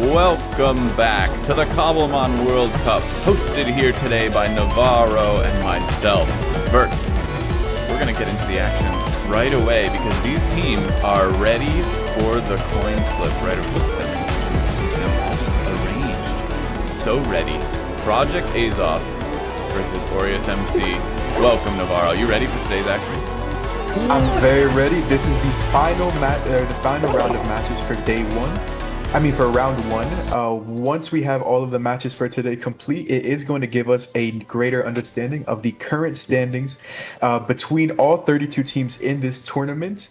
Welcome back to the Cobblemon World Cup, hosted here today by Navarro and myself, Bert. We're going to get into the action right away because these teams are ready for the coin flip right away. Look at them all just arranged. So ready. Project Azoth versus AureusMC. Welcome, Navarro. You ready for today's action? I'm very ready. This is the final the final round of matches for day one. For round one. Once we have all of the matches for today complete, it is going to give us a greater understanding of the current standings between all 32 teams in this tournament.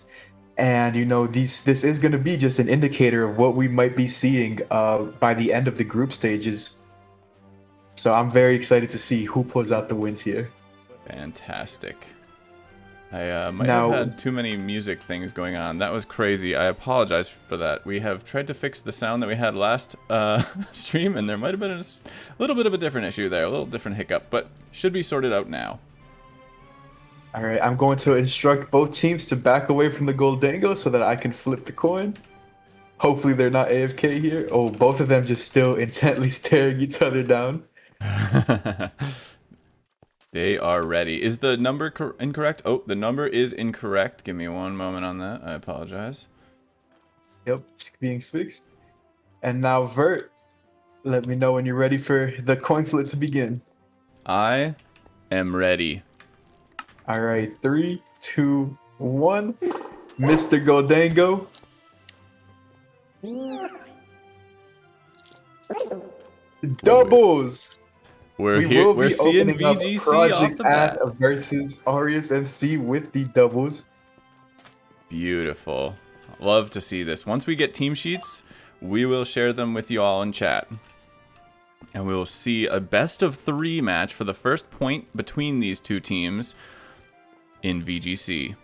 And this is going to be just an indicator of what we might be seeing by the end of the group stages. So I'm very excited to see who pulls out the wins here. Fantastic. I might have had too many music things going on. That was crazy. I apologize for that. We have tried to fix the sound that we had last stream, and there might have been a little bit of a different issue there, a little different hiccup, but should be sorted out now. All right, I'm going to instruct both teams to back away from the Goldango so that I can flip the coin. Hopefully they're not AFK here. Oh, both of them just still intently staring each other down. They are ready. Is the number incorrect? Oh, the number is incorrect. Give me one moment on that. I apologize. Yep, it's being fixed. And now, Vert, let me know when you're ready for the coin flip to begin. I am ready. All right, 3, 2, 1. Mr. Goldango. Doubles. We're here. We're seeing VGC Project off the bat versus AureusMC with the doubles. Beautiful. Love to see this. Once we get team sheets, we will share them with you all in chat. And we will see a best of 3 match for the first point between these two teams in VGC.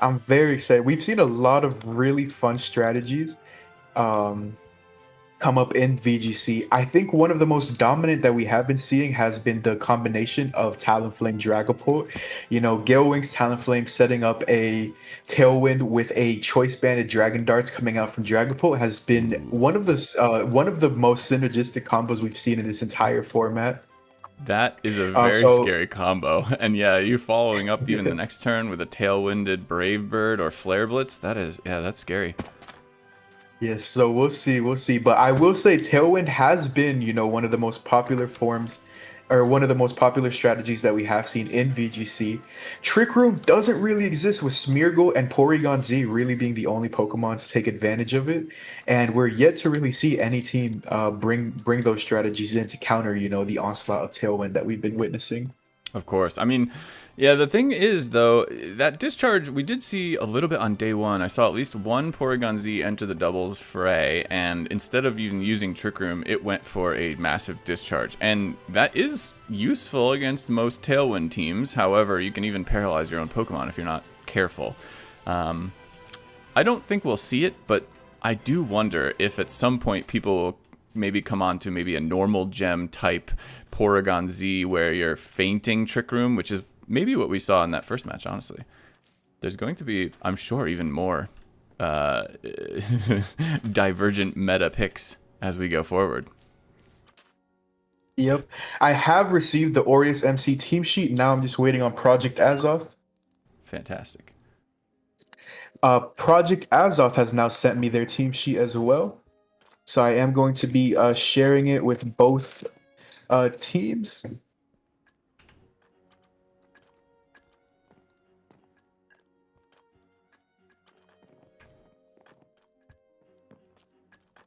I'm very excited. We've seen a lot of really fun strategies come up in VGC. I think one of the most dominant that we have been seeing has been the combination of Talonflame Dragapult. Galewing's Talonflame setting up a Tailwind with a Choice Banded Dragon Darts coming out from Dragapult has been one of the most synergistic combos we've seen in this entire format. That is a very scary combo. And yeah, you following up even the next turn with a Tailwinded Brave Bird or Flare Blitz, that's scary. Yes, so we'll see. But I will say Tailwind has been, one of the most popular forms, or one of the most popular strategies that we have seen in VGC. Trick Room doesn't really exist, with Smeargle and Porygon Z really being the only Pokemon to take advantage of it. And we're yet to really see any team bring those strategies in to counter, the onslaught of Tailwind that we've been witnessing. Of course. Yeah, the thing is, though, that discharge, we did see a little bit on day one. I saw at least one Porygon Z enter the doubles fray, and instead of even using Trick Room, it went for a massive discharge. And that is useful against most Tailwind teams. However, you can even paralyze your own Pokemon if you're not careful. I don't think we'll see it, but I do wonder if at some point people will maybe come on to maybe a normal gem type Porygon Z where you're feinting Trick Room, which is maybe what we saw in that first match, honestly. There's going to be, I'm sure, even more divergent meta picks as we go forward. Yep. I have received the AureusMC team sheet. Now I'm just waiting on Project Azoth. Fantastic. Project Azoth has now sent me their team sheet as well. So I am going to be sharing it with both teams.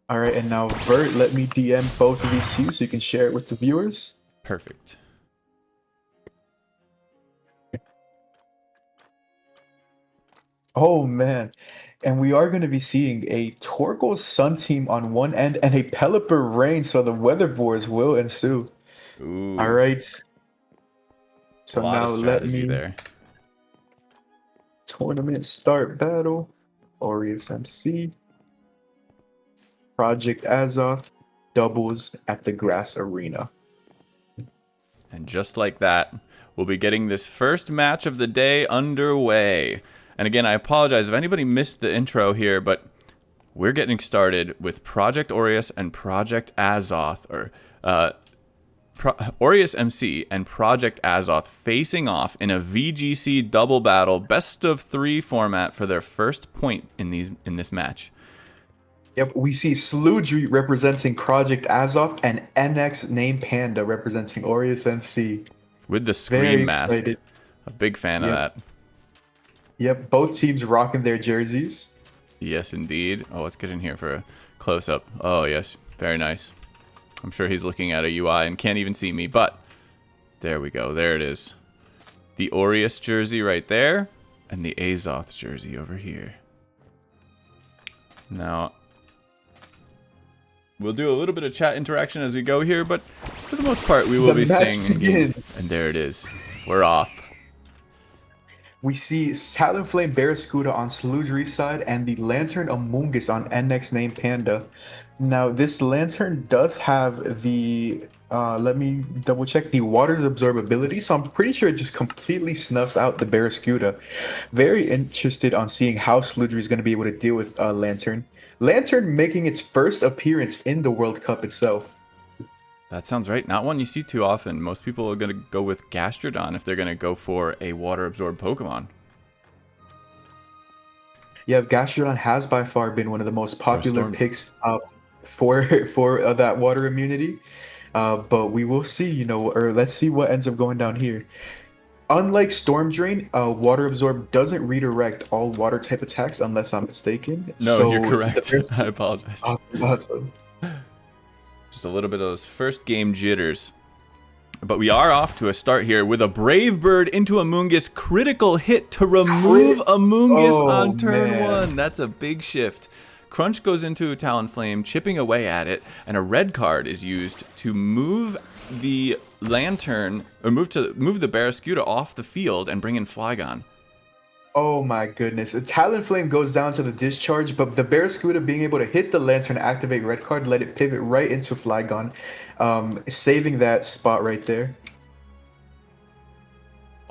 All right, and now Vert, let me DM both of these to you so you can share it with the viewers. Perfect. Oh man, and we are going to be seeing a Torkoal Sun team on one end and a Pelipper Rain, so the weather wars will ensue. Ooh. All right. So now let me there. Tournament start battle. AureusMC. Project Azoth doubles at the grass arena. And just like that, we'll be getting this first match of the day underway. And again, I apologize if anybody missed the intro here, but we're getting started with Project Aureus and Project Azoth, or AureusMC and Project Azoth facing off in a VGC double battle, best of 3 format for their first point in this match. Yep, we see Sludry representing Project Azoth and NX Name Panda representing AureusMC. With the Scream mask. Excited. A big fan of that. Yep, both teams rocking their jerseys. Yes, indeed. Oh, let's get in here for a close-up. Oh, yes. Very nice. I'm sure he's looking at a UI and can't even see me, but there we go. There it is. The Aureus jersey right there and the Azoth jersey over here. Now, we'll do a little bit of chat interaction as we go here, but for the most part, we will be staying in game. And there it is. We're off. We see Talonflame Barraskewda on Sludry's side and the Lantern Amoonguss on NX Name Panda. Now, this Lantern does have the, let me double check, the water's absorbability, so I'm pretty sure it just completely snuffs out the Barraskewda. Very interested on seeing how Sludry is going to be able to deal with Lantern. Lantern making its first appearance in the World Cup itself. That sounds right. Not one you see too often. Most people are going to go with Gastrodon if they're going to go for a water-absorbed Pokemon. Yeah, Gastrodon has by far been one of the most popular picks for that water immunity. But we will see, you know, or let's see what ends up going down here. Unlike Storm Drain, Water Absorb doesn't redirect all water type attacks unless I'm mistaken. No, so you're correct. I apologize. Awesome. Just a little bit of those first game jitters. But we are off to a start here with a Brave Bird into Amoonguss. Critical hit to remove Amoonguss on turn 1. That's a big shift. Crunch goes into Talonflame, chipping away at it, and a red card is used to move the Lantern, or move the Barraskewda off the field and bring in Flygon. Oh my goodness. A Talonflame goes down to the discharge, but the Barraskewda being able to hit the Lantern, activate red card, let it pivot right into Flygon, saving that spot right there.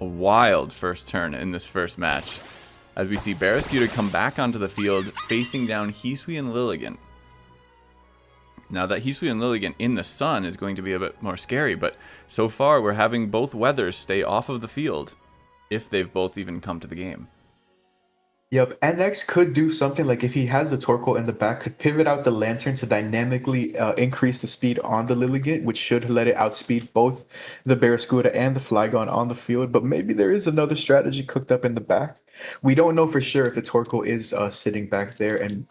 A wild first turn in this first match, as we see Barraskewda come back onto the field, facing down Hisui and Lilligant. Now that Hisui and Lilligant in the sun is going to be a bit more scary, but so far we're having both weathers stay off of the field, if they've both even come to the game. Yep, NX could do something like if he has the Torkoal in the back, could pivot out the Lantern to dynamically increase the speed on the Lilligant, which should let it outspeed both the Barraskewda and the Flygon on the field. But maybe there is another strategy cooked up in the back. We don't know for sure if the Torkoal is sitting back there, and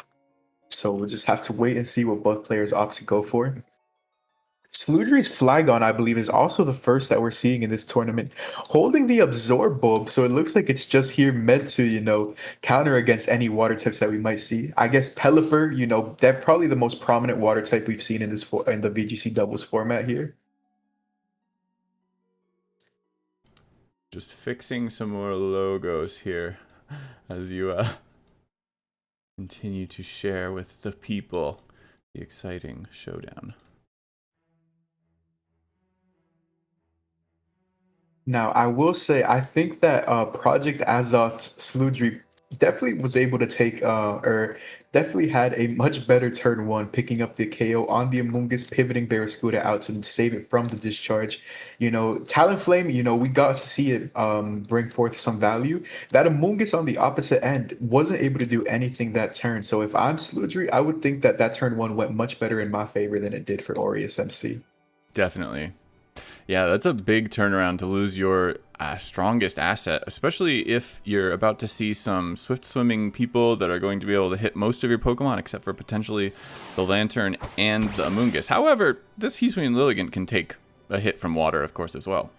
so we'll just have to wait and see what both players opt to go for. Sludry's Flygon, I believe, is also the first that we're seeing in this tournament, holding the Absorb Bulb, so it looks like it's just here meant to, you know, counter against any water types that we might see. I guess Pelipper, you know, that's probably the most prominent water type we've seen in this in the VGC doubles format here. Just fixing some more logos here as you continue to share with the people the exciting showdown. Now, I will say, I think that Project Azoth's Sludry definitely was able to take, or definitely had a much better turn 1, picking up the KO on the Amoonguss, pivoting Barraskewda out to save it from the discharge. You know, Talonflame, you know, we got to see it bring forth some value. That Amoonguss on the opposite end wasn't able to do anything that turn. So if I'm Sludry, I would think that turn 1 went much better in my favor than it did for AureusMC. Definitely. Yeah, that's a big turnaround to lose your strongest asset, especially if you're about to see some swift swimming people that are going to be able to hit most of your Pokemon, except for potentially the Lantern and the Amoonguss. However, this Hisui and Lilligant can take a hit from water, of course, as well.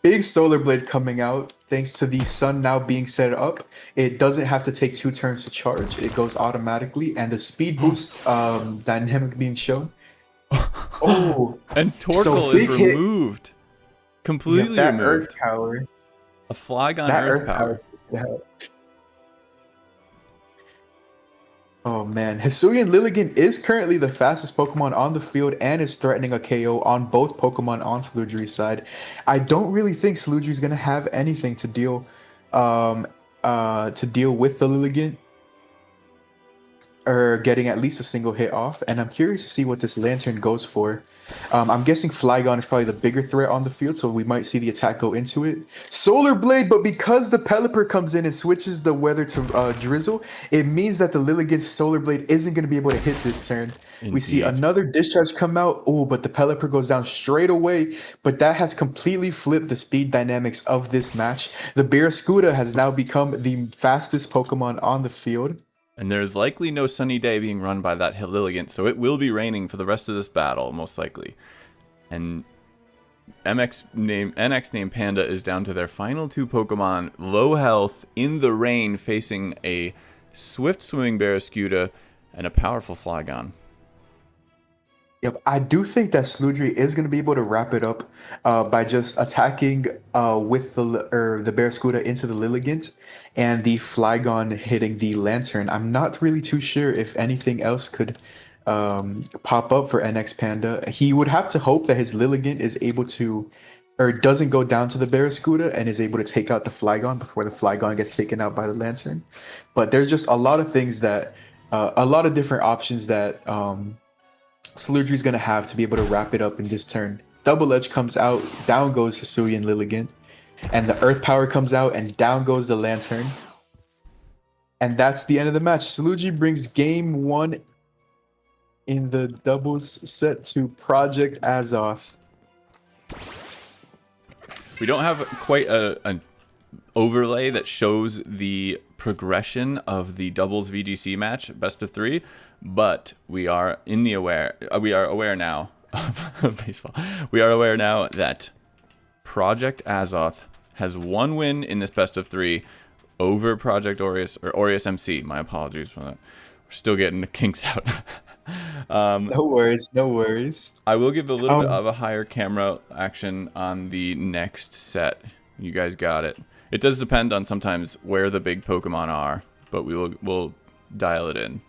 Big Solar Blade coming out, thanks to the sun now being set up. It doesn't have to take 2 turns to charge. It goes automatically, and the speed boost dynamic being shown. Oh, and Torkoal is removed. Completely that removed. Earth Power. A Flygon Earth Power. Yeah. Oh man, Hisui and Lilligant is currently the fastest Pokemon on the field and is threatening a KO on both Pokemon on Sludry's side. I don't really think Sludry's gonna have anything to deal with the Lilligant. getting at least a single hit off, and I'm curious to see what this Lantern goes for. I'm guessing Flygon is probably the bigger threat on the field, so we might see the attack go into it. Solar Blade, but because the Pelipper comes in and switches the weather to Drizzle, it means that the Lilligant's Solar Blade isn't going to be able to hit this turn. Indeed. We see another Discharge come out. Oh, but the Pelipper goes down straight away. But that has completely flipped the speed dynamics of this match. The Barraskewda has now become the fastest Pokemon on the field. And there's likely no sunny day being run by that Lilligant, so it will be raining for the rest of this battle, most likely. And NX named Panda is down to their final 2 Pokemon, low health, in the rain, facing a swift swimming Barraskewda and a powerful Flygon. Yep, I do think that Sludry is going to be able to wrap it up by just attacking with the Barraskewda into the Lilligant and the Flygon hitting the Lantern. I'm not really too sure if anything else could pop up for NX Panda. He would have to hope that his Lilligant is able to, or doesn't go down to the Barraskewda and is able to take out the Flygon before the Flygon gets taken out by the Lantern. But there's just a lot of things that, a lot of different options that Sludry's going to have to be able to wrap it up in this turn. Double Edge comes out, down goes Hisuian Lilligant, and the Earth Power comes out, and down goes the Lantern. And that's the end of the match. Sludry brings game 1 in the doubles set to Project Azoth. We don't have quite an overlay that shows the progression of the doubles VGC match, best of 3. But we are aware now of baseball. We are aware now that Project Azoth has 1 win in this best of 3 over Project AureusMC. My apologies for that. We're still getting the kinks out. No worries. I will give a little bit of a higher camera action on the next set. You guys got it. It does depend on sometimes where the big Pokemon are, but we'll dial it in.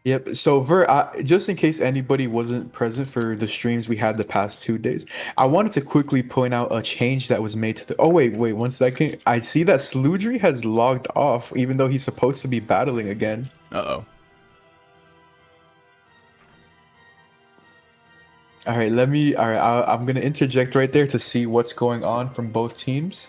Yep. So, just in case anybody wasn't present for the streams we had the past 2 days, I wanted to quickly point out a change that was made to the... Oh, wait, 1 second. I see that Sludry has logged off, even though he's supposed to be battling again. Uh-oh. All right, I'm going to interject right there to see what's going on from both teams.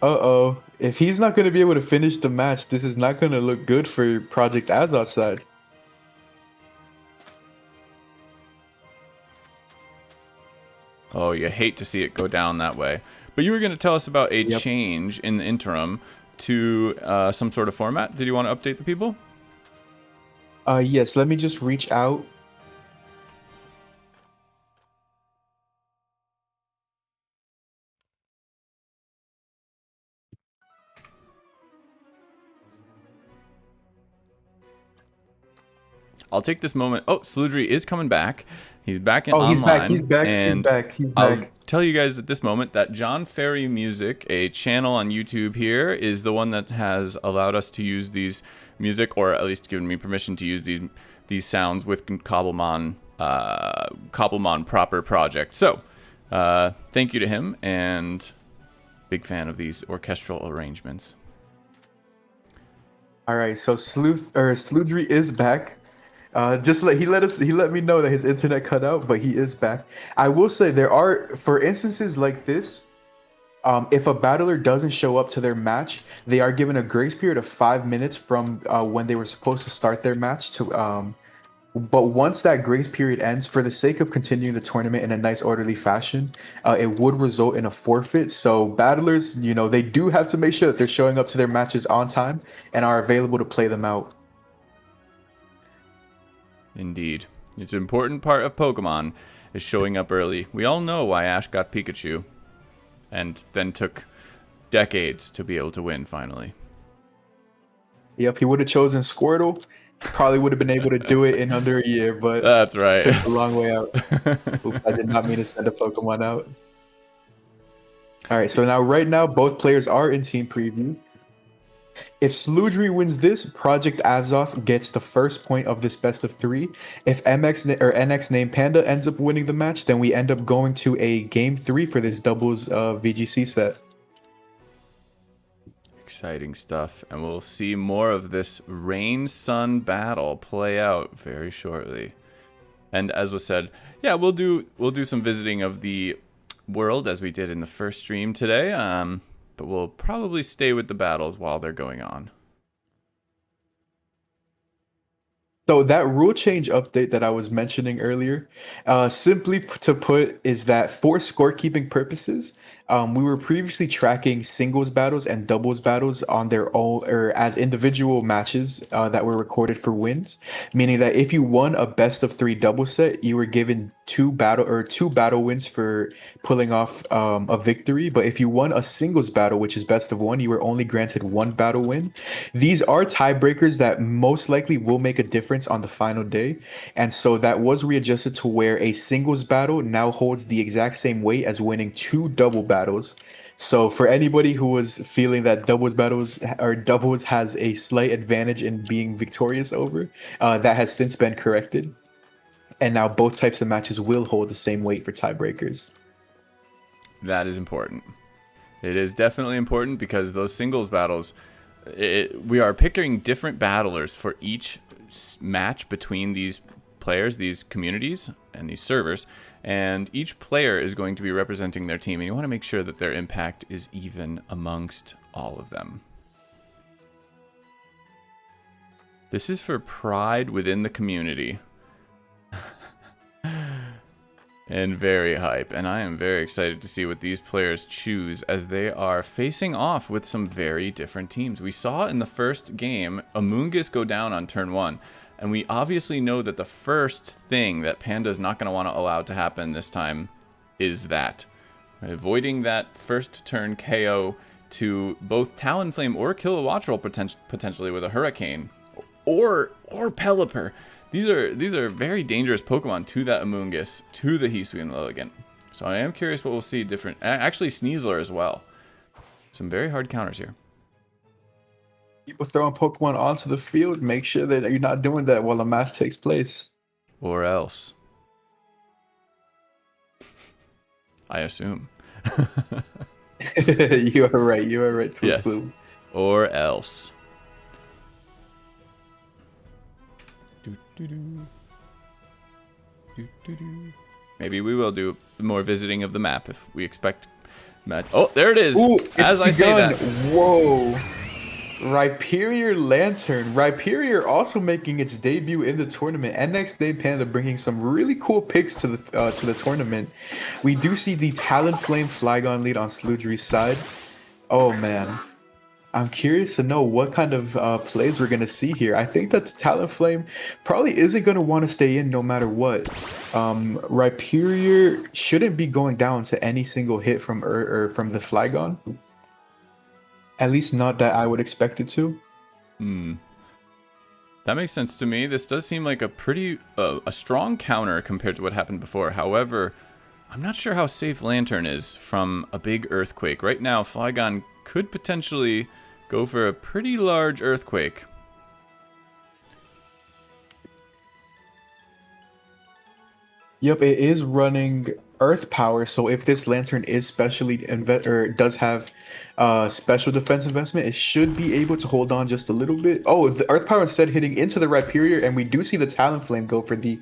Uh-oh. If he's not going to be able to finish the match, this is not going to look good for Project Azoth's side. Oh, you hate to see it go down that way. But you were going to tell us about a change in the interim to some sort of format. Did you want to update the people? Yes, let me just reach out. I'll take this moment. Oh, Sludry is coming back. He's back in online. He's back. I'll tell you guys at this moment that John Ferry Music, a channel on YouTube here, is the one that has allowed us to use these music, or at least given me permission to use these sounds with Cobblemon proper project. So, thank you to him, and big fan of these orchestral arrangements. All right, so Sludry is back. He let me know that his internet cut out, but he is back. I will say there are, for instances like this, if a battler doesn't show up to their match, they are given a grace period of 5 minutes from when they were supposed to start their match to. But once that grace period ends, for the sake of continuing the tournament in a nice orderly fashion, it would result in a forfeit. So battlers, they do have to make sure that they're showing up to their matches on time and are available to play them out. Indeed. It's an important part of Pokemon is showing up early. We all know why Ash got Pikachu and then took decades to be able to win finally. Yep, he would have chosen Squirtle. Probably would have been able to do it in under a year, but that's right. Took a long way out. Oops, I did not mean to send a Pokemon out. All right, so right now both players are in team preview. If Sludry wins this, Project Azoth gets the first point of this best of 3. If NX Name Panda ends up winning the match, then we end up going to a game 3 for this doubles VGC set. Exciting stuff, and we'll see more of this rain-sun battle play out very shortly. And as was said, yeah, we'll do some visiting of the world as we did in the first stream today. But we'll probably stay with the battles while they're going on. So that rule change update that I was mentioning earlier, simply to put, is that for scorekeeping purposes, we were previously tracking singles battles and doubles battles on their own or as individual matches that were recorded for wins, meaning that if you won a best of 3 double set, you were given two battle wins for pulling off a victory. But if you won a singles battle, which is best of 1, you were only granted 1 battle win. These are tiebreakers that most likely will make a difference on the final day, and so that was readjusted to where a singles battle now holds the exact same weight as winning 2 double battles. So for anybody who was feeling that doubles has a slight advantage in being victorious over, that has since been corrected, and now both types of matches will hold the same weight for tiebreakers. That is important. It is definitely important because those singles battles, we are picking different battlers for each match between these players, these communities, and these servers, and each player is going to be representing their team, and you want to make sure that their impact is even amongst all of them. This is for pride within the community. And very hype, and I am very excited to see what these players choose as they are facing off with some very different teams. We saw in the first game Amoonguss go down on turn 1, and we obviously know that the first thing that Panda is not going to want to allow to happen this time is that. Avoiding that first turn KO to both Talonflame or kill a Watch Roll potentially with a Hurricane or Pelipper. These are very dangerous Pokemon to that Amoonguss, to the Hisuian Lilligant. So I am curious what we'll see different. Actually, Sneasler as well. Some very hard counters here. People throwing Pokemon onto the field, make sure that you're not doing that while the match takes place. Or else. I assume. You are right. You are right to assume. Or else. Maybe we will do more visiting of the map if we expect match. Oh, there it is. Ooh, as I say that. Whoa. Rhyperior Lantern. Rhyperior also making its debut in the tournament. And next day Panda bringing some really cool picks to the tournament. We do see the Talonflame Flygon lead on Sludry's side. Oh man. I'm curious to know what kind of plays we're going to see here. I think that Talonflame probably isn't going to want to stay in no matter what. Rhyperior shouldn't be going down to any single hit from the Flygon. At least not that I would expect it to. That makes sense to me. This does seem like a pretty a strong counter compared to what happened before. However, I'm not sure how safe Lantern is from a big earthquake. Right now, Flygon could potentially go for a pretty large earthquake. Yep, it is running Earth Power, so if this Lantern is does have special defense investment, it should be able to hold on just a little bit. Oh, the Earth Power instead hitting into the Rhyperior, and we do see the Talonflame go for the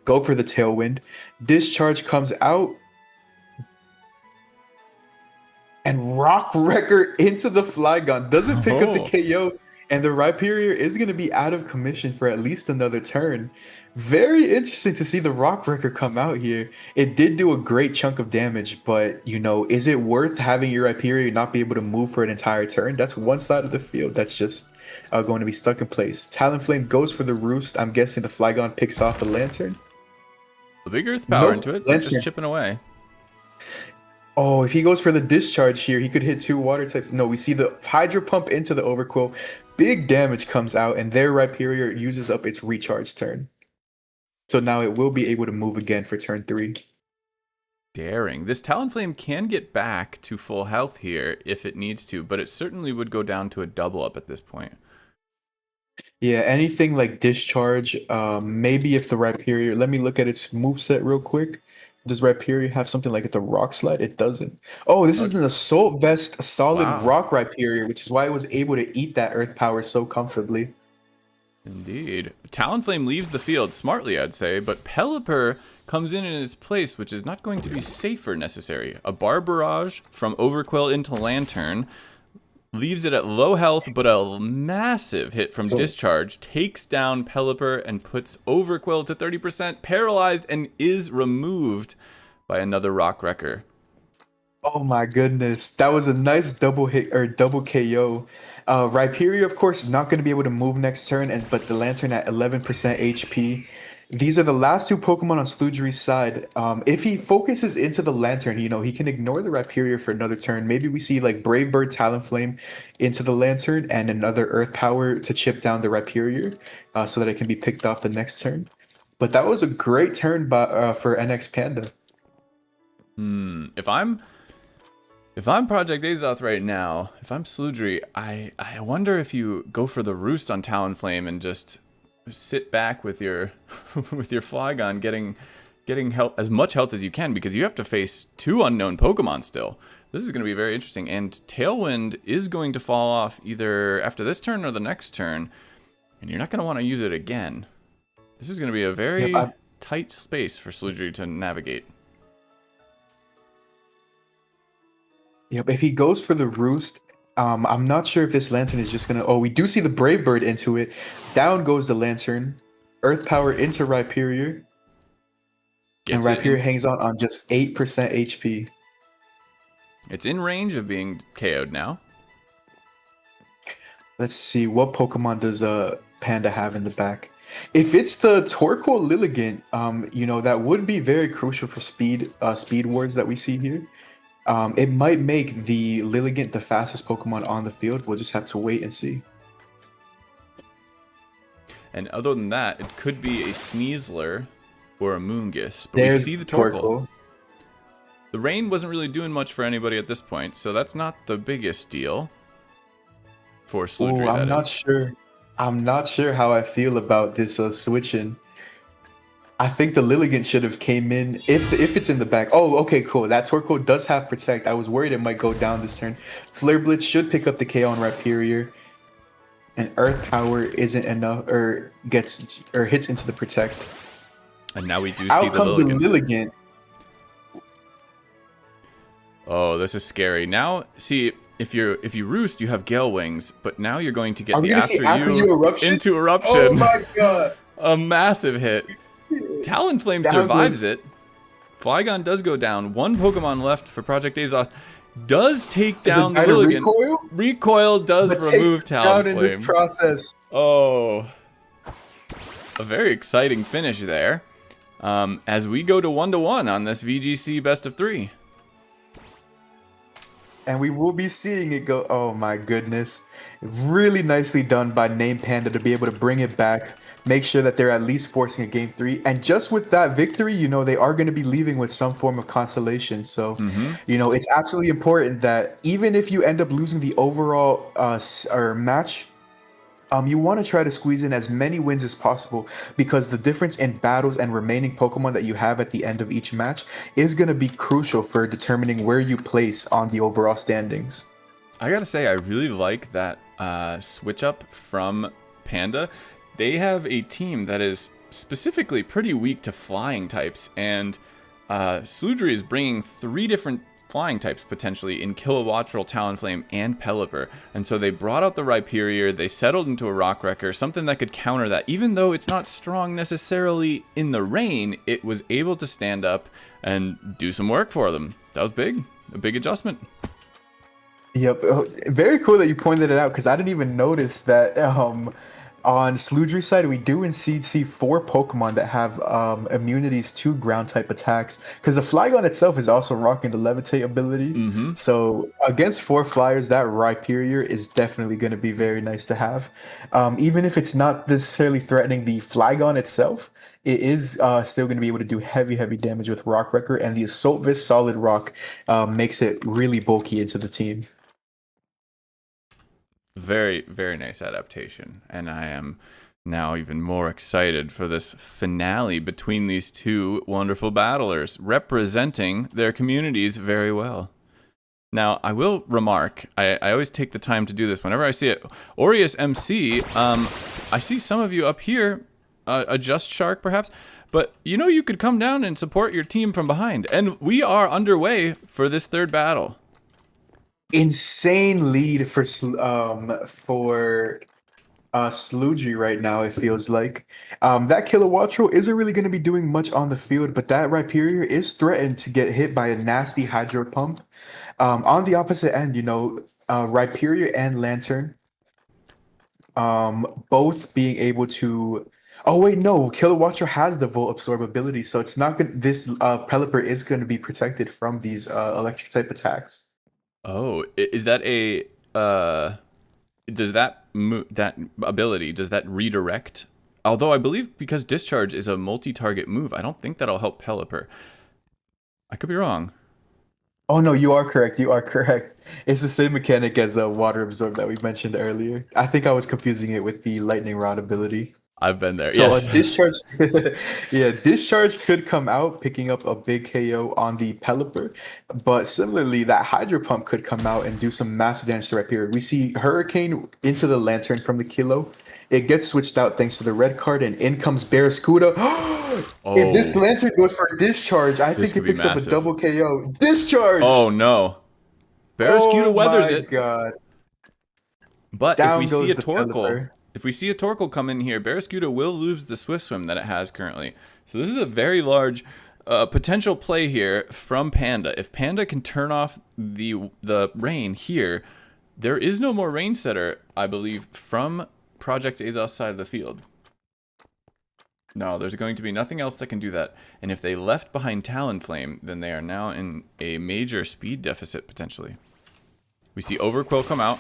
Tailwind. Discharge comes out. And Rock Wrecker into the Flygon. Doesn't pick up the KO. And the Rhyperior is going to be out of commission for at least another turn. Very interesting to see the Rock Wrecker come out here. It did do a great chunk of damage, but, you know, is it worth having your Rhyperior not be able to move for an entire turn? That's one side of the field that's just going to be stuck in place. Talonflame goes for the Roost. I'm guessing the Flygon picks off the Lantern. The big Earth Power into it. They're just chipping away. Oh, if he goes for the Discharge here, he could hit 2 water types. No, we see the Hydro Pump into the Overquill. Big damage comes out, and their Rhyperior uses up its recharge turn. So now it will be able to move again for turn 3. daring. This Talonflame can get back to full health here if it needs to, but it certainly would go down to a double up at this point. Yeah, anything like Discharge, maybe if the Rhyperior, let me look at its moveset real quick. Does Rhyperior have something like the Rock Slide? It doesn't. Oh, this is an Assault Vest, a solid Wow. Rock Rhyperior, which is why it was able to eat that Earth Power so comfortably. Indeed. Talonflame leaves the field smartly, I'd say, but Pelipper comes in its place, which is not going to be safer necessary. A Bar Barrage from Overquill into Lantern leaves it at low health, but a massive hit from Discharge takes down Pelipper and puts Overquill to 30%, paralyzed, and is removed by another Rock Wrecker. Oh my goodness, that was a nice double hit or double KO. Rhyperior, of course, is not going to be able to move next turn, but the Lantern at 11% HP. These are the last two Pokemon on Sludgery's side. If he focuses into the Lantern, he can ignore the Rhyperior for another turn. Maybe we see like Brave Bird, Talonflame into the Lantern and another Earth Power to chip down the Rhyperior so that it can be picked off the next turn. But that was a great turn for NX Panda. If I'm Project Azoth right now, if I'm Sludgery, I wonder if you go for the Roost on Talonflame and just sit back with your with your Flygon getting health, as much health as you can, because you have to face 2 unknown Pokemon still. This is going to be very interesting, and Tailwind is going to fall off either after this turn or the next turn, and you're not going to want to use it again. This is going to be a very tight space for Sludgery to navigate. Yep, if he goes for the Roost, I'm not sure if this Lantern is just gonna. Oh, we do see the Brave Bird into it. Down goes the Lantern. Earth Power into Rhyperior. And Rhyperior hangs on just 8% HP. It's in range of being KO'd now. Let's see, what Pokemon does Panda have in the back? If it's the Torkoal Lilligant, that would be very crucial for speed wards that we see here. It might make the Lilligant the fastest Pokemon on the field. We'll just have to wait and see. And other than that, it could be a Sneasler or a Moongus. But There's we see the Torkoal. The rain wasn't really doing much for anybody at this point, so that's not the biggest deal for Sludgery. I'm not sure. I'm not sure how I feel about this switching. I think the Lilligant should have came in if it's in the back. Oh, okay, cool. That Torkoal does have Protect. I was worried it might go down this turn. Flare Blitz should pick up the KO on Rhyperior. And Earth Power isn't enough, or hits into the Protect. And now we do see Out comes the Lilligant. Lilligant. Oh, this is scary. Now, see, if you Roost, you have Gale Wings, but now you're going to get the After You Eruption? into Eruption. Oh my god! A massive hit. Talonflame survives it. Flygon does go down. 1 Pokemon left for Project Azoth. Does take down the Lilligant. Recoil does remove Talonflame. In this process. Oh. A very exciting finish there. As we go to 1-1 on this VGC best of 3. And we will be seeing it go. Oh my goodness. Really nicely done by Name Panda to be able to bring it back. Make sure that they're at least forcing a game 3. And just with that victory, they are going to be leaving with some form of consolation. So, it's absolutely important that even if you end up losing the overall match, you want to try to squeeze in as many wins as possible, because the difference in battles and remaining Pokemon that you have at the end of each match is going to be crucial for determining where you place on the overall standings. I gotta say, I really like that switch up from Panda. They have a team that is specifically pretty weak to flying types, and Sludgery is bringing 3 different flying types potentially in Kilowattrel, Talonflame, and Pelipper. And so they brought out the Rhyperior, they settled into a Rock Wrecker, something that could counter that. Even though it's not strong necessarily in the rain, it was able to stand up and do some work for them. That was big, a big adjustment. Yep, very cool that you pointed it out, because I didn't even notice that On Sludry's side, we do indeed see 4 Pokemon that have immunities to ground type attacks. Because the Flygon itself is also rocking the Levitate ability. Mm-hmm. So against 4 Flyers, that Rhyperior is definitely going to be very nice to have. Even if it's not necessarily threatening the Flygon itself, it is still going to be able to do heavy damage with Rock Wrecker. And the Assault Vest Solid Rock makes it really bulky into the team. Very, very nice adaptation. And I am now even more excited for this finale between these two wonderful battlers, representing their communities very well. Now, I will remark, I always take the time to do this whenever I see it. AureusMC, I see some of you up here, a Just Shark perhaps, but you could come down and support your team from behind. And we are underway for this third battle. Insane lead for Sludgy right now, it feels like. That Kilowattrel isn't really going to be doing much on the field, but that Rhyperior is threatened to get hit by a nasty Hydro Pump. On the opposite end, Rhyperior and Lantern, both being able to... Oh wait, no, Kilowattrel has the Volt Absorb ability, so it's not good. This Pelipper is going to be protected from these electric type attacks. Oh, is that a does that ability, does that redirect? Although I believe because Discharge is a multi-target move, I don't think that'll help Pelipper. I could be wrong. Oh no, you are correct. You are correct. It's the same mechanic as a Water Absorb that we mentioned earlier. I think I was confusing it with the Lightning Rod ability. I've been there. So yes. Discharge, Discharge could come out picking up a big KO on the Pelipper, but similarly, that Hydro Pump could come out and do some massive damage to Rhyperior. We see Hurricane into the Lantern from the Kilo. It gets switched out thanks to the red card, and in comes Barraskewda. If this Lantern goes for Discharge, I think it picks up a double KO. Discharge! Oh no. Barraskewda weathers it. Oh my god. But if we see a Torkoal... If we see a Torkoal come in here, Barraskewda will lose the Swift Swim that it has currently. So this is a very large potential play here from Panda. If Panda can turn off the rain here, there is no more rain setter, I believe, from Project Azoth's side of the field. No, there's going to be nothing else that can do that. And if they left behind Talonflame, then they are now in a major speed deficit potentially. We see Overquill come out.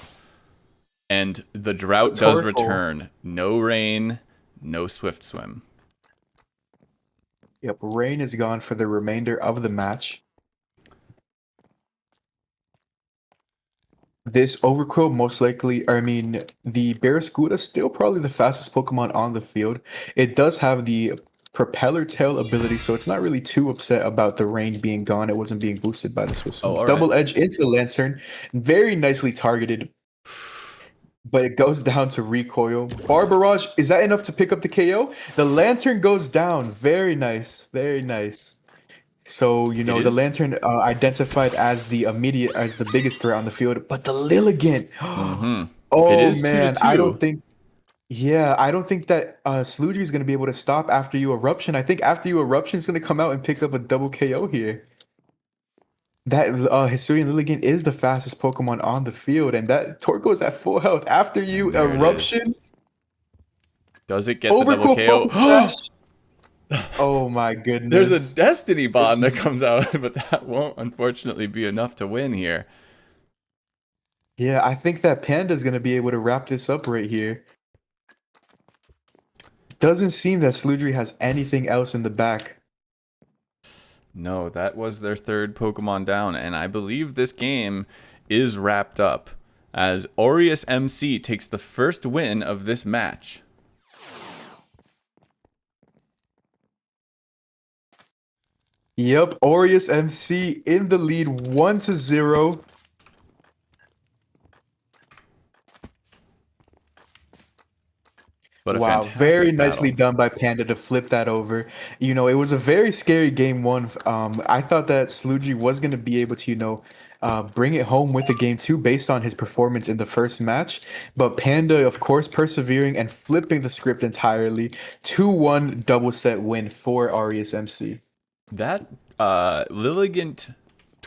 And the drought does return. No rain, no Swift Swim. Yep, rain is gone for the remainder of the match. This Overquill most likely, the Barraskewda is still probably the fastest Pokemon on the field. It does have the Propeller Tail ability, so it's not really too upset about the rain being gone. It wasn't being boosted by the Swift Swim. Double Edge into the Lantern. Very nicely targeted. But it goes down to recoil. Barbarage, is that enough to pick up the KO? The Lantern goes down. Very nice. Very nice. So, the Lantern identified as the biggest threat on the field. But the Lilligant. Mm-hmm. Oh, man. I don't think that Sludgy is going to be able to stop after you Eruption. I think after you Eruption is going to come out and pick up a double KO here. That Hisuian Lilligant is the fastest Pokemon on the field, and that Torkoal is at full health. After you Eruption, does it get the double KO? Oh my goodness! There's a Destiny Bond that comes out, but that won't unfortunately be enough to win here. Yeah, I think that Panda's gonna be able to wrap this up right here. Doesn't seem that Sludgy has anything else in the back. No, that was their third Pokemon down, and I believe this game is wrapped up as AureusMC takes the first win of this match. Yep, AureusMC in the lead 1-0. Wow, very nicely done by Panda to flip that over. It was a very scary game one. I thought that Sludgy was going to be able to, bring it home with the game two based on his performance in the first match. But Panda, of course, persevering and flipping the script entirely. 2-1 double set win for AureusMC. That Lilligant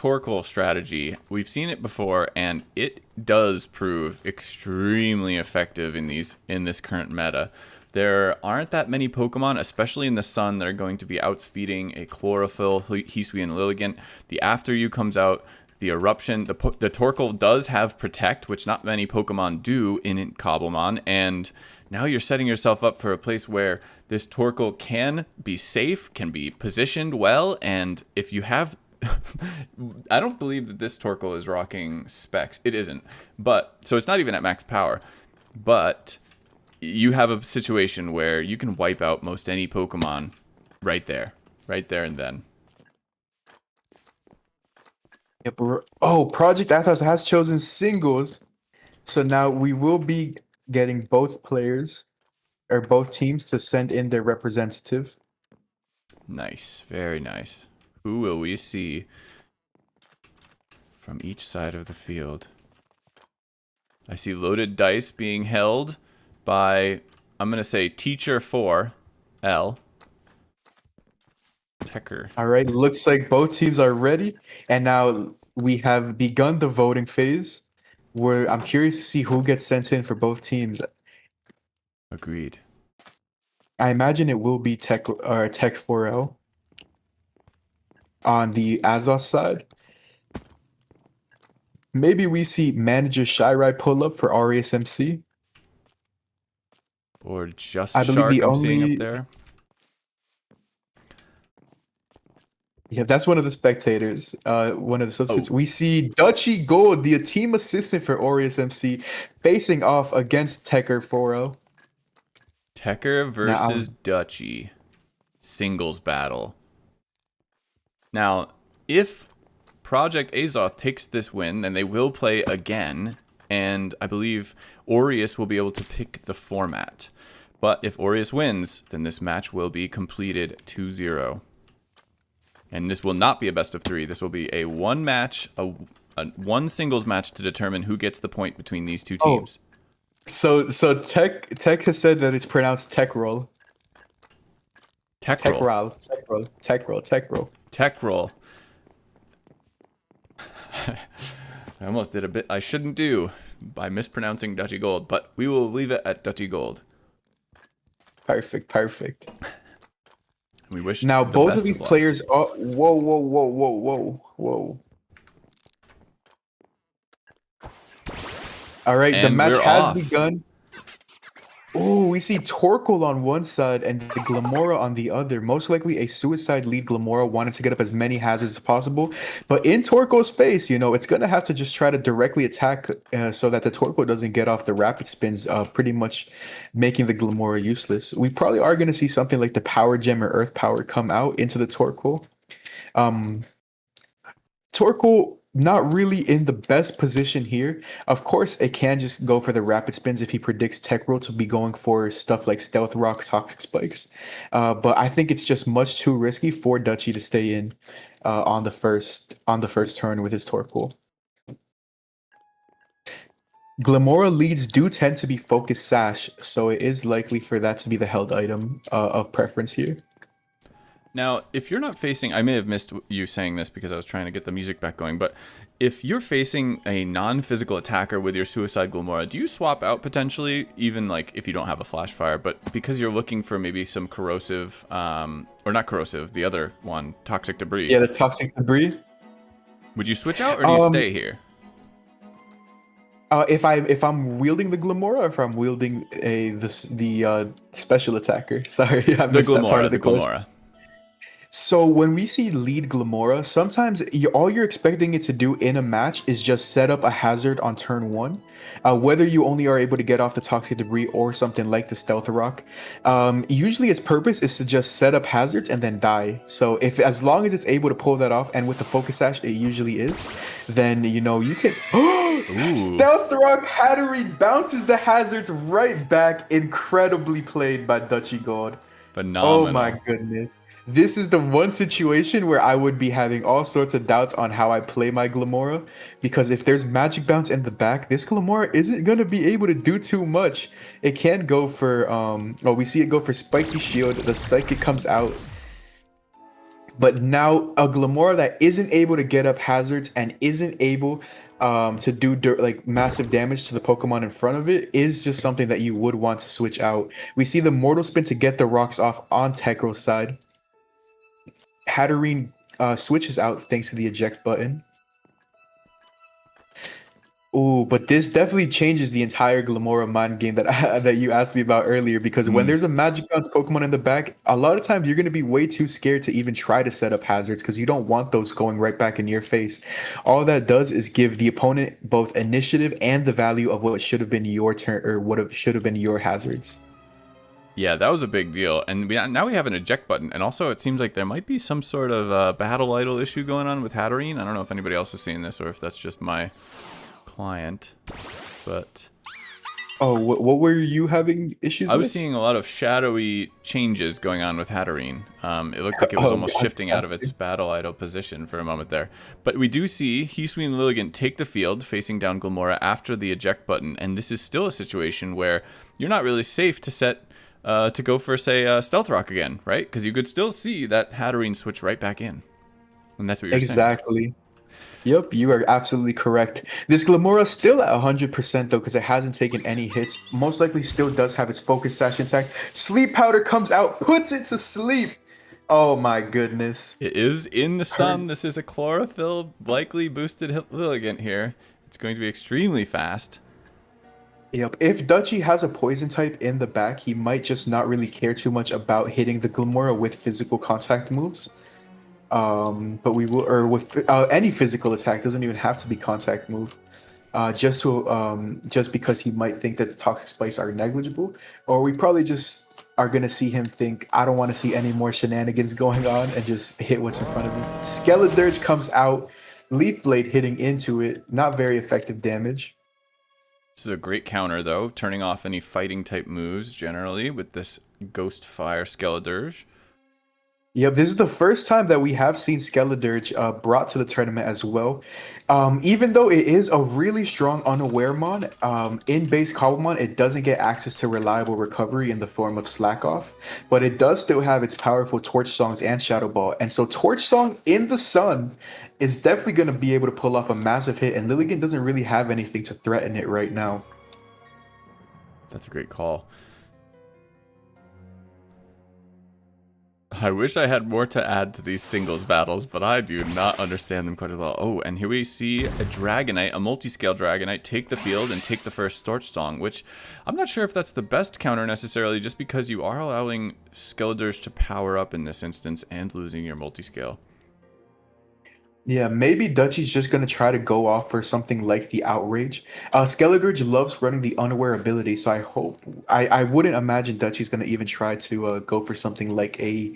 Torkoal strategy, we've seen it before, and it does prove extremely effective in this current meta. There aren't that many Pokemon, especially in the Sun, that are going to be outspeeding a Chlorophyll, Hisui, and Lilligant. The After You comes out, the Eruption, the Torkoal does have Protect, which not many Pokemon do in Cobblemon, and now you're setting yourself up for a place where this Torkoal can be safe, can be positioned well, and if you have... I don't believe that this Torkoal is rocking specs. It isn't. But, so it's not even at max power, but you have a situation where you can wipe out most any Pokemon right there and then. Yep. Oh, Project Athos has chosen singles, so now we will be getting both players or both teams to send in their representative. Nice, very nice. Who will we see from each side of the field? I see loaded dice being held by, I'm going to say, Teacher 4, L. Tecker. All right, looks like both teams are ready, and now we have begun the voting phase, where I'm curious to see who gets sent in for both teams. Agreed. I imagine it will be Tech 4L on the Azoth side. Maybe we see Manager Shirai pull up for AureusMC. Or just I believe Shark the I'm seeing only- up there. Yeah, that's one of the spectators, one of the substitutes. Oh. We see Dutchy Gold, the team assistant for AureusMC, facing off against Tecker 4L. Tecker versus Dutchy. Singles battle. Now, if Project Azoth takes this win, then they will play again, and I believe Aureus will be able to pick the format. But if Aureus wins, then this match will be completed 2-0. And this will not be a best of 3. This will be a one match, a one singles match to determine who gets the point between these two teams. So Tech has said that it's pronounced Tech Roll. Tech Tech roll. Roll. Tech Roll. Tech Roll. Tech Roll. Tech roll. I almost did a bit I shouldn't do by mispronouncing Dutchy Gold, but we will leave it at Dutchy Gold. Perfect. Perfect. We wish Now the both best of these luck. players are whoa. All right, the And match we're has off. begun. Oh, we see Torkoal on one side and the Glamora on the other. Most likely a suicide lead Glamora wanted to get up as many hazards as possible. But in Torkoal's face, it's going to have to just try to directly attack so that the Torkoal doesn't get off the rapid spins, pretty much making the Glamora useless. We probably are going to see something like the Power Gem or Earth Power come out into the Torkoal. Torkoal not really in the best position here. Of course, it can just go for the rapid spins if he predicts Tech Roll to be going for stuff like Stealth Rock, Toxic Spikes. But I think it's just much too risky for Dutchy to stay in on the first turn with his Torkoal. Glamora leads do tend to be Focus Sash, so it is likely for that to be the held item of preference here. Now, if you're not facing, I may have missed you saying this because I was trying to get the music back going, but if you're facing a non-physical attacker with your Suicide Glamora, do you swap out potentially, even like if you don't have a Flash Fire, but because you're looking for maybe some corrosive, or not corrosive, the other one, Toxic Debris? Yeah, the Toxic Debris. Would you switch out or do you stay here? If I'm wielding the Glamora or if I'm wielding the special attacker. Sorry, I The missed that part of the question. Glamora. So when we see lead Glamora, sometimes all you're expecting it to do in a match is just set up a hazard on turn 1. Whether you only are able to get off the Toxic Debris or something like the Stealth Rock. Usually its purpose is to just set up hazards and then die. So as long as it's able to pull that off, and with the Focus Sash it usually is, then you can... Stealth Rock Hattery bounces the hazards right back. Incredibly played by Dutchy Gold. Phenomenal. Oh my goodness. This is the one situation where I would be having all sorts of doubts on how I play my Glamora, because if there's Magic Bounce in the back, this Glamora isn't going to be able to do too much. It can go for, we see it go for Spiky Shield, the Psychic comes out. But now a Glamora that isn't able to get up hazards and isn't able to do like massive damage to the Pokemon in front of it is just something that you would want to switch out. We see the Mortal Spin to get the rocks off on Tekro's side. Hatterene switches out thanks to the eject button. Ooh, but this definitely changes the entire Glamora mind game that that you asked me about earlier, because when there's a Magic Bounce Pokemon in the back, a lot of times you're going to be way too scared to even try to set up hazards because you don't want those going right back in your face. All that does is give the opponent both initiative and the value of what should have been your turn, or what should have been your hazards. Yeah, that was a big deal. And now we have an eject button. And also, it seems like there might be some sort of battle idol issue going on with Hatterene. I don't know if anybody else is seeing this or if that's just my client, but what were you having issues with? I was seeing a lot of shadowy changes going on with Hatterene. It looked like it was almost shifting out of its battle idol position for a moment there. But we do see Hisui and Lilligant take the field facing down Glamora after the eject button, and this is still a situation where you're not really safe to set to go for, say, Stealth Rock again, right? Because you could still see that Hatterene switch right back in, and that's what you're saying. Exactly. Yep, you are absolutely correct. This Glamora still at 100% though, because it hasn't taken any hits. Most likely still does have its Focus Sash intact. Sleep Powder comes out, puts it to sleep. Oh my goodness. It is in the sun. This is a chlorophyll likely boosted Lilligant here. It's going to be extremely fast. Yep, if Dutchy has a poison type in the back, he might just not really care too much about hitting the Glamora with physical contact moves. But we will, or with any physical attack, doesn't even have to be contact move. Just because he might think that the Toxic Spikes are negligible, or we probably just are gonna see him think, I don't want to see any more shenanigans going on, and just hit what's in front of him. Skeledirge comes out, Leaf Blade hitting into it, not very effective damage. This is a great counter though, turning off any fighting type moves generally with this Ghost Fire Skeledirge. Yep, this is the first time that we have seen Skeledirge brought to the tournament as well. Even though it is a really strong Unaware Mon, in base Cobblemon, it doesn't get access to reliable recovery in the form of Slack Off, but it does still have its powerful Torch Songs and Shadow Ball. And so Torch Song in the sun is definitely going to be able to pull off a massive hit, and Lilligant doesn't really have anything to threaten it right now. That's a great call. I wish I had more to add to these singles battles, but I do not understand them quite as well. Oh, and here we see a Dragonite, a multi-scale Dragonite, take the field and take the first Torch Song, which I'm not sure if that's the best counter necessarily, just because you are allowing Skeledirge to power up in this instance and losing your multi-scale. Yeah, maybe Dutchy's just going to try to go off for something like the Outrage. Skeledirge loves running the Unaware ability, so I wouldn't imagine Dutchy's going to even try to go for something like a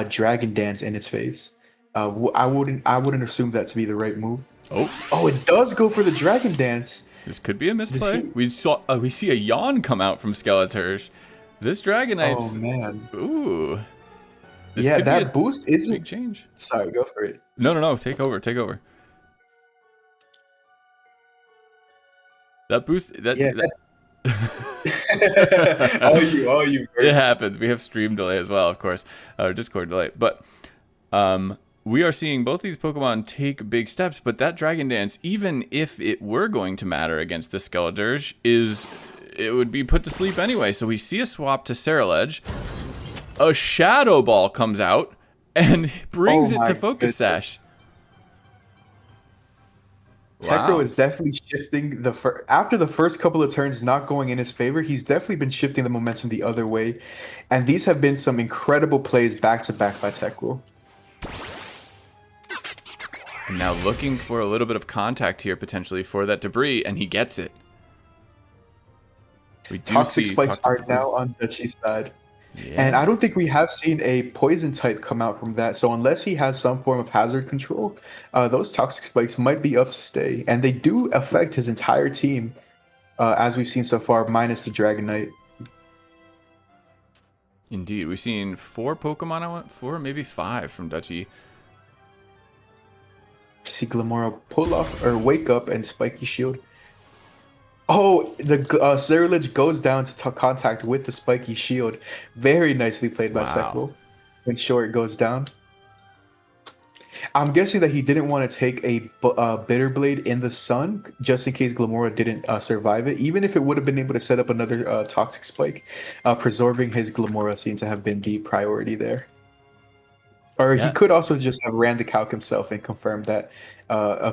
Dragon Dance in its face. I wouldn't assume that to be the right move. Oh, it does go for the Dragon Dance. This could be a misplay. We see a Yawn come out from Skeledirge. This Dragonite's... Oh, man. Ooh. This yeah, that boost isn't... Big change. Sorry, go for it. No. Take over. That boost... all you. It happens. We have stream delay as well, of course. Or Discord delay. But we are seeing both these Pokemon take big steps, but that Dragon Dance, even if it were going to matter against the Skeledirge, it would be put to sleep anyway. So we see a swap to Ceruledge. A Shadow Ball comes out and brings it to Focus Sash. Tekro is definitely shifting after the first couple of turns not going in his favor. He's definitely been shifting the momentum the other way, and these have been some incredible plays back to back by Tekro. And now looking for a little bit of contact here potentially for that debris, and he gets it. We do Toxic Spikes are now on Dutchy's side. Yeah. And I don't think we have seen a poison type come out from that. So unless he has some form of hazard control, those Toxic Spikes might be up to stay. And they do affect his entire team, as we've seen so far, minus the Dragonite. Indeed. We've seen 4 Pokemon, 4, maybe 5 from Dutchy. See Glamora pull off or wake up and Spiky Shield. Oh, the Ceruledge goes down to contact with the Spiky Shield. Very nicely played by Tekro. Ensure it goes down. I'm guessing that he didn't want to take a Bitter Blade in the sun just in case Glamora didn't survive it. Even if it would have been able to set up another Toxic Spike, preserving his Glamora seems to have been the priority there. Or he Yeah. could also just have ran the calc himself and confirmed that,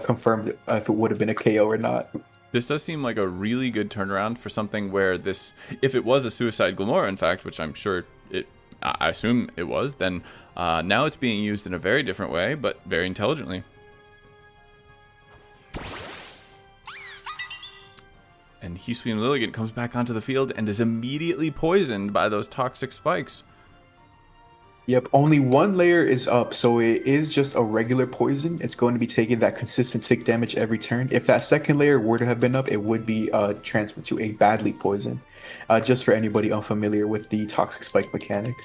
confirmed if it would have been a KO or not. This does seem like a really good turnaround for something where this, if it was a suicide Glamora, in fact, which I'm sure I assume it was, then now it's being used in a very different way, but very intelligently. And Heatwing Lilligant comes back onto the field and is immediately poisoned by those toxic spikes. Yep, only one layer is up, so it is just a regular poison. It's going to be taking that consistent tick damage every turn. If that second layer were to have been up, it would be transferred to a badly poison. Just for anybody unfamiliar with the toxic spike mechanic.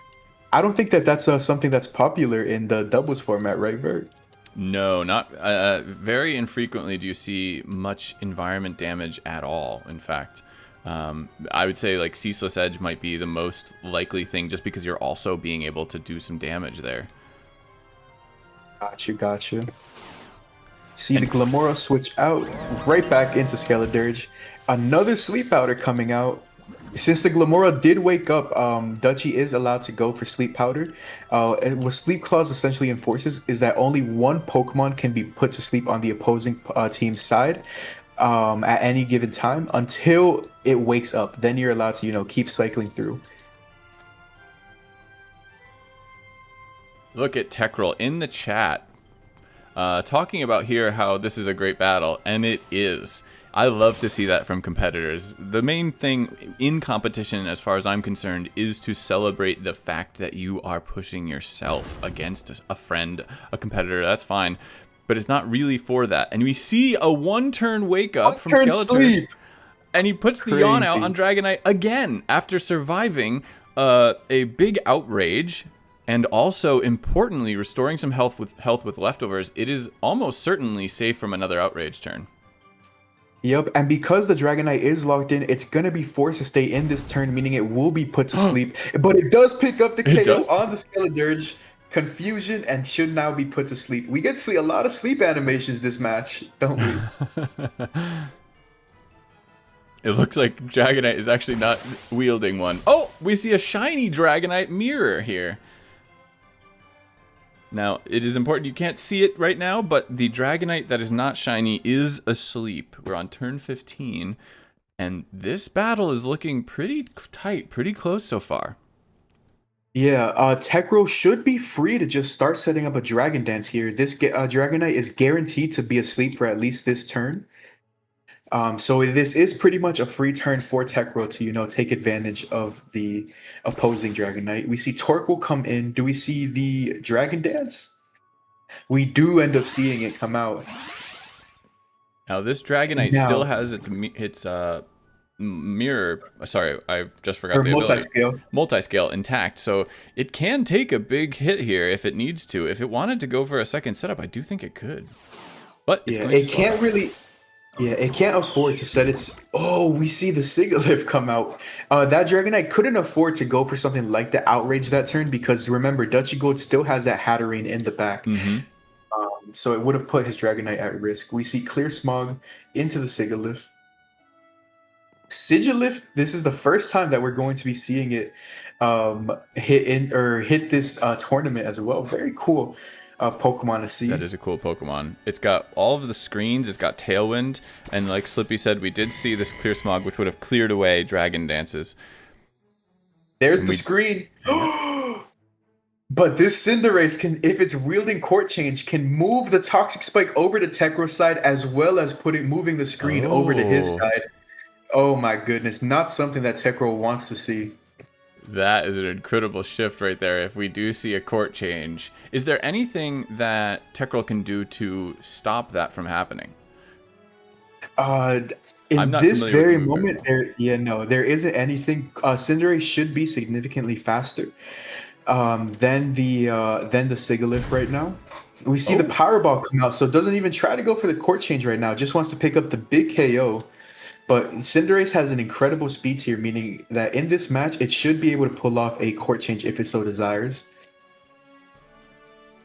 I don't think that that's something that's popular in the doubles format, right, Vert? No, not very infrequently do you see much environment damage at all, in fact. I would say like Ceaseless Edge might be the most likely thing just because you're also being able to do some damage there. Got you. See the Glamora switch out right back into Skeledirge. Another Sleep Powder coming out. Since the Glamora did wake up, Dutchy is allowed to go for Sleep Powder. And what Sleep Clause essentially enforces is that only one Pokemon can be put to sleep on the opposing team's side at any given time until it wakes up. Then you're allowed to, keep cycling through. Look at Techroll in the chat talking about here how this is a great battle, and it is. I love to see that from competitors. The main thing in competition, as far as I'm concerned, is to celebrate the fact that you are pushing yourself against a friend, a competitor. That's fine, but it's not really for that. And we see a one-turn wake-up from Skeletor, and he puts the yawn out on Dragonite again after surviving a big outrage. And also, importantly, restoring some health with leftovers. It is almost certainly safe from another outrage turn. Yep, and because the Dragonite is locked in, it's going to be forced to stay in this turn, meaning it will be put to sleep. But it does pick up the KO on the Skeledirge. Confusion, and should now be put to sleep. We get to see a lot of sleep animations this match, don't we? It looks like Dragonite is actually not wielding one. Oh, we see a shiny Dragonite mirror here. Now, it is important, you can't see it right now, but the Dragonite that is not shiny is asleep. We're on turn 15, and this battle is looking pretty tight, pretty close so far. Yeah, Techroll should be free to just start setting up a Dragon Dance here. This Dragonite is guaranteed to be asleep for at least this turn. So this is pretty much a free turn for Techroll to, take advantage of the opposing Dragonite. We see Torque will come in. Do we see the Dragon Dance? We do end up seeing it come out. Now this Dragonite still has its mirror. Sorry, I just forgot the multi-scale. Multi-scale intact, so it can take a big hit here if it needs to. If it wanted to go for a second setup, I do think it could. But it's it can't really. Yeah, it can't afford to set its... Oh, we see the Sigilyph come out. That Dragonite couldn't afford to go for something like the Outrage that turn because, remember, Dutchy Gold still has that Hatterene in the back. So it would have put his Dragonite at risk. We see Clear Smog into the Sigilyph. Sigilyph, this is the first time that we're going to be seeing it hit this tournament as well. Very cool. Pokemon to see. That is a cool Pokemon. It's got all of the screens. It's got Tailwind, and like Slippy said, we did see this Clear Smog, which would have cleared away Dragon Dances. There's the screen. But this Cinderace can, if it's wielding Court Change, can move the Toxic Spike over to Techroll's side as well as moving the screen over to his side. Oh my goodness, not something that Techroll wants to see. That is an incredible shift right there. If we do see a court change, is there anything that Techroll can do to stop that from happening? In this very moment, there isn't anything. Cinderace should be significantly faster than the Sigilyph right now. We see the Powerball come out, so it doesn't even try to go for the court change right now. Just wants to pick up the big KO. But Cinderace has an incredible speed tier, meaning that in this match, it should be able to pull off a court change if it so desires.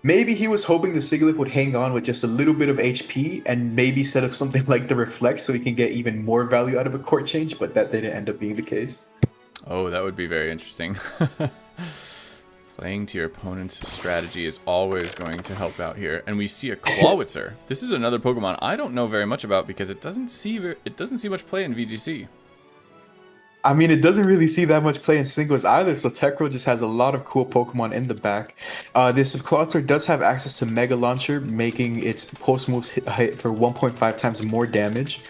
Maybe he was hoping the Sigilyph would hang on with just a little bit of HP and maybe set up something like the Reflect so he can get even more value out of a court change, but that didn't end up being the case. Oh, that would be very interesting. Playing to your opponent's strategy is always going to help out here. And we see a Clawitzer. This is another Pokemon I don't know very much about because it doesn't see much play in VGC. I mean, it doesn't really see that much play in singles either, so Techro just has a lot of cool Pokemon in the back. This Clawitzer does have access to Mega Launcher, making its pulse moves hit for 1.5 times more damage.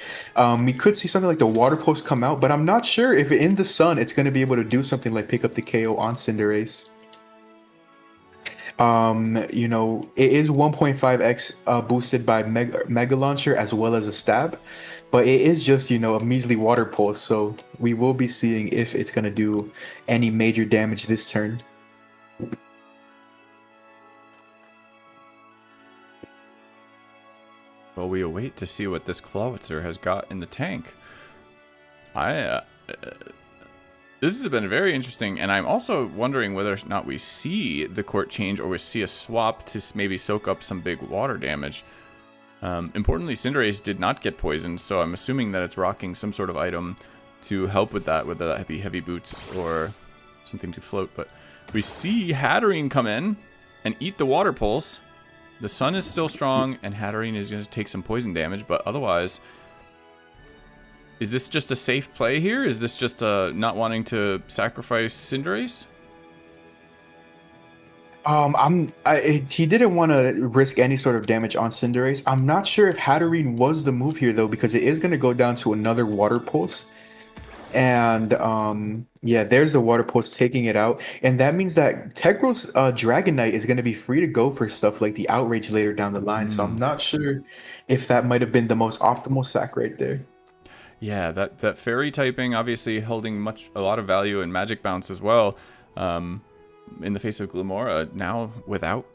We could see something like the Water Pulse come out, but I'm not sure if in the Sun it's going to be able to do something like pick up the KO on Cinderace. You know, it is 1.5x boosted by Mega Launcher as well as a Stab. But it is just, you know, a measly Water Pulse, so we will be seeing if it's going to do any major damage this turn. Well, we await to see what this Clawitzer has got in the tank. This has been very interesting, and I'm also wondering whether or not we see the court change or we see a swap to maybe soak up some big water damage. Importantly, Cinderace did not get poisoned, so I'm assuming that it's rocking some sort of item to help with that, whether that be heavy boots or something to float. But we see Hatterene come in and eat the Water Pulse. The Sun is still strong, and Hatterene is going to take some poison damage, but otherwise, is this just a safe play here? Is this just not wanting to sacrifice Cinderace? He didn't want to risk any sort of damage on Cinderace. I'm not sure if Hatterene was the move here though, because it is going to go down to another Water Pulse. And yeah, there's the Water Pulse taking it out. And that means that Tegro's Dragonite is going to be free to go for stuff like the Outrage later down the line. So I'm not sure if that might have been the most optimal sack right there. Yeah, that Fairy typing obviously holding a lot of value in Magic Bounce as well. In the face of Glimmora, now without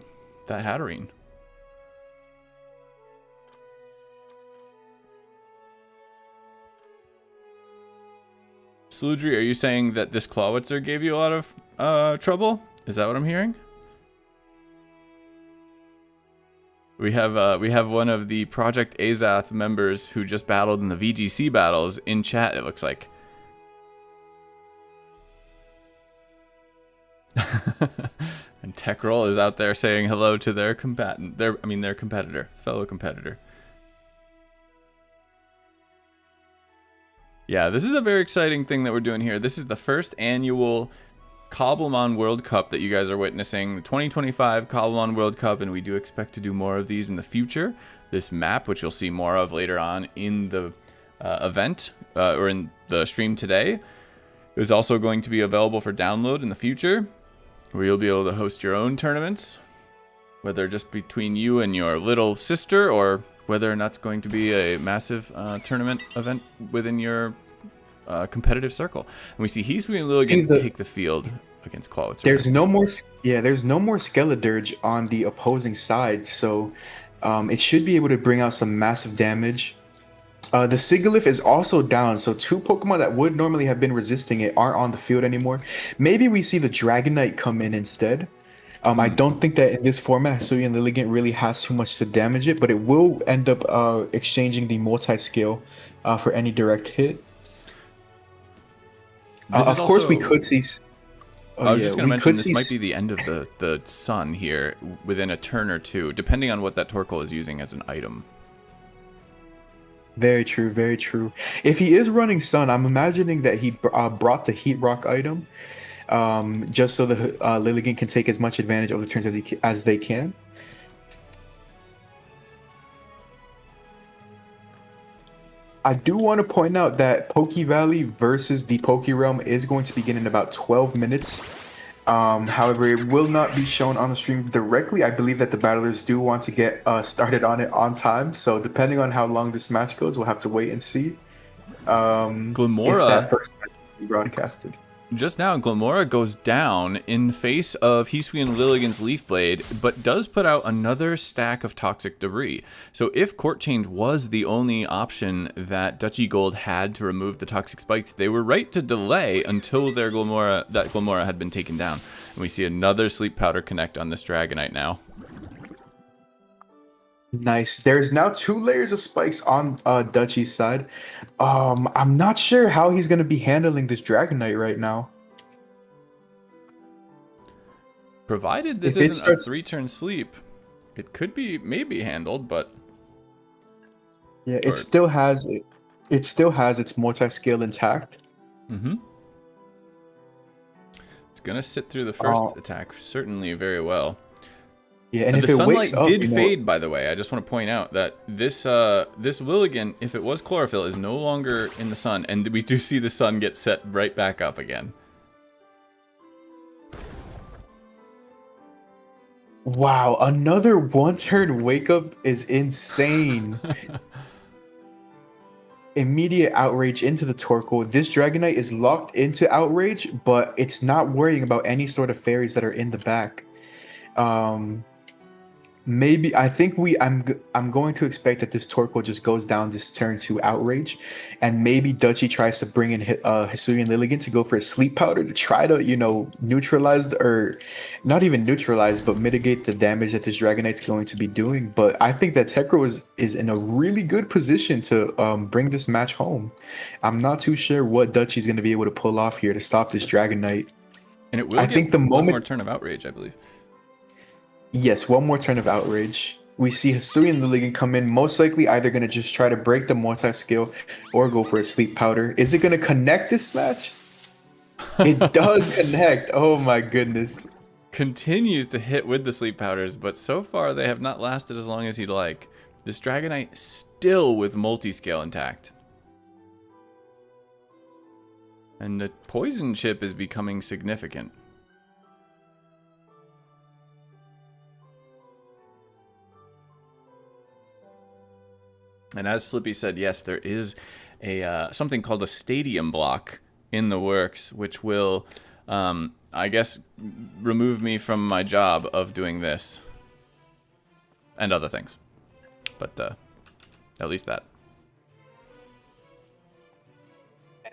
that Hatterene. Saludri, are you saying that this Clawitzer gave you a lot of trouble? Is that what I'm hearing? We have one of the Project Azoth members who just battled in the VGC battles in chat, it looks like. And Techroll is out there saying hello to their combatant, their competitor, fellow competitor. Yeah, this is a very exciting thing that we're doing here. This is the first annual Cobblemon World Cup that you guys are witnessing, the 2025 Cobblemon World Cup, and we do expect to do more of these in the future. This map, which you'll see more of later on in the event, or in the stream today, is also going to be available for download in the future, where you'll be able to host your own tournaments, whether just between you and your little sister, or whether or not it's going to be a massive tournament event within your competitive circle. And we see Hisui and Lilligant take the field against Clawitzer. There's no more Skeledirge on the opposing side, so it should be able to bring out some massive damage. The Sigilyph is also down, so two Pokemon that would normally have been resisting it aren't on the field anymore. Maybe we see the Dragonite come in instead. I don't think that in this format, Hisui and Lilligant really has too much to damage it, but it will end up exchanging the multi-scale for any direct hit. Of course, we could see... I was just going to mention this might be the end of the Sun here within a turn or two, depending on what that Torkoal is using as an item. Very true, very true. If he is running Sun, I'm imagining that he brought the Heat Rock item, just so the Lilligant can take as much advantage of the turns as they can. I do want to point out that PokeValley versus the ThePokeRealm is going to begin in about 12 minutes. However, it will not be shown on the stream directly. I believe that the battlers do want to get started on it on time. So depending on how long this match goes, we'll have to wait and see. Glimmora, if that first match will be broadcasted. Just now, Glimmora goes down in the face of Hisui and Lilligant's Leaf Blade, but does put out another stack of toxic debris. So if Court Change was the only option that Dutchy Gold had to remove the toxic spikes, they were right to delay until their Glimmora had been taken down. And we see another Sleep Powder connect on this Dragonite now. Nice. There's now 2 layers of spikes on Dutchy's side. I'm not sure how he's gonna be handling this Dragonite right now. Provided this If it isn't a starts, 3-turn sleep, it could be maybe handled, but yeah, or, it still has its multi-scale intact. mm-hmm. It's gonna sit through the first attack certainly very well. Yeah, and The if it sunlight wakes up, did fade, by the way. I just want to point out that this Willigan, if it was chlorophyll, is no longer in the sun, and we do see the sun get set right back up again. Wow, another 1-turn wake up is insane. Immediate outrage into the Torkoal. This Dragonite is locked into outrage, but it's not worrying about any sort of fairies that are in the back. Maybe I think I'm going to expect that this Torkoal just goes down this turn to outrage, and maybe Dutchy tries to bring in Hisuian Lilligant to go for a sleep powder to try to neutralize or not even neutralize but mitigate the damage that this Dragonite's going to be doing. But I think that Tekro is in a really good position to bring this match home. I'm not too sure what Dutchy's going to be able to pull off here to stop this Dragonite. And it will I think the one moment more turn of outrage, I believe. Yes, one more turn of outrage. We see Hisuian Lilligant come in, most likely either going to just try to break the multi-skill or go for a sleep powder. Is it going to connect this match? It does connect. Oh my goodness. Continues to hit with the sleep powders, but so far they have not lasted as long as he'd like. This Dragonite still with multi-scale intact. And the poison chip is becoming significant. And as Slippy said, yes, there is a something called a stadium block in the works, which will, I guess, remove me from my job of doing this and other things. But at least that.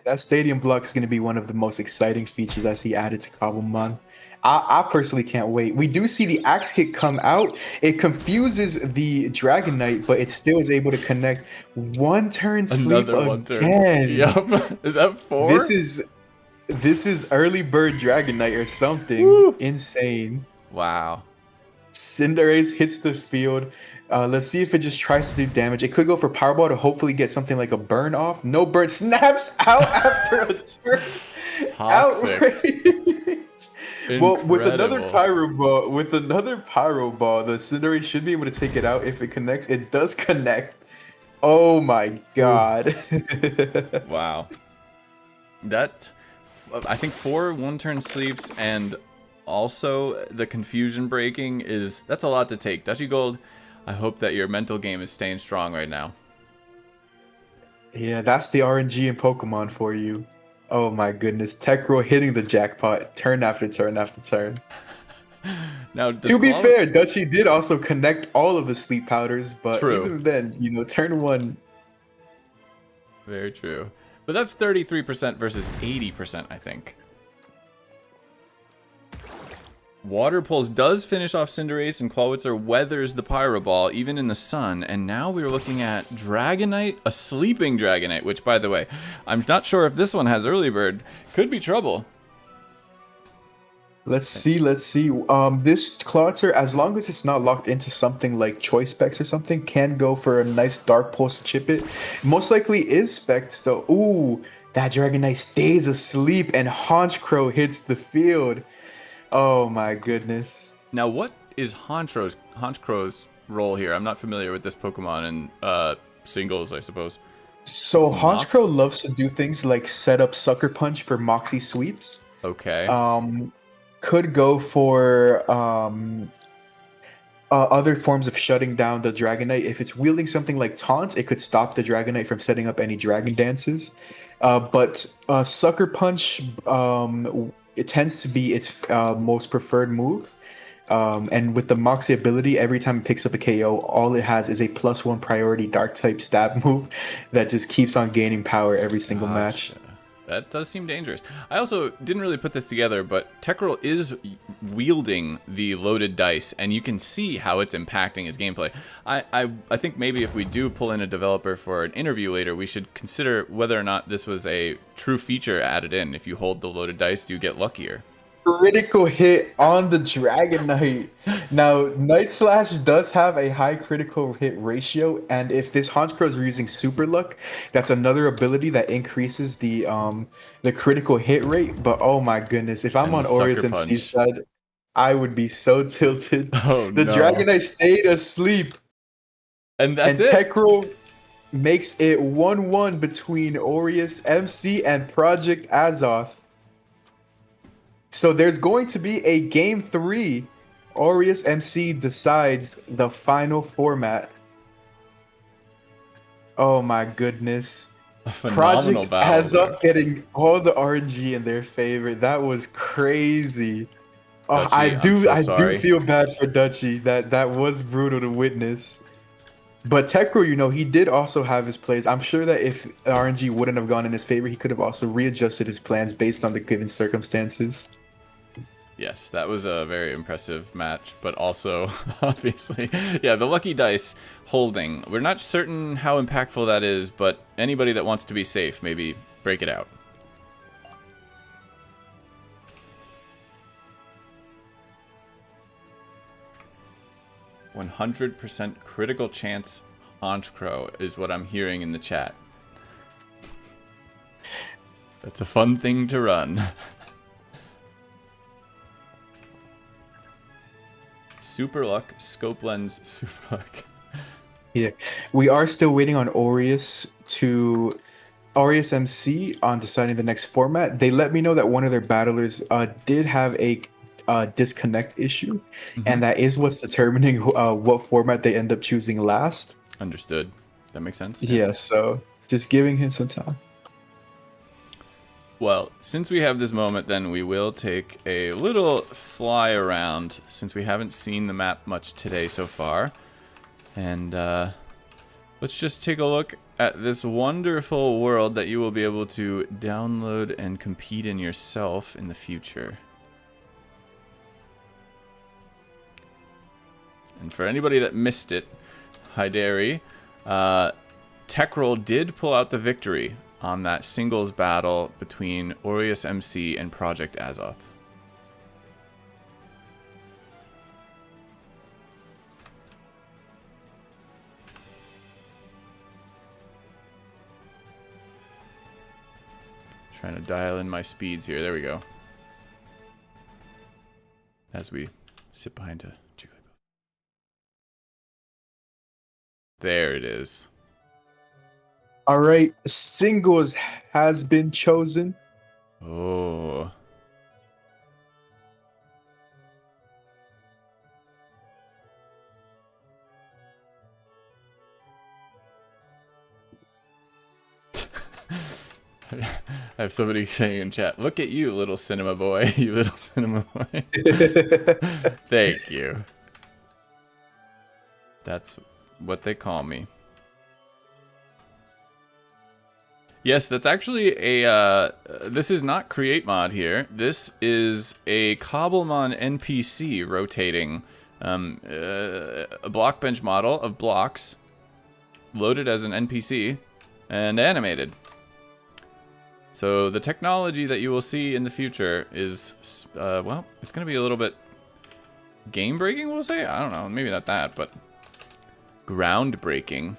That stadium block is going to be one of the most exciting features I see added to Cobblemon. I personally can't wait. We do see the axe kick come out. It confuses the Dragonite, but it still is able to connect. 1-turn sleep Another 1 again. turn. Yup. Is that 4? This is early bird Dragonite or something. Woo. Insane. Wow. Cinderace hits the field. Let's see if it just tries to do damage. It could go for Powerball to hopefully get something like a burn off. No burn. Snaps out after a turn. Toxic. Outrage. Well, with another Incredible. pyro ball, the Cinderace should be able to take it out if it connects. It does connect. Oh my god. Wow. That, I think 4 1-turn sleeps and also the confusion breaking that's a lot to take. Dutchy Gold, I hope that your mental game is staying strong right now. Yeah, that's the RNG in Pokemon for you. Oh my goodness. Tekro hitting the jackpot turn after turn after turn. Now, to be fair, Dutchy did also connect all of the sleep powders, but True. even then, turn 1. Very true. But that's 33% versus 80%, I think. Water Pulse does finish off Cinderace, and Clawitzer weathers the Pyro Ball, even in the sun. And now we're looking at Dragonite, a sleeping Dragonite, which, by the way, I'm not sure if this one has Early Bird. Could be trouble. Let's see. This Clawitzer, as long as it's not locked into something like Choice Specs or something, can go for a nice Dark Pulse to chip it. Most likely is Specs, though. Ooh, that Dragonite stays asleep, and Honchkrow hits the field. Oh my goodness. Now, what is Honchkrow's role here? I'm not familiar with this Pokemon in singles, I suppose. So Honchkrow loves to do things like set up Sucker Punch for Moxie sweeps. Okay. Could go for other forms of shutting down the Dragonite. If it's wielding something like Taunt, it could stop the Dragonite from setting up any Dragon Dances. But Sucker Punch, it tends to be its most preferred move. And with the Moxie ability, every time it picks up a KO, all it has is a +1 priority Dark type stab move that just keeps on gaining power every single match. That does seem dangerous. I also didn't really put this together, but Tekkerl is wielding the loaded dice, and you can see how it's impacting his gameplay. I think maybe if we do pull in a developer for an interview later, we should consider whether or not this was a true feature added in. If you hold the loaded dice, do you get luckier? Critical hit on the Dragon Knight. Now, Night Slash does have a high critical hit ratio, and if this Honchkrow is using Super Luck, that's another ability that increases the critical hit rate. But oh my goodness, if I'm on AureusMC's side, I would be so tilted. Oh the no. Dragon Knight stayed asleep, and that's it. Tekkerl makes it 1-1 between AureusMC and Project Azoth. So there's going to be a game 3. AureusMC decides the final format. Oh my goodness. A phenomenal Project battle. Azoth getting all the RNG in their favor. That was crazy. Oh, Dutchy, I do sorry. feel bad for Dutchy. That was brutal to witness. But Tekkerl, you know, he did also have his plays. I'm sure that if RNG wouldn't have gone in his favor, he could have also readjusted his plans based on the given circumstances. Yes, that was a very impressive match, but also, obviously, yeah, the lucky dice holding. We're not certain how impactful that is, but anybody that wants to be safe, maybe break it out. "100% critical chance Honchkrow" is what I'm hearing in the chat. That's a fun thing to run. Super Luck, Scope Lens, Super Luck. Yeah, we are still waiting on AureusMC on deciding the next format. They let me know that one of their battlers did have a disconnect issue, and that is what's determining what format they end up choosing last. Understood. That makes sense. Yeah, so just giving him some time. Well, since we have this moment, then we will take a little fly around, since we haven't seen the map much today so far. And let's just take a look at this wonderful world that you will be able to download and compete in yourself in the future. And for anybody that missed it, Hideri, Tekkerl did pull out the victory on that singles battle between AureusMC and Project Azoth. Trying to dial in my speeds here. There we go. As we sit behind a Jigglypuff. There it is. All right, singles has been chosen. Oh. I have somebody saying in chat, "Look at you, little cinema boy." You little cinema boy. Thank you. That's what they call me. Yes, that's actually a, this is not create mod here. This is a Cobblemon NPC rotating a block bench model of blocks loaded as an NPC and animated. So the technology that you will see in the future is, well, it's going to be a little bit game-breaking, we'll say? I don't know, maybe not that, but groundbreaking.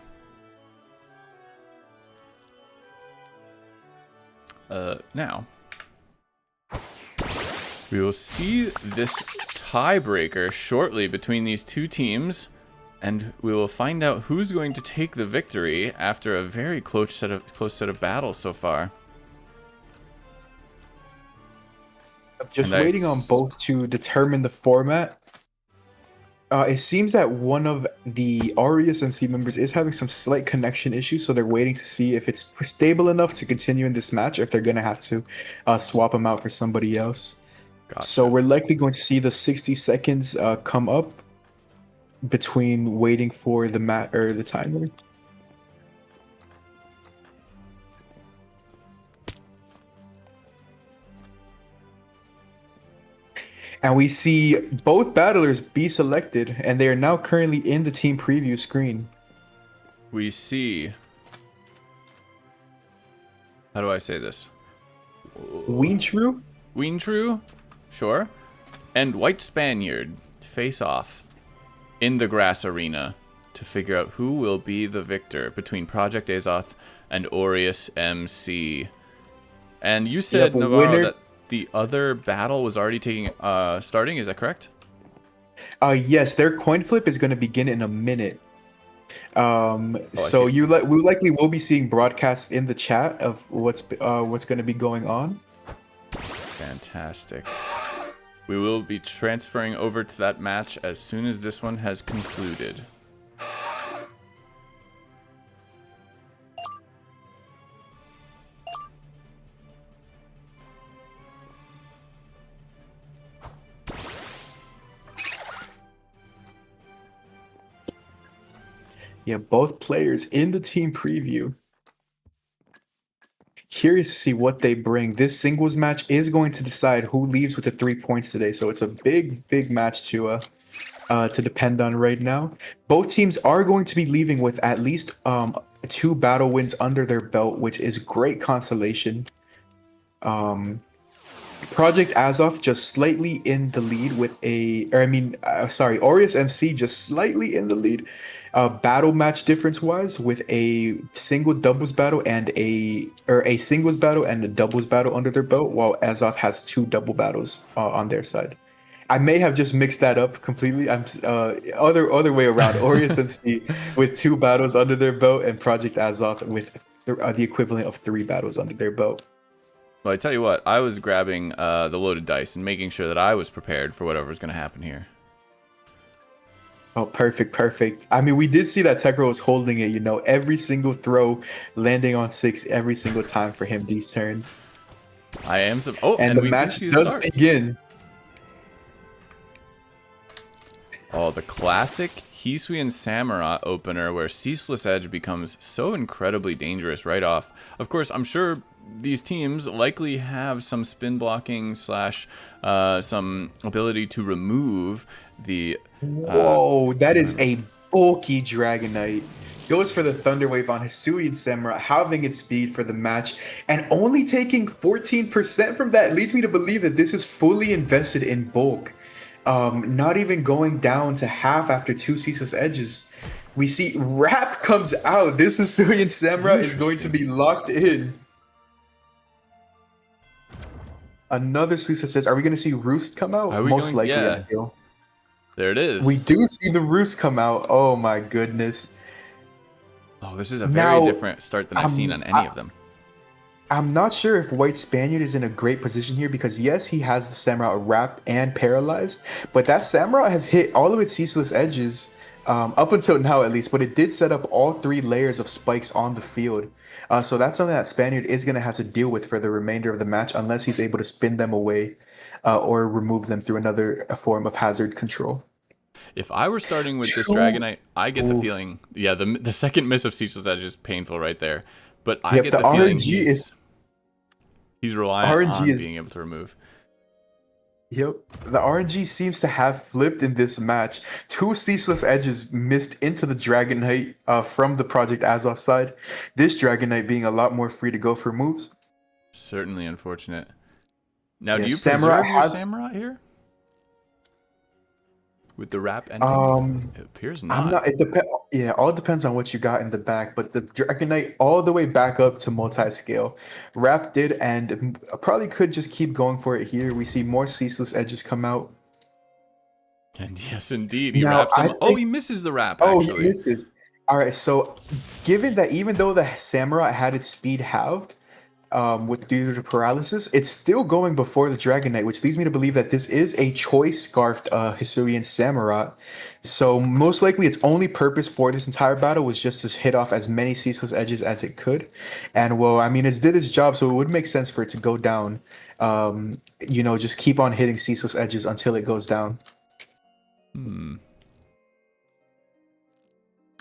Now, we will see this tiebreaker shortly between these two teams, and we will find out who's going to take the victory after a very close set of battles so far. I'm just waiting on both to determine the format. It seems that one of the AureusMC members is having some slight connection issues, so they're waiting to see if it's stable enough to continue in this match, or if they're going to have to swap him out for somebody else. Gotcha. So we're likely going to see the 60 seconds come up between waiting for the the timer. And we see both battlers be selected, and they are now currently in the team preview screen. We see. How do I say this? Weentru? Weentru, sure, and White Spaniard face off in the grass arena to figure out who will be the victor between Project Azoth and AureusMC. And you said, Navarro, that the other battle was already starting. Is that correct? Yes, their coin flip is going to begin in a minute. So we likely will be seeing broadcasts in the chat of what's going to be going on. Fantastic. We will be transferring over to that match as soon as this one has concluded. Yeah, both players in the team preview. Curious to see what they bring. This singles match is going to decide who leaves with the 3 points today. So it's a big match to depend on right now. Both teams are going to be leaving with at least 2 battle wins under their belt, which is great consolation. Project Azoth just slightly in the lead with AureusMC just slightly in the lead. Battle match difference wise with a single doubles battle and a singles battle and a doubles battle under their belt, while Azoth has 2 double battles on their side. I may have just mixed that up completely. I'm other way around. AureusMC with 2 battles under their belt and Project Azoth with the equivalent of 3 battles under their belt. Well, I tell you what, I was grabbing the loaded dice and making sure that I was prepared for whatever was going to happen here. Oh, perfect. I mean, we did see that Tekro was holding it, every single throw landing on 6 every single time for him these turns. And the match does begin. Oh, the classic Hisuian Samurott opener where Ceaseless Edge becomes so incredibly dangerous right off. Of course, I'm sure these teams likely have some spin blocking / some ability to remove the... Whoa, that is a bulky Dragonite. Goes for the Thunder Wave on Hisuian Samurott, halving its speed for the match, and only taking 14% from that leads me to believe that this is fully invested in bulk. Not even going down to half after 2 Ceaseless Edges. We see Wrap comes out. This Hisuian Samurott is going to be locked in. Another Ceaseless Edge. Are we going to see Roost come out? Most likely, yeah. I feel. There it is. We do see the Roost come out. Oh my goodness. Oh, this is a very different start than I've seen on any of them. I'm not sure if White Spaniard is in a great position here because, yes, he has the Samurott Wrap and Paralyzed, but that Samurott has hit all of its Ceaseless Edges up until now, at least, but it did set up all 3 layers of spikes on the field. So that's something that Spaniard is going to have to deal with for the remainder of the match unless he's able to spin them away or remove them through another form of hazard control. If I were starting with this Dragonite, I get the feeling, the second miss of Ceaseless Edge is painful right there. But I get the feeling he's reliant on being able to remove. Yep, the RNG seems to have flipped in this match. 2 Ceaseless Edges missed into the Dragonite from the Project Azoth side. This Dragonite being a lot more free to go for moves. Certainly unfortunate. Now, do you preserve your Samurott here? With the Wrap ending? It appears not. It all depends on what you got in the back, but the Dragonite all the way back up to multi-scale. Wrap did, and probably could just keep going for it here. We see more Ceaseless Edges come out. And yes, indeed. He wraps him. He misses the Wrap, actually. Oh, he misses. All right, so given that even though the Samurott had its speed halved, due to paralysis, it's still going before the Dragonite, which leads me to believe that this is a choice scarfed Hisuian Samurott. So most likely its only purpose for this entire battle was just to hit off as many Ceaseless Edges as it could. And well, I mean, it did its job, so it would make sense for it to go down. Just keep on hitting Ceaseless Edges until it goes down.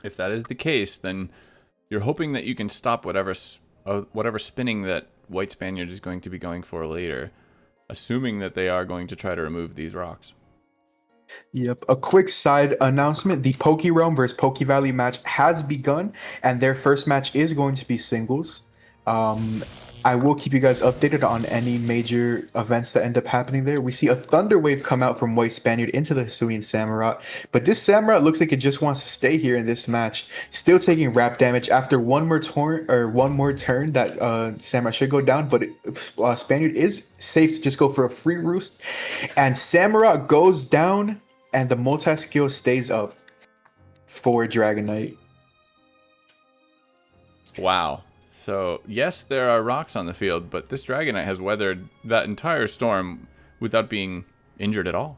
If that is the case, then you're hoping that you can stop whatever spinning that White Spaniard is going to be going for later. assuming that they are going to try to remove these rocks. Yep. A quick side announcement: the PokeRealm versus PokeValley match has begun, and their first match is going to be singles. I will keep you guys updated on any major events that end up happening there. We see a Thunder Wave come out from White Spaniard into the Hisuian Samurott, but this Samurott looks like it just wants to stay here in this match. Still taking wrap damage after one more turn that Samurott should go down, but Spaniard is safe to just go for a free roost, and Samurott goes down, and the multi-skill stays up for Dragonite. Wow. So, yes, there are rocks on the field, but this Dragonite has weathered that entire storm without being injured at all.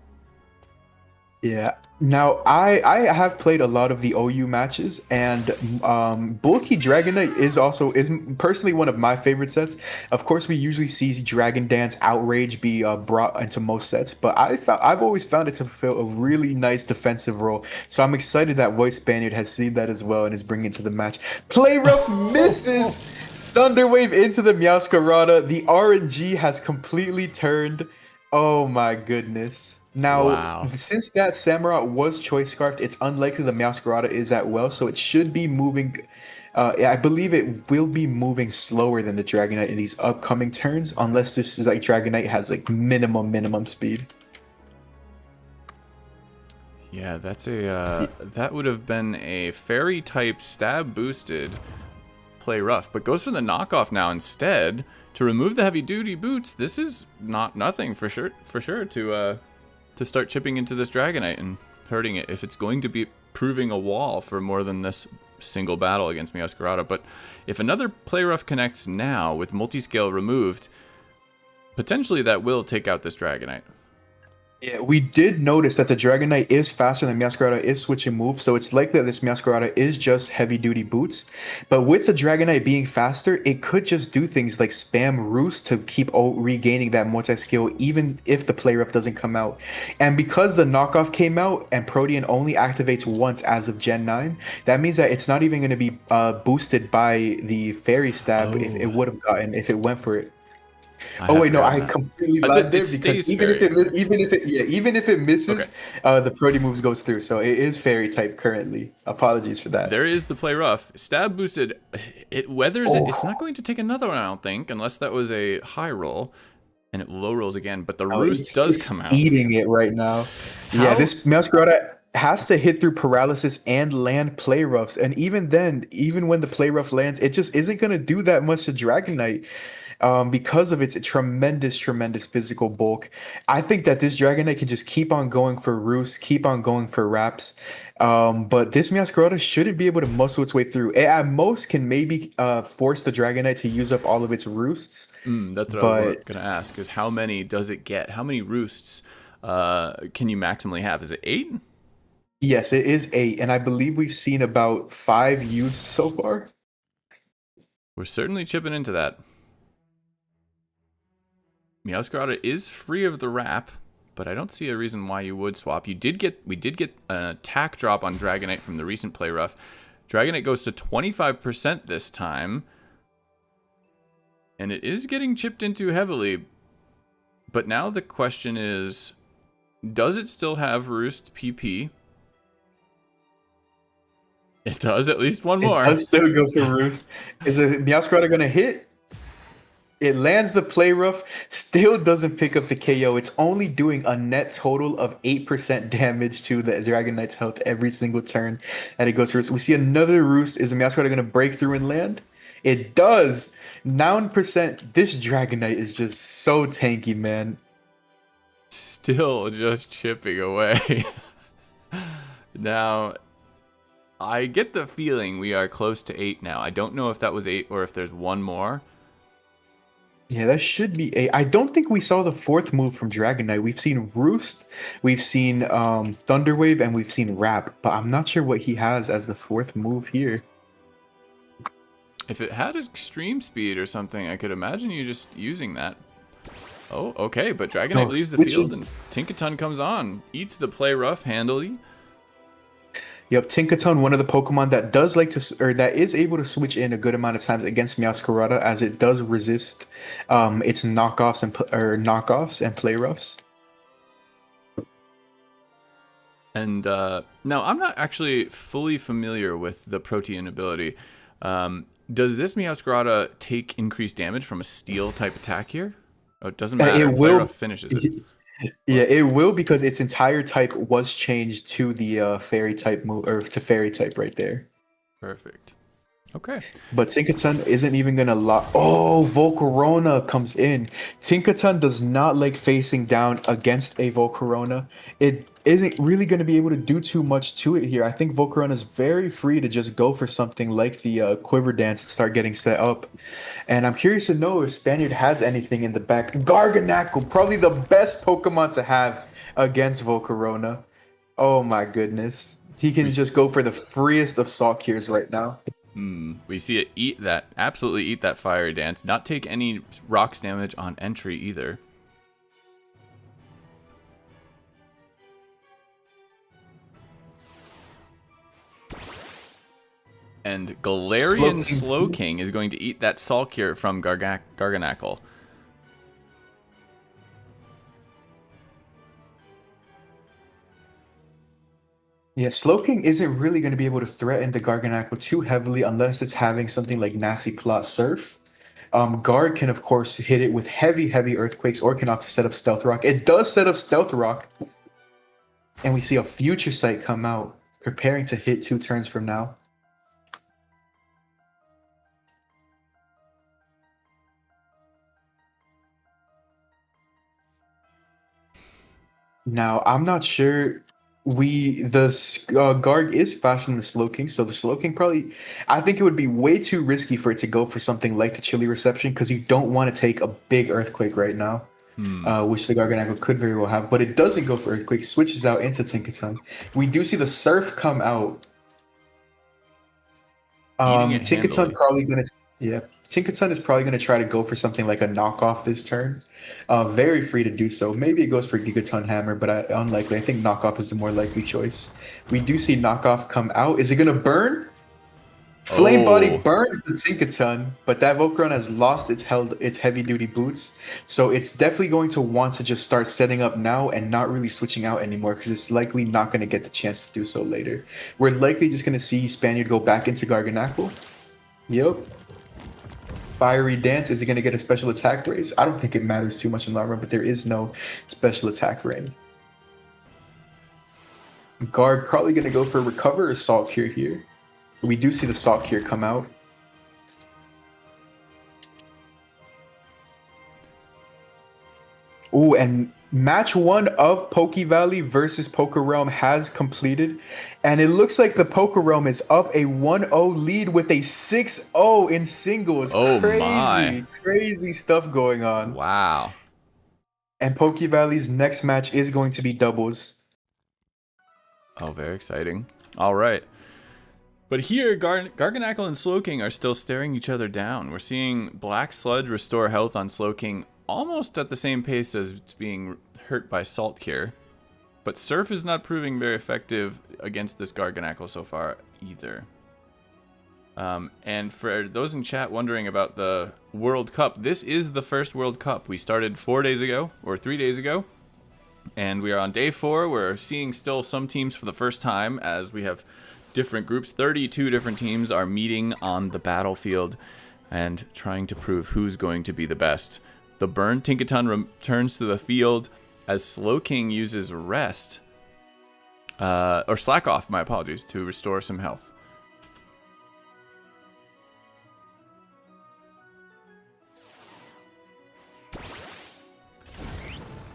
Yeah. Now, I have played a lot of the OU matches, and Bulky Dragonite is personally one of my favorite sets. Of course, we usually see Dragon Dance Outrage be brought into most sets, but I've always found it to fulfill a really nice defensive role. So I'm excited that White Spaniard has seen that as well and is bringing it to the match. Play Rough misses! Thunder Wave into the Meowscarada. The RNG has completely turned. Oh my goodness. Now, Since that Samurott was Choice Scarfed, it's unlikely the Meowscarada is at well, so it should be moving. I believe it will be moving slower than the Dragonite in these upcoming turns, unless this is like Dragonite has like minimum speed. Yeah, that's a that would have been a fairy type stab boosted Play Rough, but goes for the knockoff now instead to remove the heavy duty boots. This is nothing for sure to start chipping into this Dragonite and hurting it if it's going to be proving a wall for more than this single battle against Meowscarada. But if another Play Rough connects now with multi-scale removed, potentially that will take out this Dragonite. Yeah, we did notice that the Dragonite is faster than Meowscarada is switching moves, so it's likely that this Meowscarada is just heavy-duty boots. But with the Dragonite being faster, it could just do things like spam Roost to keep regaining that multi-skill, even if the Play Rough doesn't come out. And because the knockoff came out and Protean only activates once as of Gen 9, that means that it's not even going to be boosted by the Fairy Stab if it would have gotten if it went for it. Oh wait, no, I completely lied there because even if it misses, the Prody moves goes through. So it is fairy type currently. Apologies for that. There is the Play Rough. Stab boosted. It weathers it. It's not going to take another one, I don't think, unless that was a high roll. And it low rolls again, but the Roost does come out. Eating it right now. How? Yeah, this Meowscarada has to hit through paralysis and land Play Roughs. And even then, even when the Play Rough lands, it just isn't going to do that much to Dragonite. Because of its tremendous physical bulk. I think that this Dragonite can just keep on going for roosts, keep on going for wraps. But this Meowscarada shouldn't be able to muscle its way through. It at most can maybe force the Dragonite to use up all of its roosts. That's what I was going to ask, is how many does it get? How many roosts can you maximally have? Is it 8? Yes, it is 8. And I believe we've seen about 5 used so far. We're certainly chipping into that. Meowscarada is free of the wrap, but I don't see a reason why you would swap. We did get an attack drop on Dragonite from the recent Play Rough. Dragonite goes to 25% this time, and it is getting chipped into heavily. But now the question is, does it still have Roost PP? It does, at least one more. It does still go for Roost. Is a Meowscarada going to hit? It lands the Play Rough, still doesn't pick up the KO. It's only doing a net total of 8% damage to the Dragonite's health every single turn that it goes through. So we see another Roost. Is the Meowscarada going to break through and land? It does. 9%. This Dragonite is just so tanky, man. Still just chipping away. Now, I get the feeling we are close to 8 now. I don't know if that was 8 or if there's one more. Yeah, that should be 8. I don't think we saw the 4th move from Dragonite. We've seen Roost, we've seen Thunder Wave, and we've seen Wrap, but I'm not sure what he has as the 4th move here. If it had extreme speed or something, I could imagine you just using that. Oh, okay, but Dragonite leaves the field and Tinkaton comes on. Eats the Play Rough handily. Yep, Tinkaton, one of the Pokemon that does like to, or that is able to switch in a good amount of times against Meowscarada, as it does resist its knockoffs and play roughs. And now I'm not actually fully familiar with the Protean ability. Does this Meowscarada take increased damage from a steel type attack here? Oh, it doesn't matter. It Play will. rough finishes it. Yeah, it will, because its entire type was changed to the fairy type move, or to fairy type right there. Perfect. Okay. But Tinkaton isn't even gonna lock. Oh, Volcarona comes in. Tinkaton does not like facing down against a Volcarona. It isn't really going to be able to do too much to it here. I think Volcarona is very free to just go for something like the Quiver Dance and start getting set up. And I'm curious to know if Spaniard has anything in the back. Garganackle, probably the best Pokemon to have against Volcarona. Oh my goodness. He can just go for the freest of Salt Cures right now. We see it absolutely eat that Fiery Dance. Not take any rocks damage on entry either. And Galarian Slowking is going to eat that Salt Cure from Garganackle. Yeah, Slowking isn't really going to be able to threaten the Garganackle too heavily unless it's having something like Nasty Plot Surf. Guard can, of course, hit it with heavy Earthquakes, or can opt to set up Stealth Rock. It does set up Stealth Rock. And we see a Future Sight come out, preparing to hit 2 turns from now. Now, I'm not sure. Garg is faster than the Slowking, so the Slowking probably, I think it would be way too risky for it to go for something like the Chilly Reception, because you don't want to take a big Earthquake right now, which the Garganackle could very well have. But it doesn't go for Earthquake, switches out into Tinkaton. We do see the Surf come out. Tinkaton probably gonna, Tinkaton is probably gonna try to go for something like a knockoff this turn. Very free to do so. Maybe it goes for Gigaton Hammer, but unlikely. I think knockoff is the more likely choice. We do see knockoff come out. Is it gonna burn? Flame Body burns the Tinkaton, but that Volcarona has lost its heavy duty boots, so it's definitely going to want to just start setting up now and not really switching out anymore, because it's likely not going to get the chance to do so later. We're likely just going to see Spaniard go back into Garganackle. Yep. Fiery Dance. Is he going to get a special attack raise? I don't think it matters too much in long run, but there is no special attack raise. Guard probably going to go for Recover or Salt Cure here. We do see the Salt Cure come out. Oh, and match 1 of PokeValley versus PokeRealm has completed. And it looks like the PokeRealm is up a 1-0 lead with a 6-0 in singles. Oh, my. Crazy stuff going on. Wow. And PokeValley's next match is going to be doubles. Oh, very exciting. All right. But here, Garganackle and Slowking are still staring each other down. We're seeing Black Sludge restore health on Slowking almost at the same pace as it's being hurt by Salt Cure. But Surf is not proving very effective against this Garganackle so far either. And for those in chat wondering about the World Cup, this is the first World Cup. We started 4 days ago, or 3 days ago. And we are on day 4. We're seeing still some teams for the first time, as we have different groups. 32 different teams are meeting on the battlefield and trying to prove who's going to be the best. The burned Tinkaton returns to the field as Slowking uses Rest, or Slack Off, my apologies, to restore some health.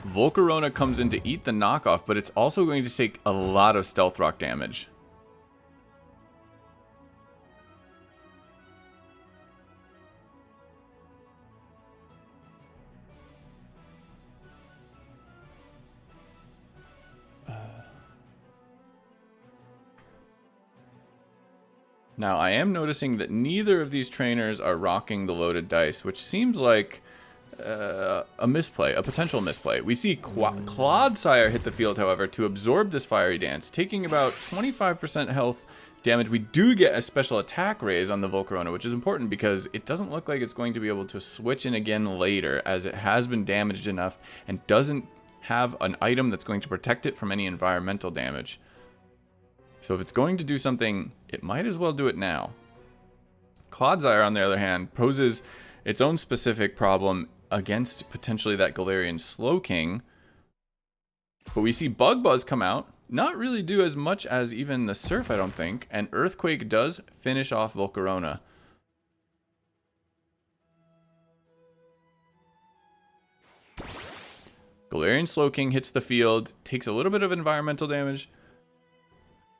Volcarona comes in to eat the knockoff, but it's also going to take a lot of Stealth Rock damage. Now, I am noticing that neither of these trainers are rocking the loaded dice, which seems like a misplay, a potential misplay. We see Clodsire hit the field, however, to absorb this Fiery Dance, taking about 25% health damage. We do get a special attack raise on the Volcarona, which is important because it doesn't look like it's going to be able to switch in again later, as it has been damaged enough and doesn't have an item that's going to protect it from any environmental damage. So if it's going to do something, it might as well do it now. Clodsire, on the other hand, poses its own specific problem against potentially that Galarian Slowking. But we see Bug Buzz come out, not really do as much as even the Surf, I don't think, and Earthquake does finish off Volcarona. Galarian Slowking hits the field, takes a little bit of environmental damage,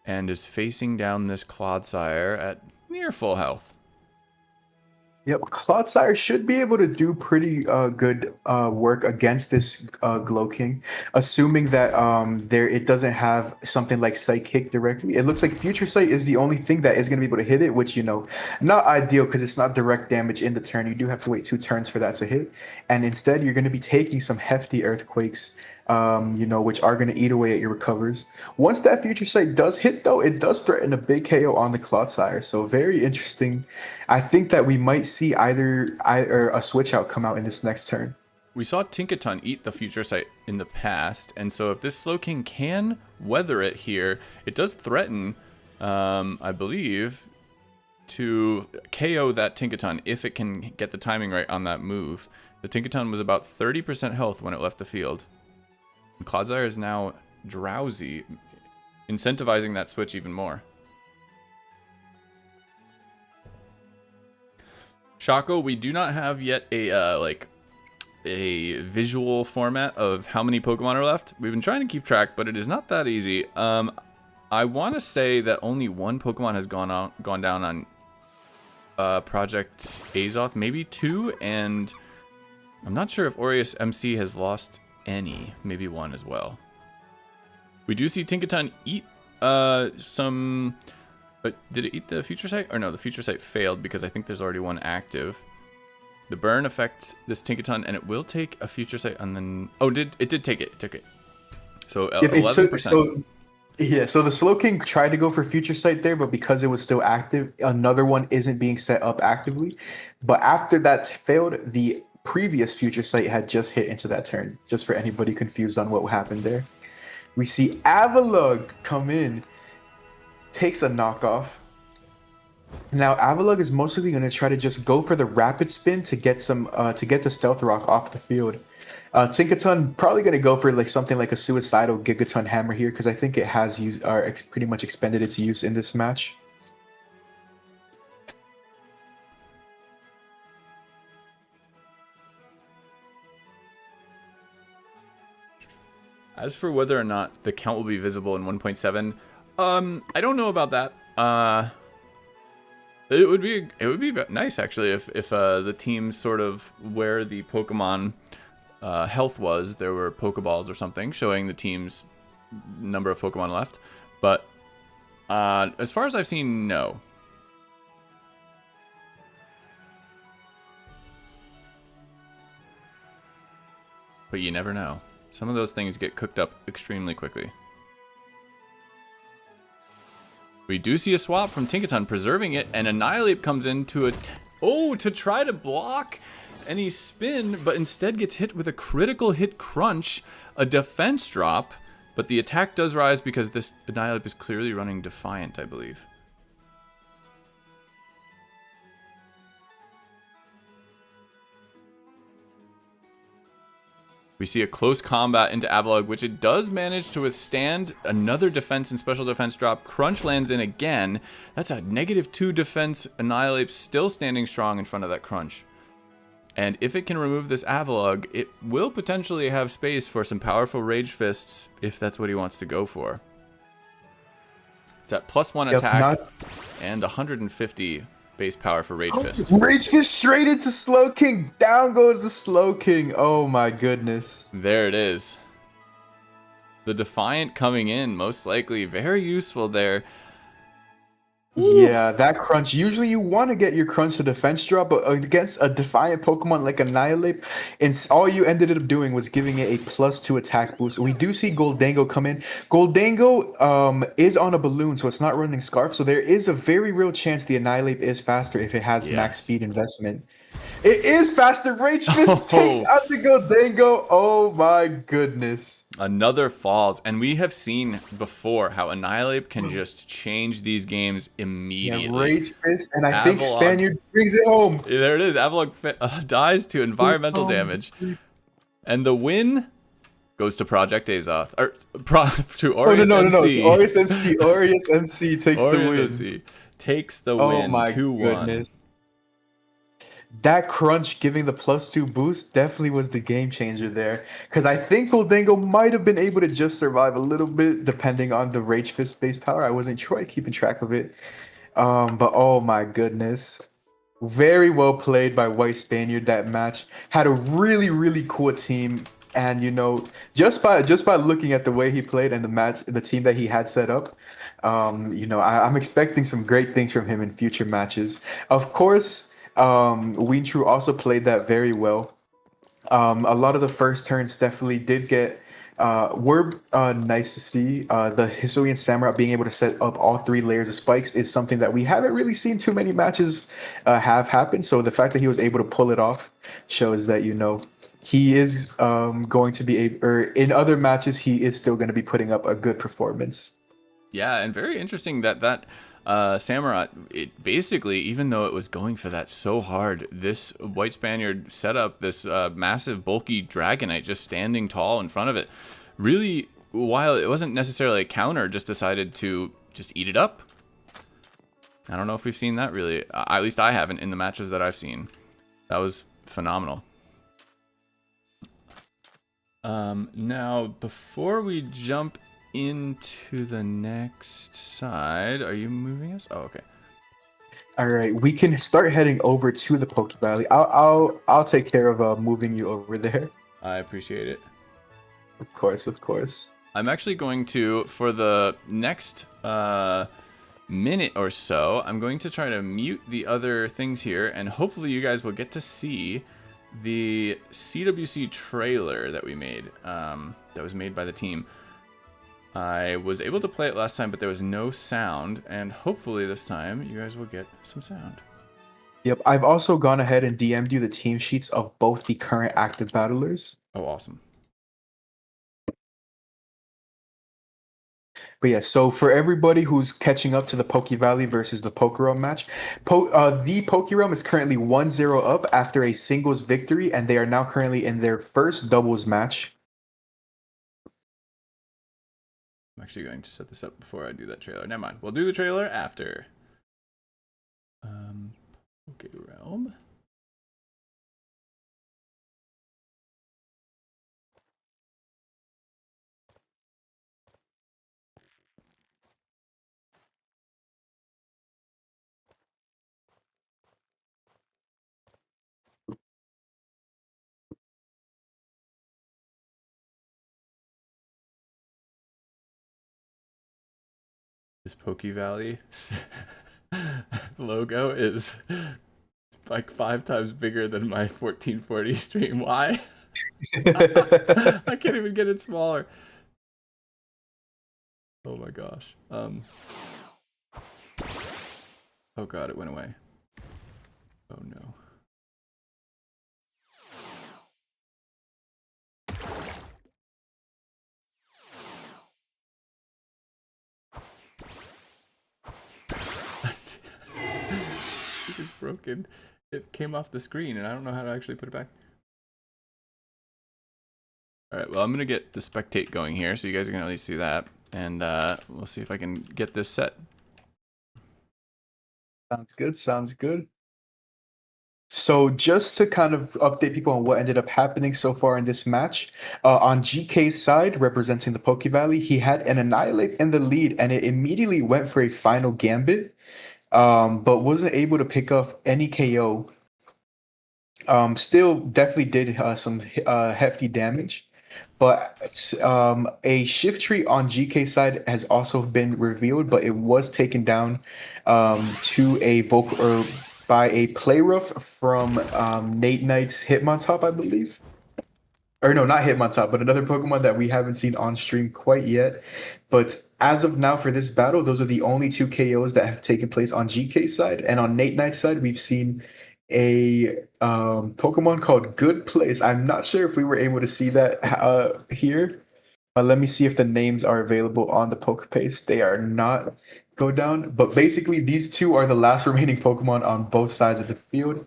and is facing down this Clodsire at near full health. Yep, Clodsire should be able to do pretty good work against this Glowking, assuming that it doesn't have something like Psychic directly. It looks like Future Sight is the only thing that is going to be able to hit it, which, you know, not ideal because it's not direct damage in the turn. You do have to wait 2 turns for that to hit, and instead you're going to be taking some hefty Earthquakes, you know, which are going to eat away at your recovers. Once that Future Sight does hit, though, it does threaten a big KO on the Clodsire. So very interesting. I think that we might see either a switch out come out in this next turn. We saw Tinkaton eat the Future Sight in the past, and so if this Slowking can weather it here, it does threaten, I believe, to KO that Tinkaton if it can get the timing right on that move. The Tinkaton was about 30% health when it left the field. Clodsire is now drowsy, incentivizing that switch even more. Shaco, we do not have yet a visual format of how many Pokemon are left. We've been trying to keep track, but it is not that easy. I want to say that only 1 Pokemon has gone down on Project Azoth, maybe 2, and I'm not sure if AureusMC has lost any, maybe 1 as well. We do see Tinkaton eat some, but did it eat the Future Sight? Or no, the Future Sight failed because I think there's already 1 active. The burn affects this Tinkaton, and it will take a Future Sight on the... Oh, it did take it. It took it. So 11%. So the Slowking tried to go for Future Sight there, but because it was still active, another one isn't being set up actively. But after that failed, the previous Future Sight had just hit into that turn, just for anybody confused on what happened there. We see Avalugg come in, takes a knockoff. Now Avalugg is mostly going to try to just go for the Rapid Spin to get the Stealth Rock off the field. Tinkaton probably going to go for like something like a Suicidal Gigaton Hammer here, because I think it has pretty much expended its use in this match. As for whether or not the count will be visible in 1.7, I don't know about that. It would be nice actually if the team sort of where the Pokemon health was, there were Pokeballs or something showing the team's number of Pokemon left. But as far as I've seen, no. But you never know. Some of those things get cooked up extremely quickly. We do see a swap from Tinkaton, preserving it, and Annihilate comes in to try to block any spin, but instead gets hit with a critical hit crunch, a defense drop, but the attack does rise because this Annihilate is clearly running Defiant, I believe. We see a close combat into Avalugg, which it does manage to withstand another defense and special defense drop. Crunch lands in again. That's a -2 defense. Annihilate still standing strong in front of that Crunch. And if it can remove this Avalugg, it will potentially have space for some powerful Rage Fists if that's what he wants to go for. It's at +1 attack and 150 base power for Rage Fist. Rage Fist straight into Slowking. Down goes the Slowking. Oh my goodness. There it is. The Defiant coming in, most likely very useful there. Yeah, that crunch. Usually you want to get your crunch to defense drop, but against a defiant Pokemon like Annihilate, all you ended up doing was giving it a +2 attack boost. We do see Goldango come in. Goldango is on a balloon, so it's not running Scarf, so there is a very real chance the Annihilate is faster if it has max Yes. speed investment. It is faster. Rage Fist takes Oh. out the Goldango. Oh my goodness. Another falls, and we have seen before how Annihilate can just change these games Yeah, immediately. Rage Fist, and I think Avalon- Spaniard brings it home. There it is. Avalon dies to environmental damage, and the win goes to Project Azoth, or to AureusMC. AureusMC. AureusMC takes the win. AureusMC takes the Oh win. my 2-1. goodness. That crunch giving the +2 boost definitely was the game changer there. Because I think Goldango might have been able to just survive a little bit depending on the Rage Fist base power. I wasn't sure keeping track of it. But oh my goodness. Very well played by White Spaniard that match. Had a really, really cool team. And you know, just by looking at the way he played and the team that he had set up, you know, I'm expecting some great things from him in future matches. Of course, True also played that very well. A lot of the first turns definitely did get were nice to see. The Hisuian Samurai being able to set up all 3 layers of spikes is something that we haven't really seen too many matches have happen. So the fact that he was able to pull it off shows that, you know, he is going to be or in other matches he is still going to be putting up a good performance. Yeah, and very interesting that Samurai, it basically, even though it was going for that so hard, this White Spaniard set up this massive, bulky Dragonite just standing tall in front of it. Really, while it wasn't necessarily a counter, just decided to just eat it up. I don't know if we've seen that really. At least I haven't in the matches that I've seen. That was phenomenal. Now, before we jump into the next side, are you moving us? Oh, okay. All right, we can start heading over to the PokeValley. I'll take care of moving you over there. I appreciate it. Of course, of course. I'm actually going to, for the next minute or so, I'm going to try to mute the other things here, and hopefully you guys will get to see the CWC trailer that we made, that was made by the team. I was able to play it last time, but there was no sound, and hopefully this time you guys will get some sound. Yep, I've also gone ahead and DM'd you the team sheets of both the current active battlers. Oh, awesome. But yeah, so for everybody who's catching up to the PokeValley versus the PokeRealm match, the PokeRealm is currently 1-0 up after a singles victory, and they are now currently in their first doubles match. I'm actually going to set this up before I do that trailer. Never mind. We'll do the trailer after. PokeRealm. This PokeValley logo is like 5 times bigger than my 1440 stream. Why? I can't even get it smaller. Oh my gosh. Oh god, it went away. Oh no. It's broken. It came off the screen and I don't know how to actually put it back. Alright, well I'm gonna get the spectate going here so you guys can at least see that. And we'll see if I can get this set. Sounds good, sounds good. So just to kind of update people on what ended up happening so far in this match, on GK's side, representing the PokeValley, he had an Annihilate in the lead and it immediately went for a final Gambit, but wasn't able to pick up any KO. Still definitely did some hefty damage. But a shift tree on GK side has also been revealed, but it was taken down to a vocal or by a play rough from Nate Knight's Hitmontop, I believe. Or no, not Hitmontop, but another Pokemon that we haven't seen on stream quite yet. But as of now, for this battle, those are the only two KOs that have taken place on GK side, and on Nate Knight's side, we've seen a Pokemon called Good Place. I'm not sure if we were able to see that here. Let me see if the names are available on the PokePaste. They are not. Go down. But basically, these two are the last remaining Pokemon on both sides of the field.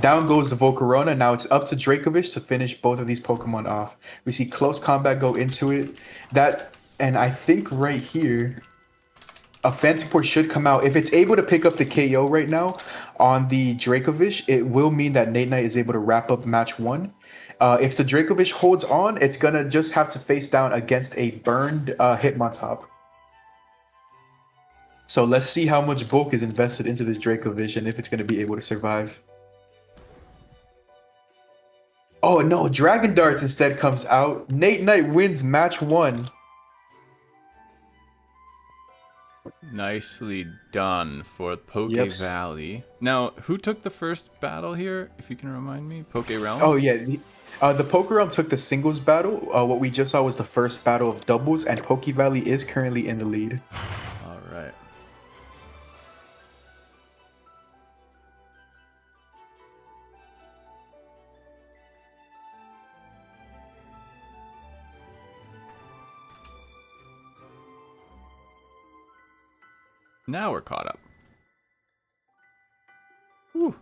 Down goes the Volcarona. Now it's up to Dracovish to finish both of these Pokemon off. We see close combat go into it. And I think right here, a Phantom should come out. If it's able to pick up the KO right now on the Dracovish, it will mean that Nate Knight is able to wrap up match 1. If the Dracovish holds on, it's going to just have to face down against a burned Hitmontop. So let's see how much bulk is invested into this Dracovish and if it's going to be able to survive. Oh no, Dragon Darts instead comes out. Nate Knight wins match 1. Nicely done for PokeValley. Now, who took the first battle here, if you can remind me? PokeRealm? Oh yeah, the PokeRealm took the singles battle. What we just saw was the first battle of doubles, and PokeValley is currently in the lead. All right. Now we're caught up. Whew.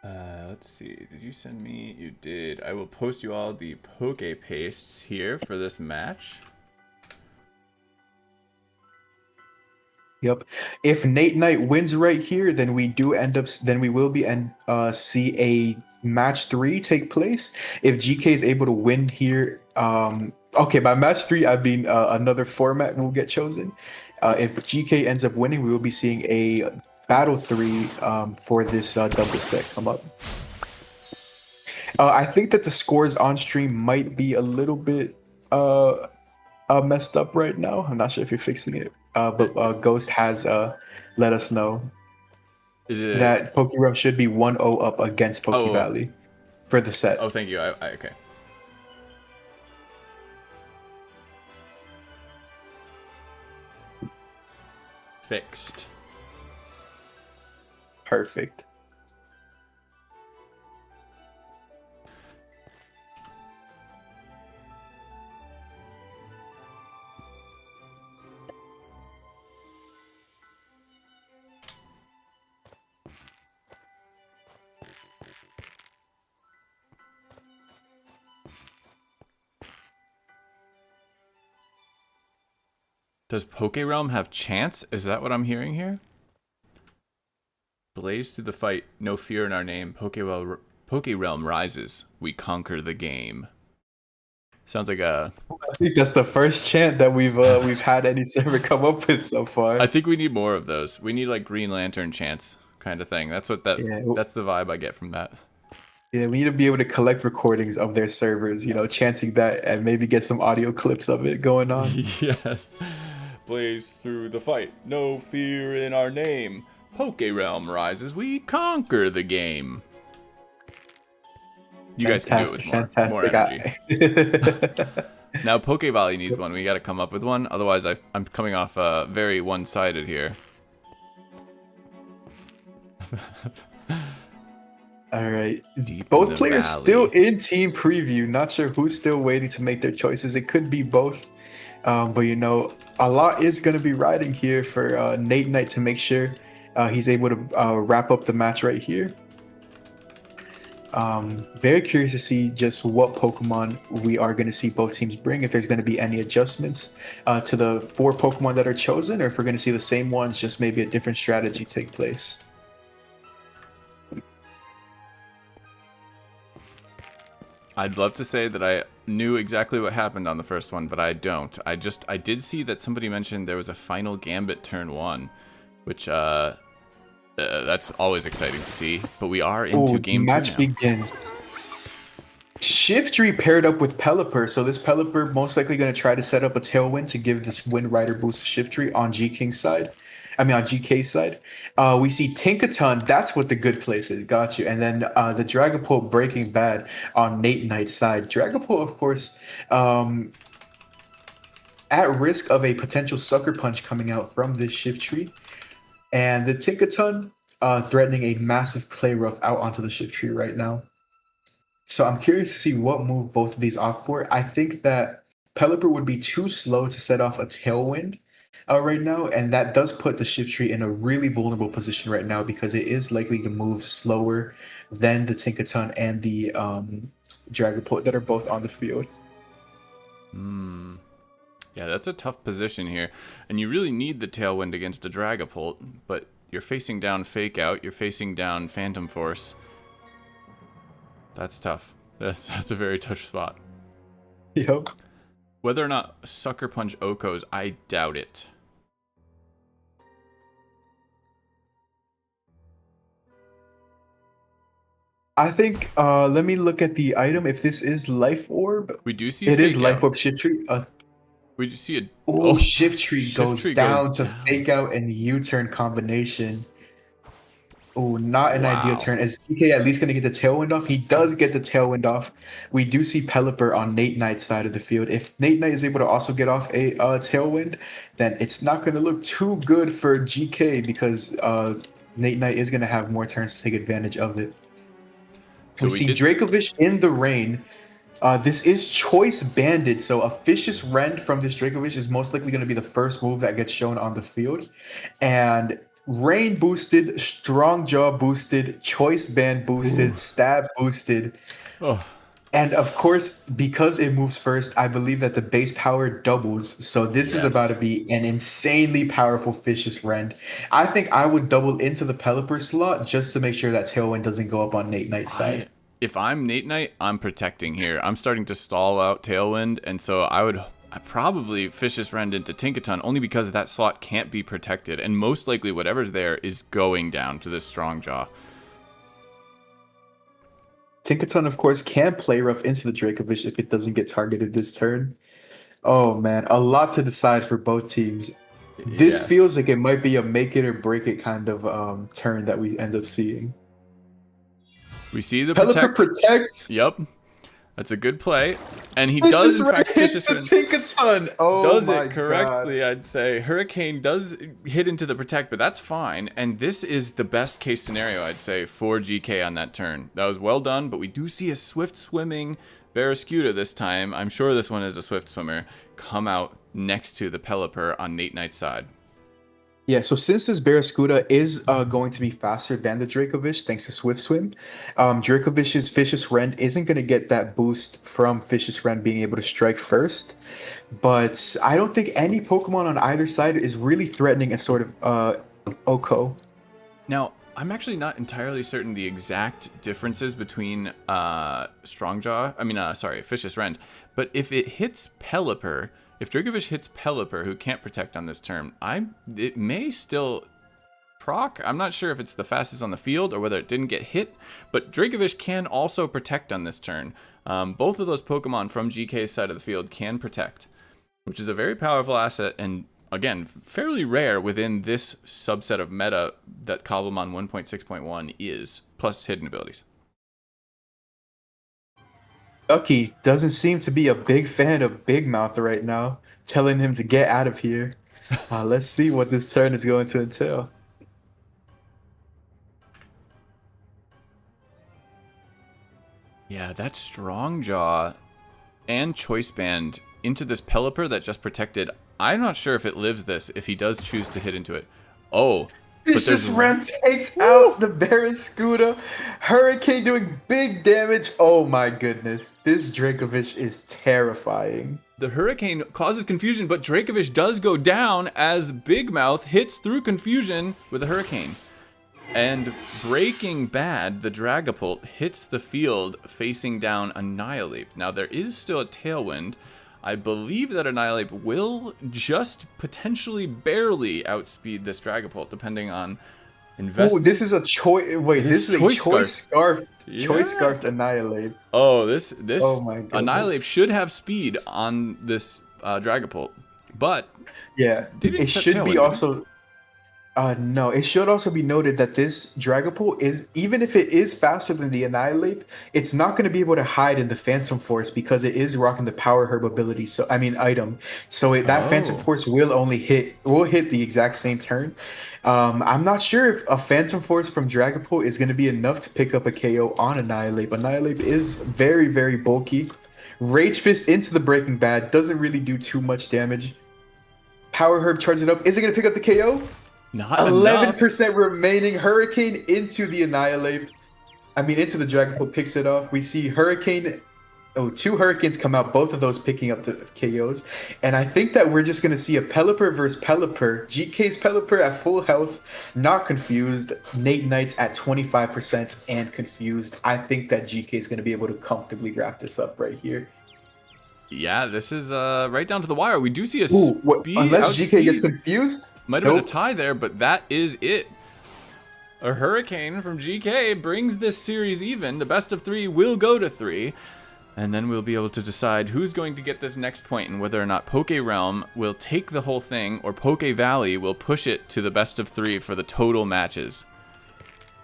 Let's see. Did you send me? You did. I will post you all the poke pastes here for this match. Yep. If Nate Knight wins right here, then we will be see a match 3 take place. If GK is able to win here, okay, by match 3 I mean another format will get chosen. If GK ends up winning, we will be seeing a battle 3 for this double set come up. I think that the scores on stream might be a little bit messed up right now. I'm not sure if you're fixing it. But Ghost has let us know that PokeRealm should be 1-0 up against PokeValley for the set. Oh, thank you. Okay. Fixed. Perfect. Does PokeRealm have chance? Is that what I'm hearing here? Blaze through the fight, no fear in our name. PokeRealm rises. We conquer the game. Sounds like a. I think that's the first chant that we've had any server come up with so far. I think we need more of those. We need like Green Lantern chants kind of thing. That's what that's the vibe I get from that. Yeah, we need to be able to collect recordings of their servers, chanting that and maybe get some audio clips of it going on. Yes. Blaze through the fight, no fear in our name. PokeRealm rises, we conquer the game. You guys can do it with more energy. Now PokeValley needs one. We got to come up with one. Otherwise, I'm coming off very one-sided here. All right. Both players still in team preview. Not sure who's still waiting to make their choices. It could be both. But a lot is going to be riding here for Nate Knight to make sure he's able to wrap up the match right here. Very curious to see just what Pokemon we are going to see both teams bring, if there's going to be any adjustments to the 4 Pokemon that are chosen, or if we're going to see the same ones, just maybe a different strategy take place. I'd love to say that I knew exactly what happened on the first one, but I don't. I did see that somebody mentioned there was a final Gambit turn 1, which That's always exciting to see. But we are into Oh, game 2 match now. begins. Shiftry paired up with Pelipper, so this Pelipper most likely going to try to set up a Tailwind to give this Wind Rider boost to Shiftry on G King's side. I mean, on GK's side. We see Tinkaton, that's what the good place is, got you. And then the Dragapult Breaking Bad on Nate Knight's side. Dragapult, of course, at risk of a potential Sucker Punch coming out from this Shiftry. And the Tinkaton threatening a massive Clay Rough out onto the Shiftry right now. So I'm curious to see what move both of these off for. I think that Pelipper would be too slow to set off a Tailwind right now, and that does put the Shiftry in a really vulnerable position right now because it is likely to move slower than the Tinkaton and the Dragapult that are both on the field. Yeah, that's a tough position here, and you really need the Tailwind against a Dragapult, but you're facing down Fake Out, you're facing down Phantom Force. That's tough. That's a very tough spot. Yep. Whether or not Sucker Punch Okos, I doubt it. I think, let me look at the item. If this is Life Orb, We do see it is Fake Life Out. Orb Shiftry. We do see a Shiftry goes Shiftry down goes to down. Fake Out and U-turn combination. Oh, not an ideal Wow. turn. Is DK at least going to get the Tailwind off? He does get the Tailwind off. We do see Pelipper on Nate Knight's side of the field. If Nate Knight is able to also get off a Tailwind, then it's not going to look too good for GK because Nate Knight is going to have more turns to take advantage of it. So we see Dracovish in the rain. This is choice banded, so a Vicious Rend from this Dracovish is most likely going to be the first move that gets shown on the field. And Rain boosted, Strong Jaw boosted, Choice Band boosted, Stab boosted. Oh. And of course, because it moves first, I believe that the base power doubles. So this is about to be an insanely powerful Vicious Rend. I think I would double into the Pelipper slot just to make sure that Tailwind doesn't go up on Nate Knight's side. If I'm Nate Knight, I'm protecting here. I'm starting to stall out Tailwind, and so I probably Vicious Rend into Tinkaton only because that slot can't be protected, and most likely whatever's there is going down to this Strong Jaw. Tinkaton, of course, can play rough into the Dracovish if it doesn't get targeted this turn. Oh man, a lot to decide for both teams. This feels like it might be a make it or break it kind of turn that we end up seeing. We see the Pelipper protects. Yep. That's a good play. And he does, in fact, hits the Tinkaton. Oh, does my it correctly, God. I'd say. Hurricane does hit into the protect, but that's fine. And this is the best case scenario, I'd say, for GK on that turn. That was well done, but we do see a swift swimming Barraskewda this time. I'm sure this one is a swift swimmer. Come out next to the Pelipper on Nate Knight's side. Yeah, so since this Barraskewda is going to be faster than the Dracovish, thanks to Swift Swim, Dracovish's Vicious Rend isn't going to get that boost from Vicious Rend being able to strike first. But I don't think any Pokemon on either side is really threatening a sort of Oko. Now, I'm actually not entirely certain the exact differences between Vicious Rend, but if it hits Pelipper, if Dracovish hits Pelipper, who can't protect on this turn, it may still proc. I'm not sure if it's the fastest on the field or whether it didn't get hit, but Dracovish can also protect on this turn. Both of those Pokemon from GK's side of the field can protect, which is a very powerful asset and, again, fairly rare within this subset of meta that Cobblemon 1.6.1 is, plus hidden abilities. Ducky doesn't seem to be a big fan of Big Mouth right now, telling him to get out of here. Let's see what this turn is going to entail. Yeah, that Strong Jaw and Choice Band into this Pelipper that just protected. I'm not sure if it lives this, if he does choose to hit into it. Oh. Vicious Rend takes out the Barraskewda. Hurricane doing big damage. Oh my goodness. This Dracovish is terrifying. The Hurricane causes confusion, but Dracovish does go down as Big Mouth hits through confusion with a Hurricane. And Breaking Bad, the Dragapult, hits the field facing down Annihilape. Now there is still a Tailwind. I believe that Annihilape will just potentially barely outspeed this Dragapult, depending on Oh, Invest. this is a choice. Wait, It this is is a choice choice scarf. scarf. Choice Yeah. scarf annihilate. Oh, this Oh my goodness. Annihilate should have speed on this Dragapult, but Yeah, they didn't it set should be Tailwind, did they? also. No, it should also be noted that this Dragapult is, even if it is faster than the Annihilate, it's not going to be able to hide in the Phantom Force because it is rocking the Power Herb ability. So I mean item. So that Phantom Oh. Force will hit the exact same turn. I'm not sure if a Phantom Force from Dragapult is going to be enough to pick up a KO on Annihilate. Annihilate is very, very bulky. Rage Fist into the Breaking Bad doesn't really do too much damage. Power Herb charges it up. Is it going to pick up the KO? Not enough. 11% remaining. Hurricane into the Annihilate. I mean, into the Dragapult picks it off. We see Hurricane. Oh, two Hurricanes come out. Both of those picking up the KOs. And I think that we're just going to see a Pelipper versus Pelipper. GK's Pelipper at full health. Not confused. Nate Knights at 25% and confused. I think that GK is going to be able to comfortably wrap this up right here. Yeah, this is right down to the wire. We do see a Ooh, speed unless GK gets outspeed. confused? Might have been a Nope. tie there, but that is it. A Hurricane from GK brings this series even. The best of 3 will go to 3. And then we'll be able to decide who's going to get this next point and whether or not PokeRealm will take the whole thing or PokeValley will push it to the best of 3 for the total matches.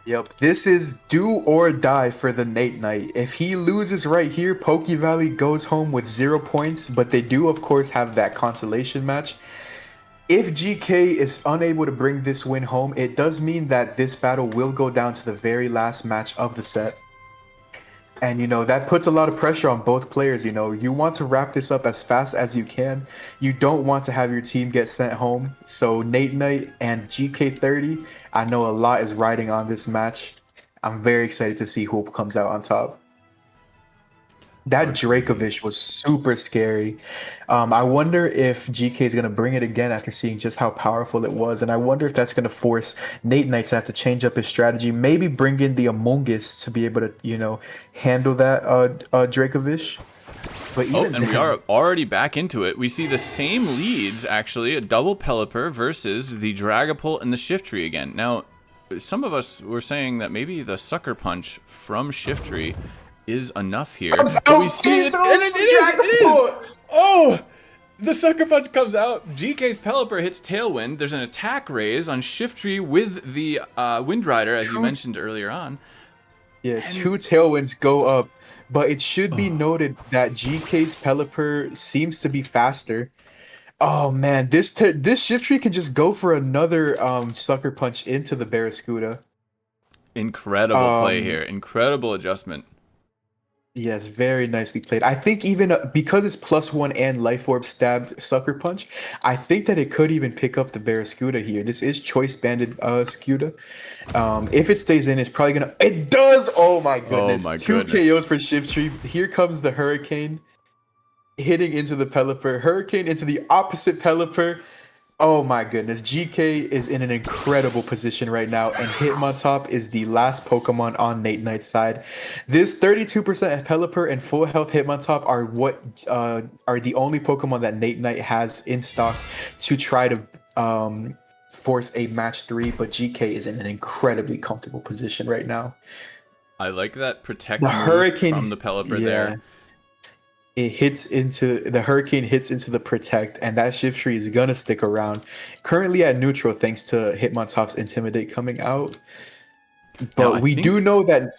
Yep, this is do or die for the Nate Knight. If he loses right here, PokeValley goes home with 0 points, but they do, of course, have that consolation match. If GK is unable to bring this win home, it does mean that this battle will go down to the very last match of the set. And, you know, that puts a lot of pressure on both players. You know, you want to wrap this up as fast as you can. You don't want to have your team get sent home. So Nate Knight and GK30, I know a lot is riding on this match. I'm very excited to see who comes out on top. That Dracovish was super scary. I wonder if GK is going to bring it again after seeing just how powerful it was. And I wonder if that's going to force Nate Knight to have to change up his strategy. Maybe bring in the Among Us to be able to, you know, handle that Dracovish. But even and we are already back into it. We see the same leads, actually, a double Pelipper versus the Dragapult and the Shiftry again. Now, some of us were saying that maybe the Sucker Punch from Shiftry is enough here. But we see it, and it is! Oh! The Sucker Punch comes out. GK's Pelipper hits Tailwind. There's an attack raise on Shiftry with the Wind Rider, as you mentioned earlier on. Yeah, 2 Tailwinds go up. But it should be noted that GK's Pelipper seems to be faster. Oh man, this Shiftry can just go for another Sucker Punch into the Barracuda. Incredible play here. Incredible adjustment. Yes, very nicely played. I think even because it's +1 and Life Orb stab Sucker Punch, I think that it could even pick up the Barracuda here. This is choice banded Scuda. If it stays in, it's probably gonna. It does. Oh my goodness! Oh my 2 goodness. KOs for Shiftry. Here comes the Hurricane, hitting into the Pelipper. Hurricane into the opposite Pelipper. Oh my goodness, GK is in an incredible position right now, and Hitmontop is the last Pokemon on Nate Knight's side. This 32% Pelipper and full health Hitmontop are what are the only Pokemon that Nate Knight has in stock to try to force a match 3, but GK is in an incredibly comfortable position right now. I like that protect The move Hurricane from the Pelipper there. The Hurricane hits into the Protect, and that Shiftry is gonna stick around. Currently at neutral thanks to Hitmontop's Intimidate coming out. But Now, we do know that.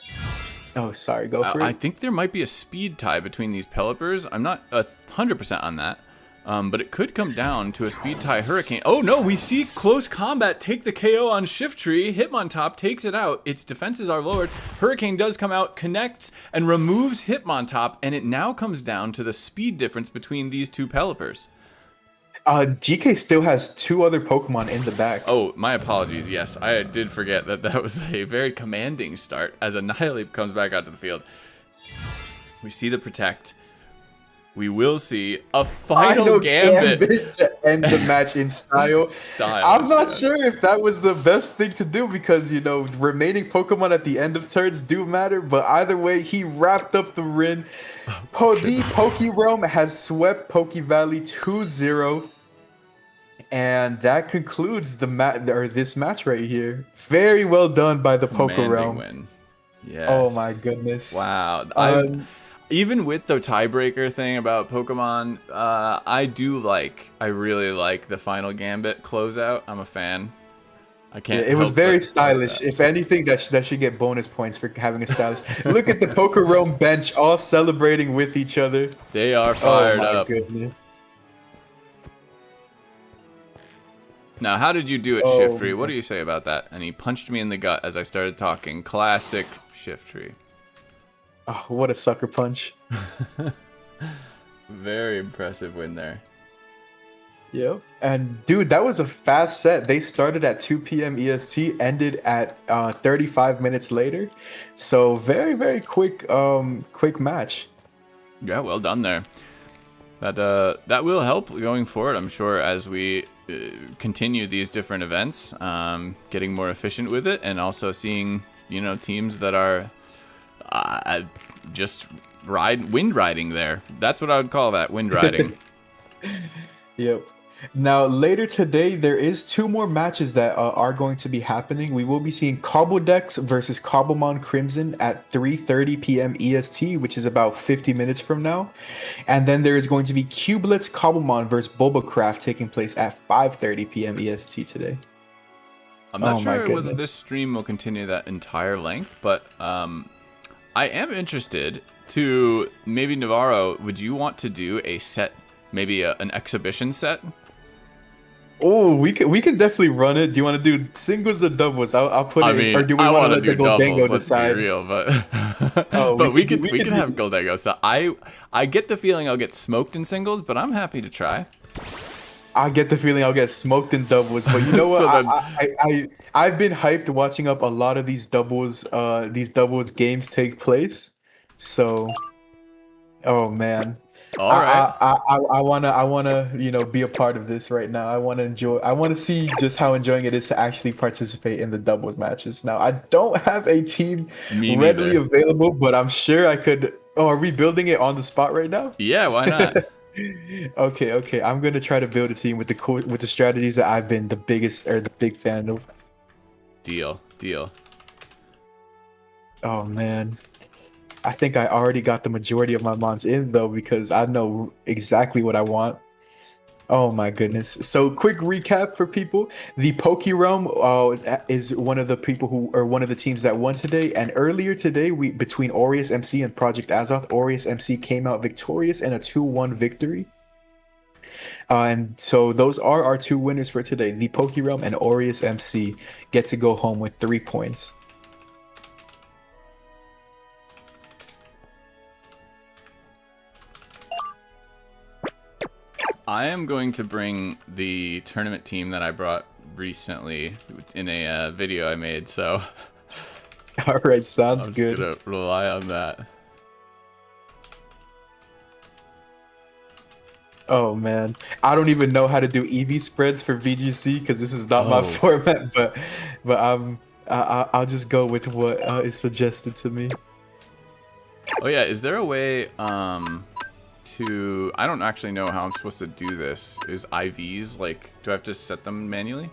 Oh, sorry, go for it. I think there might be a speed tie between these Pelippers. I'm not 100% on that. But it could come down to a speed tie Hurricane. Oh no, we see close combat take the KO on Shiftry. Hitmontop takes it out. Its defenses are lowered. Hurricane does come out, connects, and removes Hitmontop, and it now comes down to the speed difference between these two Pelippers. GK still has 2 other Pokemon in the back. Oh, my apologies. Yes, I did forget that was a very commanding start as Annihilate comes back out to the field. We see the Protect. We will see a final Gambit to end the match in style. I'm not sure if that was the best thing to do because, you know, remaining Pokemon at the end of turns do matter. But either way, he wrapped up the win. The PokeRealm has swept PokeValley 2-0. And that concludes this match right here. Very well done by the Commanding PokeRealm. win. Oh my Yes. goodness. Wow. Um, Even with the tiebreaker thing about Pokemon, I really like the final Gambit closeout. I'm a fan. I yeah, can't it was help very but like stylish. that. If anything, that should get bonus points for having a stylish. Look at the PokeRealm bench all celebrating with each other. They are Oh fired my up. goodness. Now, how did you do it, Oh Shiftry? What man. do you say about that? And he punched me in the gut as I started talking. Classic Shiftry. Oh, what a sucker punch. Very impressive win there. Yep. And dude, that was a fast set. They started at 2 p.m. EST, ended at 35 minutes later. So very, very quick match. Yeah, well done there. That will help going forward, I'm sure, as we continue these different events, getting more efficient with it, and also seeing teams that are just wind riding there. That's what I would call that, wind riding. Yep. Now later today, there is 2 more matches that are going to be happening. We will be seeing Cobbledex versus Cobblemon Crimson at 3:30 p.m. EST, which is about 50 minutes from now. And then there is going to be Cubelets Cobblemon versus Bulbacraft taking place at 5:30 p.m. EST today. I'm not Oh my sure whether goodness. this stream will continue that entire length, but I am interested to maybe Navarro. Would you want to do a set, maybe an exhibition set? Oh, we can definitely run it. Do you want to do singles or doubles? I'll put I it in, mean, or do we I want to want to let the do doubles. Goldango Let's decide? be real, but Oh, but we could do- have Goldango. So I get the feeling I'll get smoked in singles, but I'm happy to try. I get the feeling I'll get smoked in doubles, but you know what? So then- I've been hyped watching up a lot of these doubles games take place. So, oh man, All right. I wanna be a part of this right now. I want to see just how enjoying it is to actually participate in the doubles matches. Now I don't have a team Me readily neither. available, but I'm sure I could. Oh, are we building it on the spot right now? Yeah, why not? Okay. I'm gonna try to build a team with the strategies that I've been the big fan of. Deal. Oh man, I think I already got the majority of my mons in though because I know exactly what I want. Oh my goodness. So quick recap for people. The PokeRealm is one of the one of the teams that won today. And earlier today, between AureusMC and Project Azoth, AureusMC came out victorious in a 2-1 victory. And so those are our 2 winners for today. The PokeRealm and AureusMC get to go home with 3 points. I am going to bring the tournament team that I brought recently in a video I made, so All right, sounds I'm good. just gonna rely on that. Oh man, I don't even know how to do EV spreads for VGC because this is not my format. But I'll just go with what is suggested to me. Oh yeah, is there a way to, I don't actually know how I'm supposed to do this. Is IVs, like, do I have to set them manually?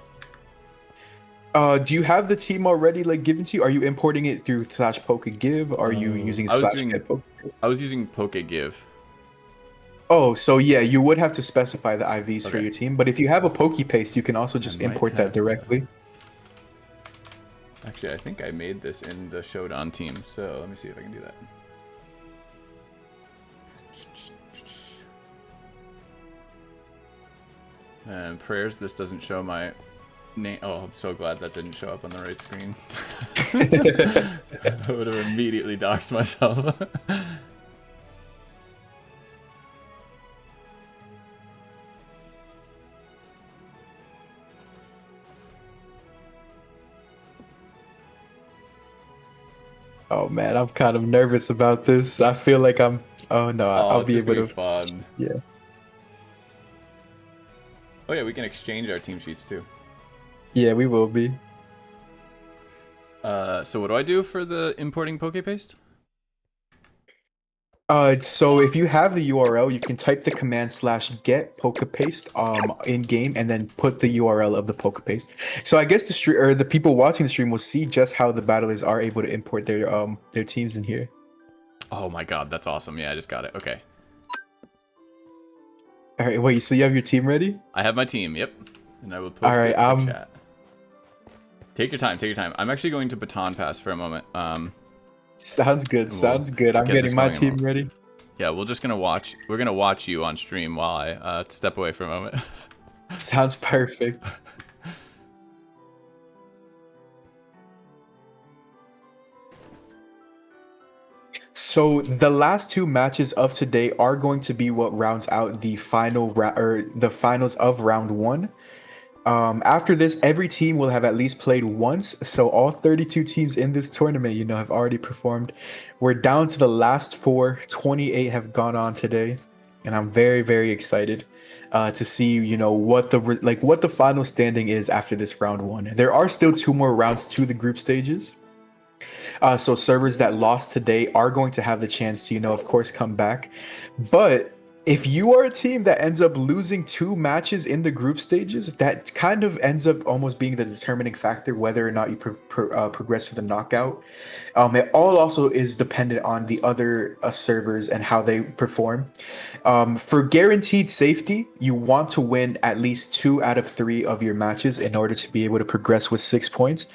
Do you have the team already given to you? Are you importing it through /PokeGive? Are you using /GetPoke? I was using PokeGive. Oh, so yeah, you would have to specify the IVs for Okay. your team. But if you have a PokePaste, you can also just might import have that directly. Actually, I think I made this in the Showdown team, so let me see if I can do that. And prayers, this doesn't show my name. Oh, I'm so glad that didn't show up on the right screen. I would have immediately doxed myself. Oh man, I'm kind of nervous about this. I feel like I'm. Oh no, I'll it's be just able gonna to. be fun. Yeah. Oh yeah, we can exchange our team sheets too. Yeah, we will be. So what do I do for the importing PokePaste? So if you have the URL, you can type the command /get pokepaste in game and then put the URL of the pokepaste. So I guess the stream or the people watching the stream will see just how the battlers are able to import their teams in here. Oh my god, that's awesome. Yeah, I just got it. Okay. All right, wait, so you have your team ready? I have my team, yep. And I will post All right, it for chat. Take your time, take your time. I'm actually going to baton pass for a moment. Sounds good, sounds good. I'm getting my team ready. Yeah, we're gonna watch you on stream while I step away for a moment. Sounds perfect. So the last two matches of today are going to be what rounds out the the finals of round one. After this, every team will have at least played once. So all 32 teams in this tournament, have already performed. We're down to the last four. 28 have gone on today, and I'm very, very excited to see, what the final standing is after this round one. There are still 2 more rounds to the group stages. So servers that lost today are going to have the chance to, of course, come back. But if you are a team that ends up losing 2 matches in the group stages, that kind of ends up almost being the determining factor whether or not you progress to the knockout. It all also is dependent on the other servers and how they perform. For guaranteed safety, you want to win at least 2 out of 3 of your matches in order to be able to progress with 6 points.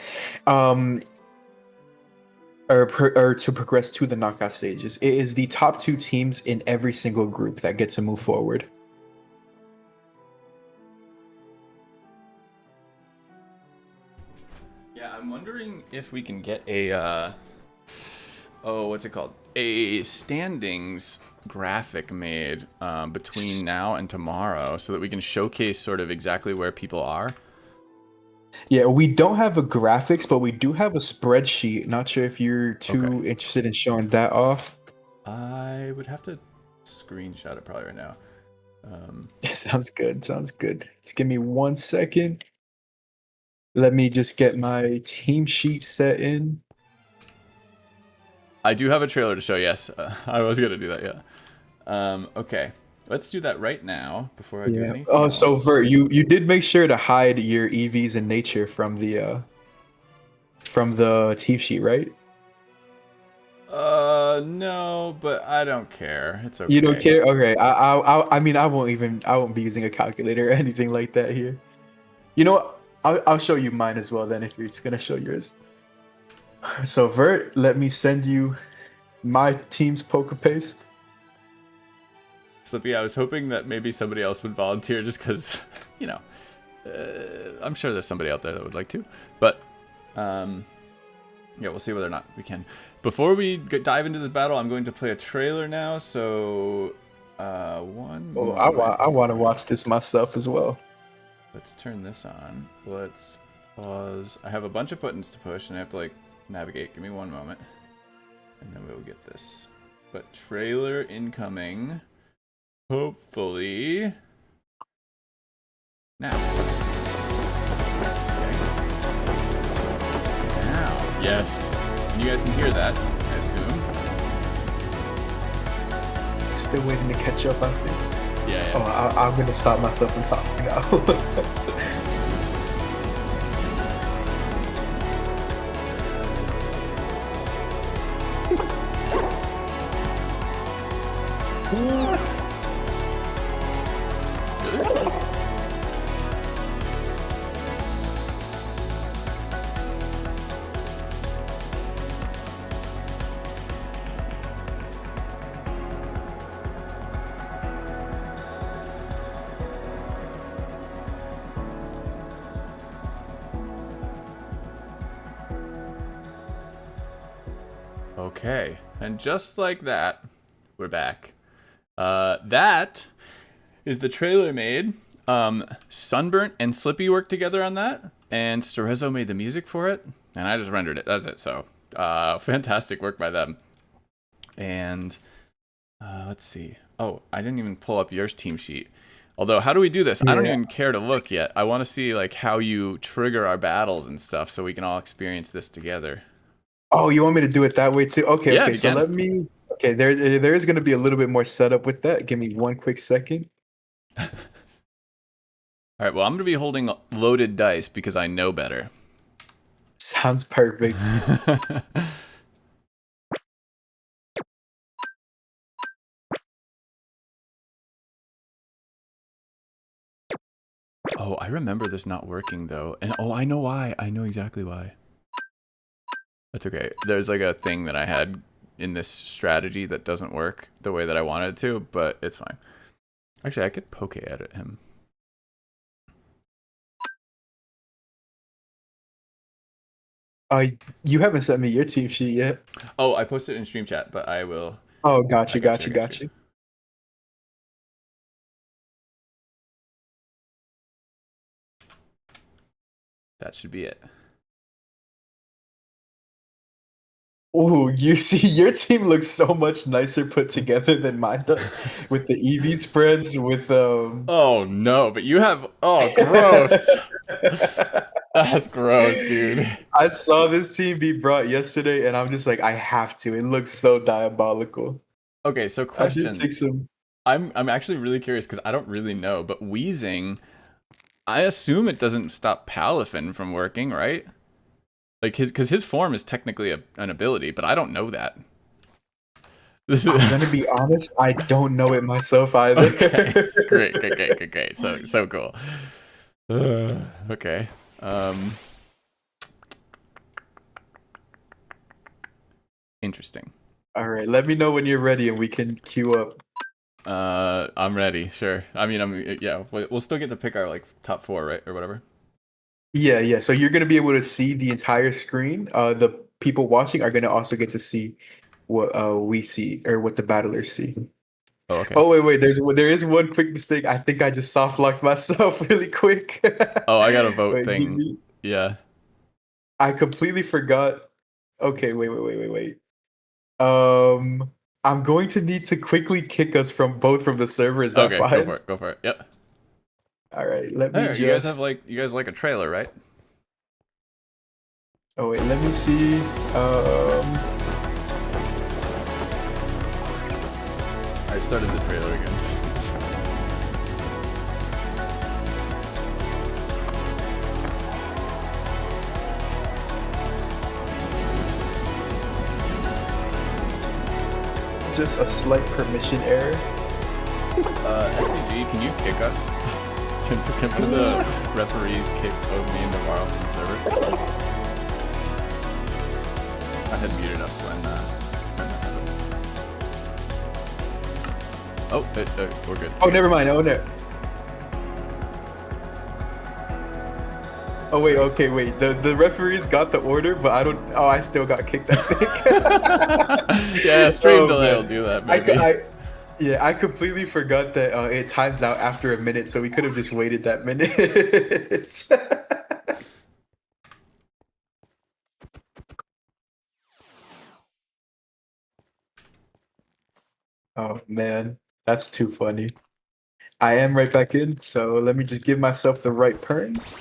Or to progress to the knockout stages. It is the top 2 teams in every single group that get to move forward. Yeah, I'm wondering if we can get a, what's it called? A standings graphic made between now and tomorrow so that we can showcase sort of exactly where people are. Yeah, we don't have a graphics, but we do have a spreadsheet. Not sure if you're too interested in showing that off. I would have to screenshot it probably right now. Sounds good. Sounds good. Just give me 1 second. Let me just get my team sheet set in. I do have a trailer to show, yes. I was going to do that, yeah. Okay. Let's do that right now before I do anything else. So Vert, you did make sure to hide your EVs in nature from the team sheet, right? No, but I don't care. It's okay. You don't care? Okay. I mean, I won't be using a calculator or anything like that here. You know what? I'll show you mine as well then if you're just gonna show yours. So Vert, let me send you my team's PokePaste. Slippy, I was hoping that maybe somebody else would volunteer just because, I'm sure there's somebody out there that would like to. But, yeah, we'll see whether or not we can. Before we dive into this battle, I'm going to play a trailer now. So, I want to watch this myself as well. Let's turn this on. Let's pause. I have a bunch of buttons to push, and I have to, navigate. Give me 1 moment. And then we'll get this. But trailer incoming. Hopefully now. Okay. Now, yes. And you guys can hear that, I assume. Still waiting to catch up, I think. Yeah. Oh, I'm gonna stop myself from talking now. Okay, and just like that, we're back. That is the trailer made. Sunburnt and Slippy worked together on that, and Sterezo made the music for it, and I just rendered it. That's it. So, fantastic work by them. And let's see. Oh, I didn't even pull up your team sheet. Although, how do we do this? Yeah. I don't even care to look yet. I want to see how you trigger our battles and stuff, so we can all experience this together. Oh, you want me to do it that way too? Okay, yeah, okay. So let me Okay, there is going to be a little bit more setup with that. Give me one quick second. All right, well, I'm going to be holding loaded dice because I know better. Sounds perfect. Oh, I remember this not working, though. And oh, I know why. I know exactly why. That's okay. There's like a thing that I had in this strategy that doesn't work the way that I wanted it to, but it's fine. Actually, I could poke edit him. You haven't sent me your team sheet yet. Oh, I posted it in stream chat, but I will. Oh, got you. That should be it. Oh, you see, your team looks so much nicer put together than mine does, with the EV spreads, with Oh no, but you have. Oh, gross. That's gross, dude. I saw this team be brought yesterday, and I'm just like, I have to. It looks so diabolical. Okay, so I did question. take some. I'm actually really curious because I don't really know, but wheezing, I assume it doesn't stop Palafin from working, right? Like because his form is technically an ability, but I don't know that. I'm gonna be honest, I don't know it myself either. Okay. Great. So cool. Okay. Interesting. All right, let me know when you're ready and we can queue up. I'm ready. Sure. I mean, yeah. We'll still get to pick our like top 4, right, or whatever. Yeah. So you're gonna be able to see the entire screen. The people watching are gonna also get to see what we see or what the battlers see. Oh, okay. Oh wait. There is one quick mistake. I think I just soft locked myself really quick. Oh, I got a vote Wait, thing. Yeah. I completely forgot. Okay, wait. I'm going to need to quickly kick us from the server. Is that Okay, fine? go for it. Yep. All right, let me Hey, just. you guys like a trailer, right? Oh wait, let me see. I started the trailer again. Just a slight permission error. SPG, can you kick us? Can one of the referees kick both me and Navarro from the server? I had muted us when we're good. Oh, never mind. Oh no. Oh wait. Okay, wait. The referees got the order, but I don't. Oh, I still got kicked. I think. Yeah, stream delay will do that. Maybe. I completely forgot that it times out after a minute, so we could have just waited that minute. Oh man, that's too funny. I am right back in, so let me just give myself the right perms.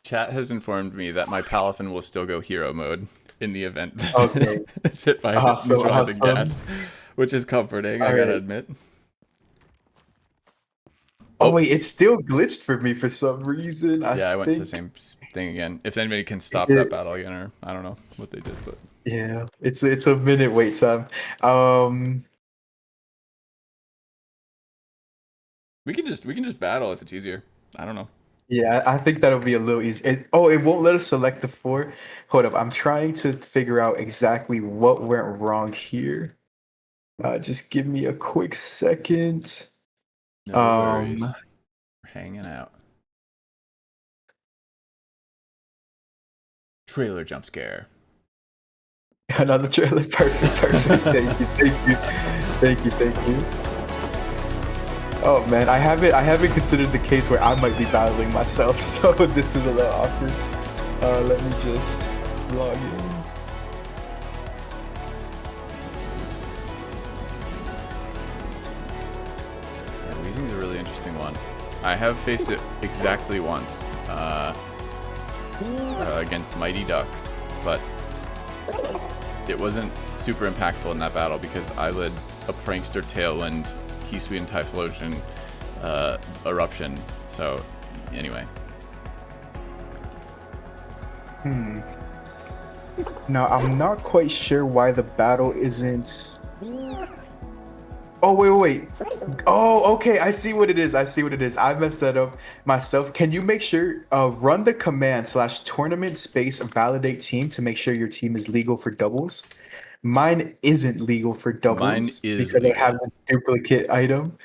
Chat has informed me that my Palafin will still go hero mode in the event that Okay. it's hit by neutralizing gas, which is comforting, I gotta admit. Oh wait, it's still glitched for me for some reason. I went to the same thing again. If anybody can stop that battle again, or I don't know what they did, but yeah, it's a minute wait time. we can just battle if it's easier. I don't know. Yeah, I think that'll be a little easy. It won't let us select the 4. Hold up, I'm trying to figure out exactly what went wrong here. Just give me a quick second. No worries. We're hanging out. Trailer jump scare. Another trailer, perfect. Thank you. Oh man, I haven't considered the case where I might be battling myself, so this is a little awkward. Let me just log in. Yeah, Weezing is a really interesting one. I have faced it exactly once against Mighty Duck, but it wasn't super impactful in that battle because I led a Prankster Tailwind, Heat and Typhlosion eruption. So anyway. Now I'm not quite sure why the battle isn't. Oh wait. Oh, okay. I see what it is. I messed that up myself. Can you make sure run the command /tournament space validate team to make sure your team is legal for doubles? Mine isn't legal for doubles. Mine is because legal. I have the duplicate item.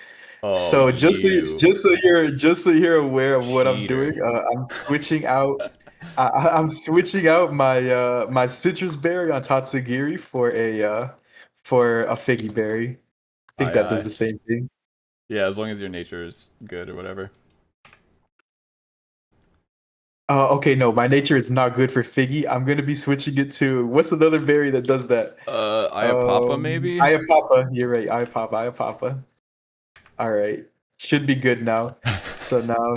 Oh, so just so you're aware of what I'm Cheater. doing, I'm switching out. I'm switching out my my citrus berry on Tatsugiri for a figgy berry. I think that does the same thing. Yeah, as long as your nature is good or whatever. Okay, no, my nature is not good for figgy. I'm gonna be switching it to what's another berry that does that? Ayapapa maybe? Ayapapa. You're right. Ayapapa. All right, should be good now. So now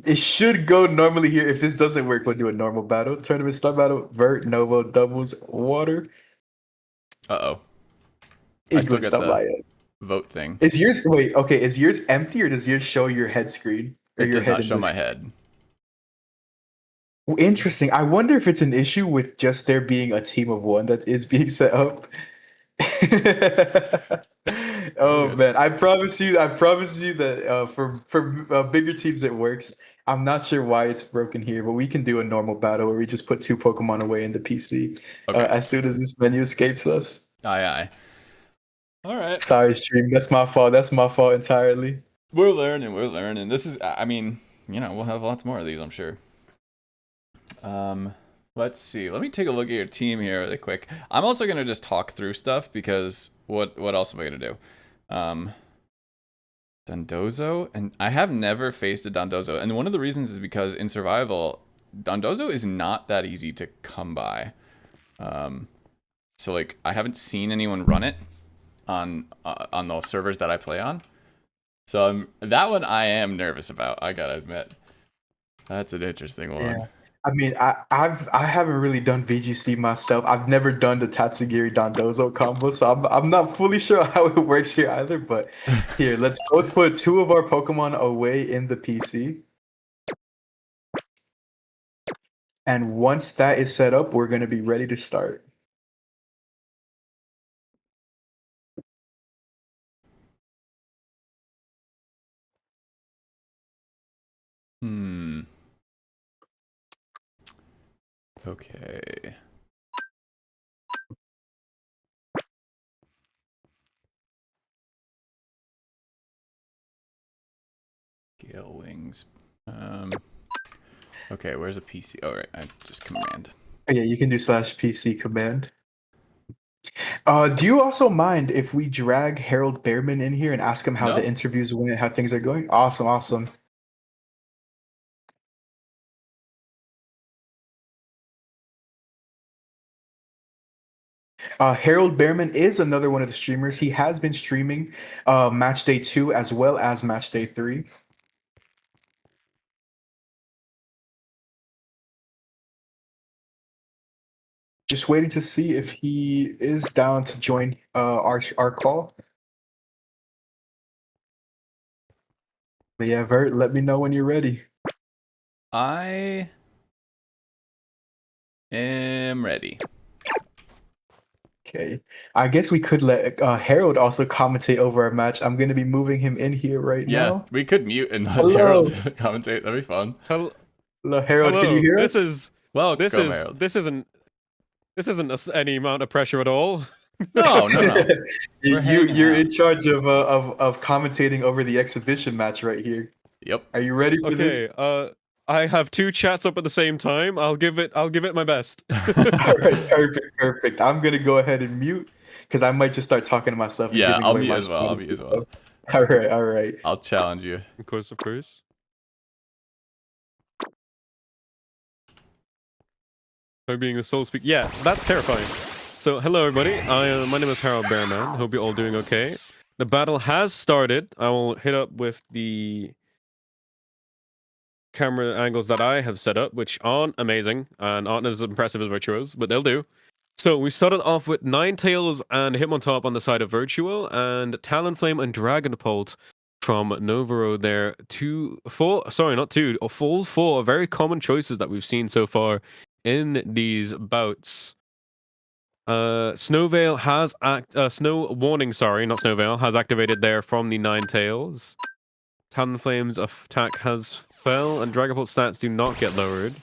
it should go normally here. If this doesn't work, we'll do a normal battle. Tournament start battle. Vert, Novo, doubles, water. Uh-oh. I It still glitched get out the my end. vote thing. Is yours wait? Okay, is yours empty or does yours show your head screen? Or It your does head not in show the my head. Interesting. I wonder if it's an issue with just there being a team of one that is being set up. Oh Good. man, I promise you that for bigger teams it works. I'm not sure why it's broken here, but we can do a normal battle where we just put 2 Pokemon away in the PC Okay. as soon as this menu escapes us. Aye. All right. Sorry, stream. That's my fault. That's my fault entirely. We're learning. This is, I mean, you know, we'll have lots more of these, I'm sure. Let's see. Let me take a look at your team here really quick. I'm also gonna just talk through stuff because what else am I gonna do? Dondozo, and I have never faced a Dondozo, and one of the reasons is because in survival, Dondozo is not that easy to come by. So like I haven't seen anyone run it on the servers that I play on. So that one I am nervous about. I gotta admit, that's an interesting one. Yeah. I mean, I haven't really done VGC myself. I've never done the Tatsugiri Dondozo combo, so I'm not fully sure how it works here either. But here, let's both put 2 of our Pokemon away in the PC. And once that is set up, we're gonna be ready to start. Okay. Gale Wings. Okay, where's a PC? Oh, right, I just command. Oh, yeah, you can do /PC command. Do you also mind if we drag Harold Behrman in here and ask him how the interviews went, how things are going? Awesome. Harold Behrman is another one of the streamers. He has been streaming Match Day 2 as well as Match Day 3. Just waiting to see if he is down to join our call. But yeah, Vert, let me know when you're ready. I am ready. Okay, I guess we could let Harold also commentate over our match. I'm going to be moving him in here right now. Yeah, we could mute and let Harold commentate. That'd be fun. Hello, Harold. Hello. Can you hear us? This isn't any amount of pressure at all. No. You're in charge of commentating over the exhibition match right here. Yep. Are you ready for this? Okay. I have 2 chats up at the same time. I'll give it my best. All right, perfect. I'm gonna go ahead and mute because I might just start talking to myself. And yeah, I'll mute as well. All right. I'll challenge you. Of course. By being the soul speak. Yeah, that's terrifying. So, hello everybody. My name is Harold Behrman. Hope you're all doing okay. The battle has started. I will hit up with the camera angles that I have set up, which aren't amazing and aren't as impressive as Virtuos, but they'll do. So we started off with Ninetales and Hitmontop on the side of Virtual, and Talonflame and Dragonpult from Novaro there. Full four very common choices that we've seen so far in these bouts. Snowveil has Snow Warning, sorry, not Snowveil, has activated there from the Ninetales. Talonflame's attack has fell, and Dragonpult's stats do not get lowered.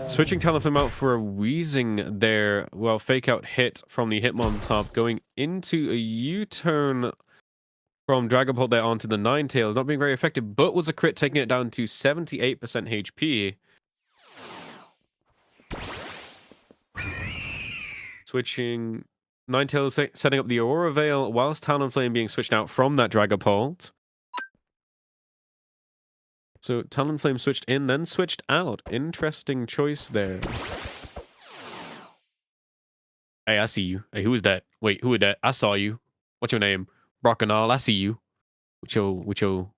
Switching Talonflame out for a Wheezing there, well, fake out hit from the Hitmontop, going into a U-turn from Dragonpult there onto the Ninetales, not being very effective, but was a crit, taking it down to 78% HP. Switching Ninetales, setting up the Aurora Veil, whilst Talonflame being switched out from that Dragapult. So Talonflame switched in, then switched out. Interesting choice there. Hey, I see you. Hey, who is that? Wait, who is that? I saw you. What's your name? Brockenall, I see you. With your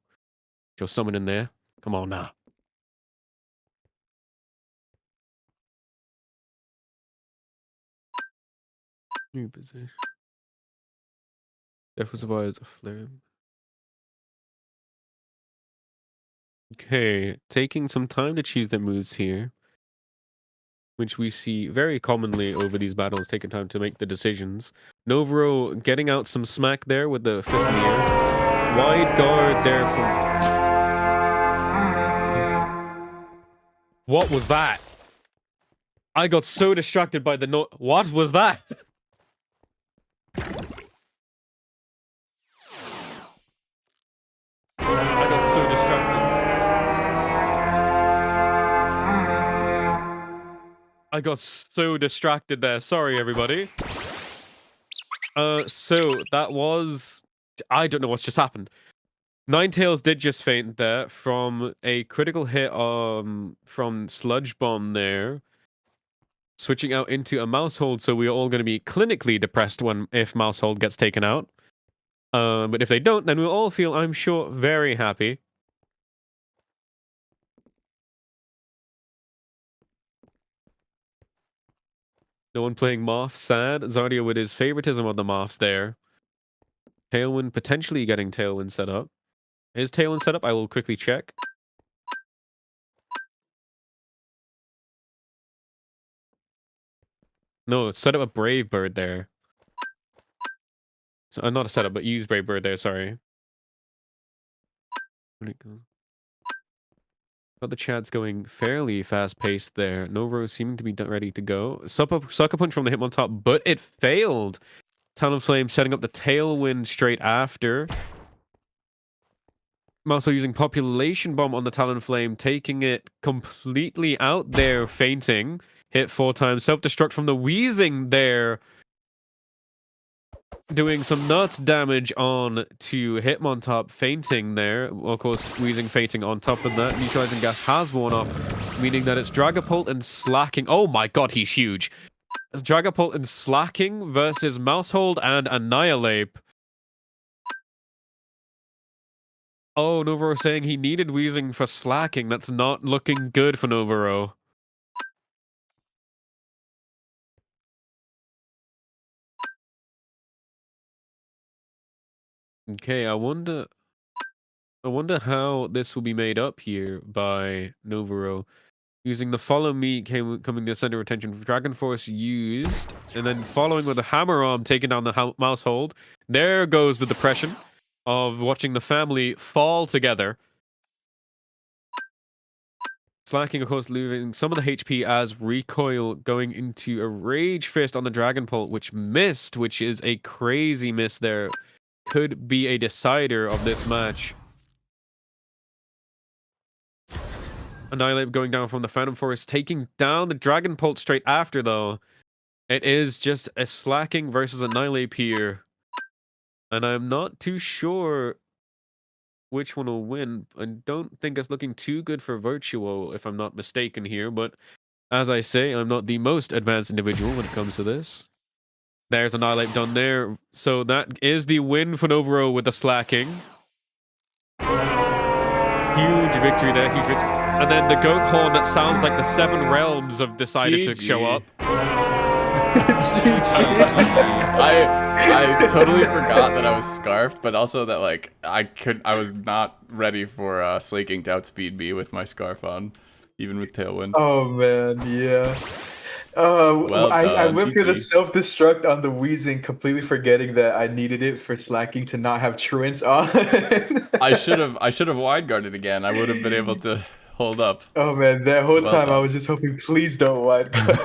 summon in there. Come on now. New position. Therefore survives a flame. Okay, taking some time to choose their moves here, which we see very commonly over these battles, taking time to make the decisions. Novaro getting out some smack there with the fist in the air. Wide guard there from... What was that? I got so distracted by the note. What was that? I got so distracted. I got so distracted there. Sorry, everybody. So that was... I don't know what's just happened. Ninetales did just faint there from a critical hit from Sludge Bomb there. Switching out into a Mousehold, so we are all going to be clinically depressed if Mousehold gets taken out. But if they don't, then we'll all feel, I'm sure, very happy. No one playing Moth, sad. Zardia with his favoritism of the Moths there. Tailwind potentially getting Tailwind set up. Is Tailwind set up? I will quickly check. No, set up a Brave Bird there. So, not a setup, but use Brave Bird there, sorry. Where'd it go? Got the chats going fairly fast-paced there. Novaro seeming to be ready to go. Sucker Punch from the Hitmontop, but it failed. Talonflame setting up the Tailwind straight after. I'm also using Population Bomb on the Talonflame, taking it completely out there, fainting. Hit 4 times. Self-destruct from the Wheezing there. Doing some nuts damage on to Hitmontop, fainting there. Of course, Wheezing fainting on top of that. Neutralizing gas has worn off, meaning that it's Dragapult and Slacking. Oh my god, he's huge. It's Dragapult and Slacking versus Mousehold and Annihilate. Oh, Novaro saying he needed Wheezing for Slacking. That's not looking good for Novaro. Okay, I wonder how this will be made up here by Novaro. Using the Follow Me coming to center of attention. Dragon Force used, and then following with a Hammer Arm taking down the Mousehold. There goes the depression of watching the family fall together. Slacking, of course, losing some of the HP as recoil, going into a Rage Fist on the Dragonpult, which missed, which is a crazy miss there. Could be a decider of this match. Annihilate going down from the Phantom Forest, taking down the Dragonpult straight after, though. It is just a Slacking versus Annihilate here. And I'm not too sure which one will win. I don't think it's looking too good for Virtual, if I'm not mistaken here. But as I say, I'm not the most advanced individual when it comes to this. There's Annihilate done there. So that is the win for Novaro with the Slacking. Huge victory there. Huge victory. And then the Goat Horn that sounds like the 7 Realms have decided to show up. I totally forgot that I was scarfed, but also that like I was not ready for Slaking to outspeed me with my scarf on, even with Tailwind. Oh man, yeah. Well I done, went through the GG. self-destruct on the wheezing, completely forgetting that I needed it for slacking to not have truants on. I should have wide guarded again. I would have been able to hold up. Oh man, that whole Well time I done. was just hoping, please don't wide guard.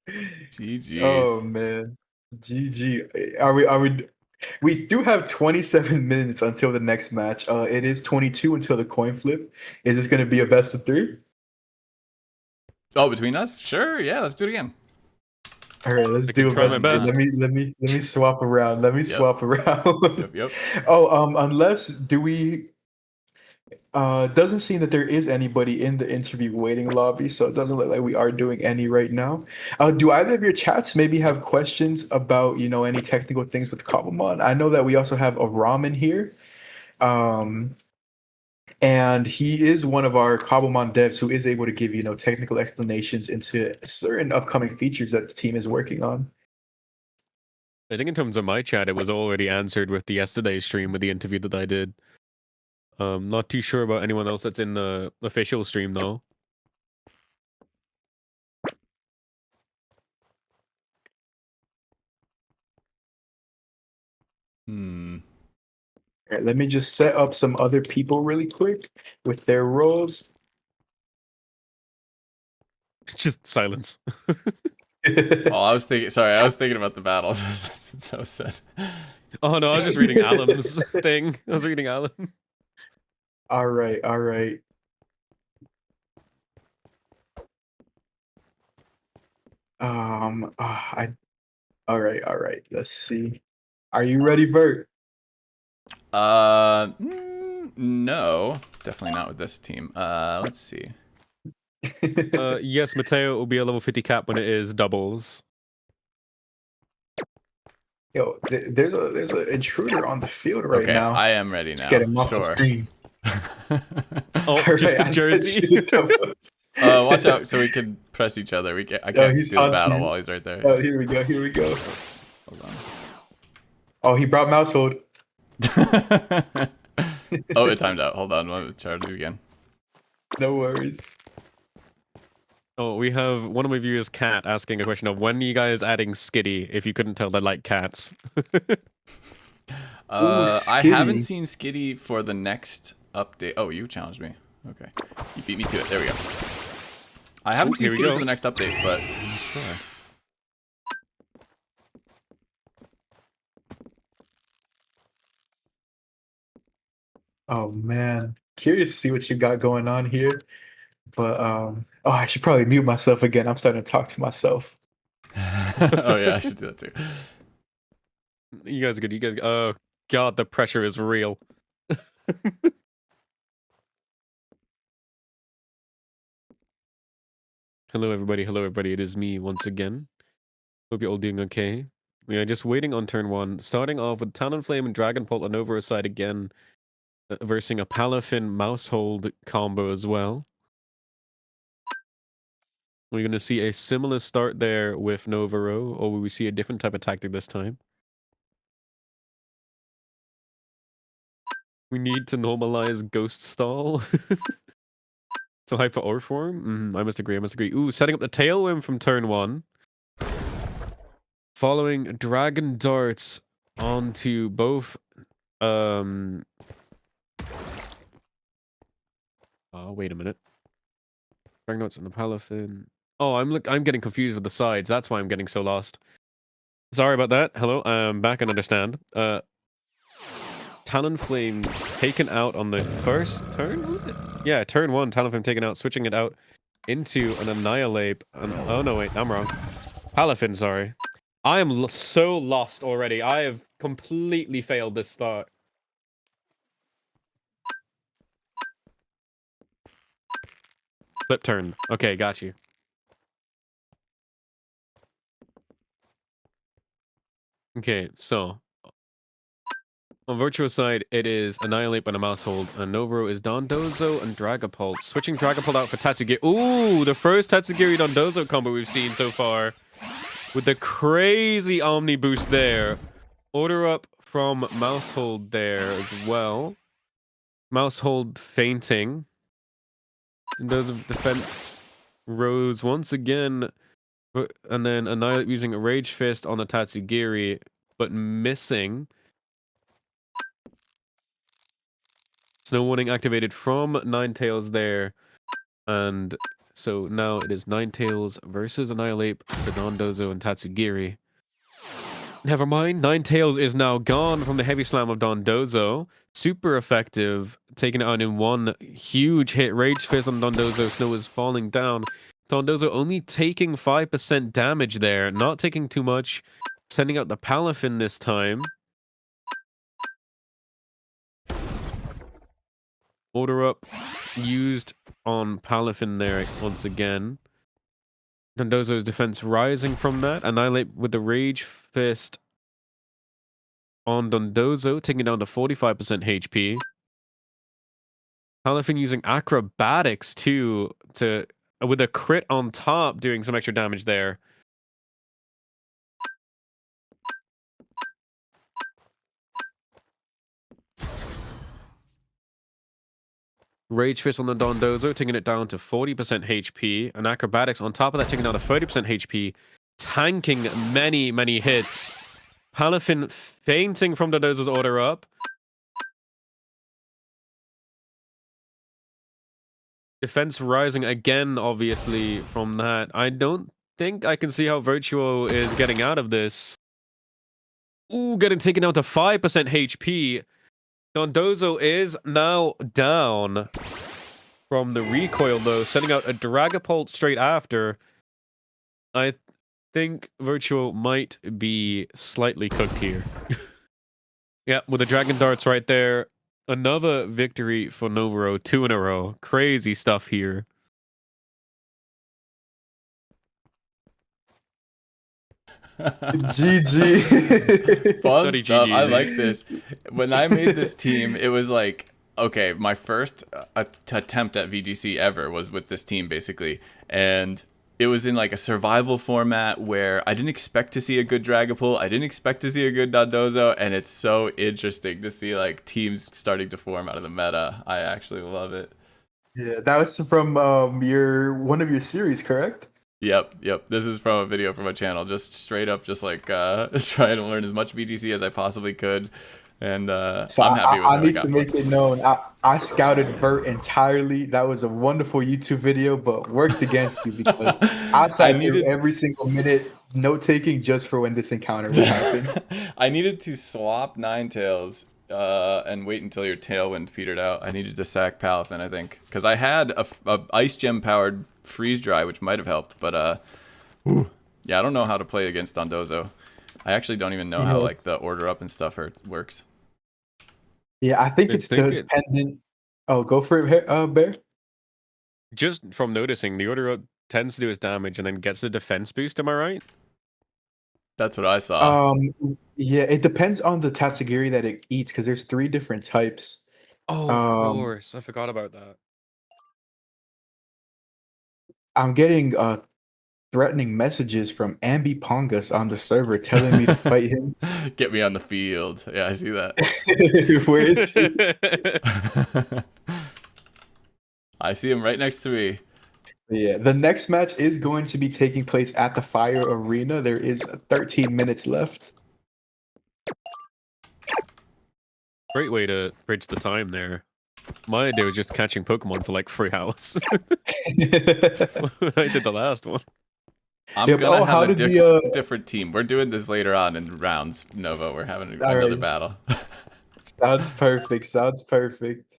Oh GG's. man, GG. We do have 27 minutes until the next match. It is 22 until the coin flip. Is this going to be a best of 3? Oh, between us? Sure, yeah, let's do it again. All right, let's I can do a try my best of 3. best. Let me swap around. Let me Yep. swap around. Yep. Oh, unless do we doesn't seem that there is anybody in the interview waiting lobby, so it doesn't look like we are doing any right now. Do either of your chats maybe have questions about, any technical things with Cobblemon? I know that we also have a ramen here. And he is one of our Cobblemon devs who is able to give, technical explanations into certain upcoming features that the team is working on. I think in terms of my chat, it was already answered with the yesterday's stream with the interview that I did. Not too sure about anyone else that's in the official stream though. Hmm. All right, let me just set up some other people really quick with their roles. Just silence. Oh, I was thinking about the battle. That was sad. Oh no, I was just reading Alam's thing. I was reading Alam. All right. All right. Let's see. Are you ready, Vert? No, definitely not with this team. Let's see. Yes, Mateo will be a level 50 cap when it is doubles. Yo, there's a intruder on the field right Okay, now. I am ready Let's now. get him off the Sure. screen. Oh, All just right, a I jersey. sent you the doubles. Watch out so we can press each other. I can't he's do the on to battle you. while he's right there. Oh, here we go. Hold on. Oh, he brought mouse hold. Oh, it timed out. Hold on, let me try to do it again. No worries. Oh, we have one of my viewers, Cat, asking a question of when are you guys adding Skitty? If you couldn't tell, they like cats. I haven't Skitty. seen Skitty for the next update. Oh, you challenged me. Okay, you beat me to it. There we go. I haven't seen here we Skitty go. for the next update, but I'm sure. Oh man, curious to see what you got going on here. But I should probably mute myself again. I'm starting to talk to myself. Oh yeah, I should do that too. You guys are good. You guys. Oh god, the pressure is real. Hello, everybody. Hello, everybody. It is me once again. Hope you're all doing okay. We are just waiting on turn 1, starting off with Talonflame and Dragonbolt on over side again, versing a Palafin Mousehold combo as well. We're going to see a similar start there with Novaro, or will we see a different type of tactic this time? We need to normalize Ghost Stall. So hyper Aura form? I must agree. Ooh, setting up the Tailwind from turn 1. Following Dragon Darts onto both oh, wait a minute. Dragon Darts on the Palafin. Oh, I'm getting confused with the sides. That's why I'm getting so lost. Sorry about that. Hello, I'm back and understand. Talonflame taken out on the first turn, was it? Yeah, turn 1, Talonflame taken out, switching it out into an Annihilate. Oh no, wait, I'm wrong. Palafin, sorry. I am so lost already. I have completely failed this start. Flip turn. Okay, got you. Okay, so On Virtual side, it is Annihilate and a Mouse Hold, and Novaro is Dondozo and Dragapult. Switching Dragapult out for Tatsugiri. Ooh, the first Tatsugiri Dondozo combo we've seen so far. With the crazy Omni boost there. Order up from Mouse Hold there as well. Mouse Hold fainting. Dondozo defense rose once again. And then Annihilate using a Rage Fist on the Tatsugiri, but missing. Snow Warning activated from Ninetales there. And so now it is Ninetales versus Annihilate to Dondozo and Tatsugiri. Never mind, Ninetales is now gone from the Heavy Slam of Dondozo. Super effective, taking it out in one huge hit. Rage Fist on Dondozo, Snow is falling down. Dondozo only taking 5% damage there, not taking too much. Sending out the Palafin this time. Order up used on Palafin there once again. Dondozo's defense rising from that. Annihilate with the Rage Fist on Dondozo, taking it down to 45% HP. Palafin using Acrobatics too, with a crit on top, doing some extra damage there. Rage Fist on the Dondozo, taking it down to 40% HP. And Acrobatics on top of that, taking down to 30% HP. Tanking many, many hits. Palafin fainting from Dondozo's order up. Defense rising again, obviously, from that. I don't think I can see how Virtuo is getting out of this. Ooh, getting taken down to 5% HP. Dondozo is now down from the recoil, though, sending out a Dragapult straight after. I think Virtuo might be slightly cooked here. Yeah, with the Dragon Darts right there. Another victory for Novaro, 2 in a row. Crazy stuff here. GG. Fun Bloody stuff. GG. I like this. When I made this team, it was like, okay, my first attempt at VGC ever was with this team, basically. And it was in like a survival format where I didn't expect to see a good Dragapult. I didn't expect to see a good Dondozo. And it's so interesting to see like teams starting to form out of the meta. I actually love it. Yeah, that was from one of your series, correct? Yep. This is from a video from a channel, just straight up, just like trying to learn as much VGC as I possibly could, and So I'm happy with I what need got to for make it known. I scouted Vert entirely. That was a wonderful YouTube video, but worked against you because I sat through every single minute note taking just for when this encounter would happen. I needed to swap Ninetales and wait until your Tailwind petered out. I needed to sack Palafin, I think, because I had a Ice Gem powered Freeze Dry, which might have helped, but yeah, I don't know how to play against Dondozo. I actually don't even know how like the order up and stuff works. Yeah, I think it's dependent. Oh, go for it, Bear. Just from noticing, the order up tends to do its damage and then gets a defense boost. Am I right? That's what I saw. Yeah, it depends on the Tatsugiri that it eats because there's 3 different types. Oh, of course, I forgot about that. I'm getting threatening messages from Ambi Pongus on the server telling me to fight him. Get me on the field. Yeah, I see that. Where is he? I see him right next to me. Yeah, the next match is going to be taking place at the Fire Arena. There is 13 minutes left. Great way to bridge the time there. My idea was just catching Pokemon for like 3 hours. I did the last one. I'm gonna have a different team. We're doing this later on in rounds, Nova. We're having another battle. Sounds perfect. Sounds perfect.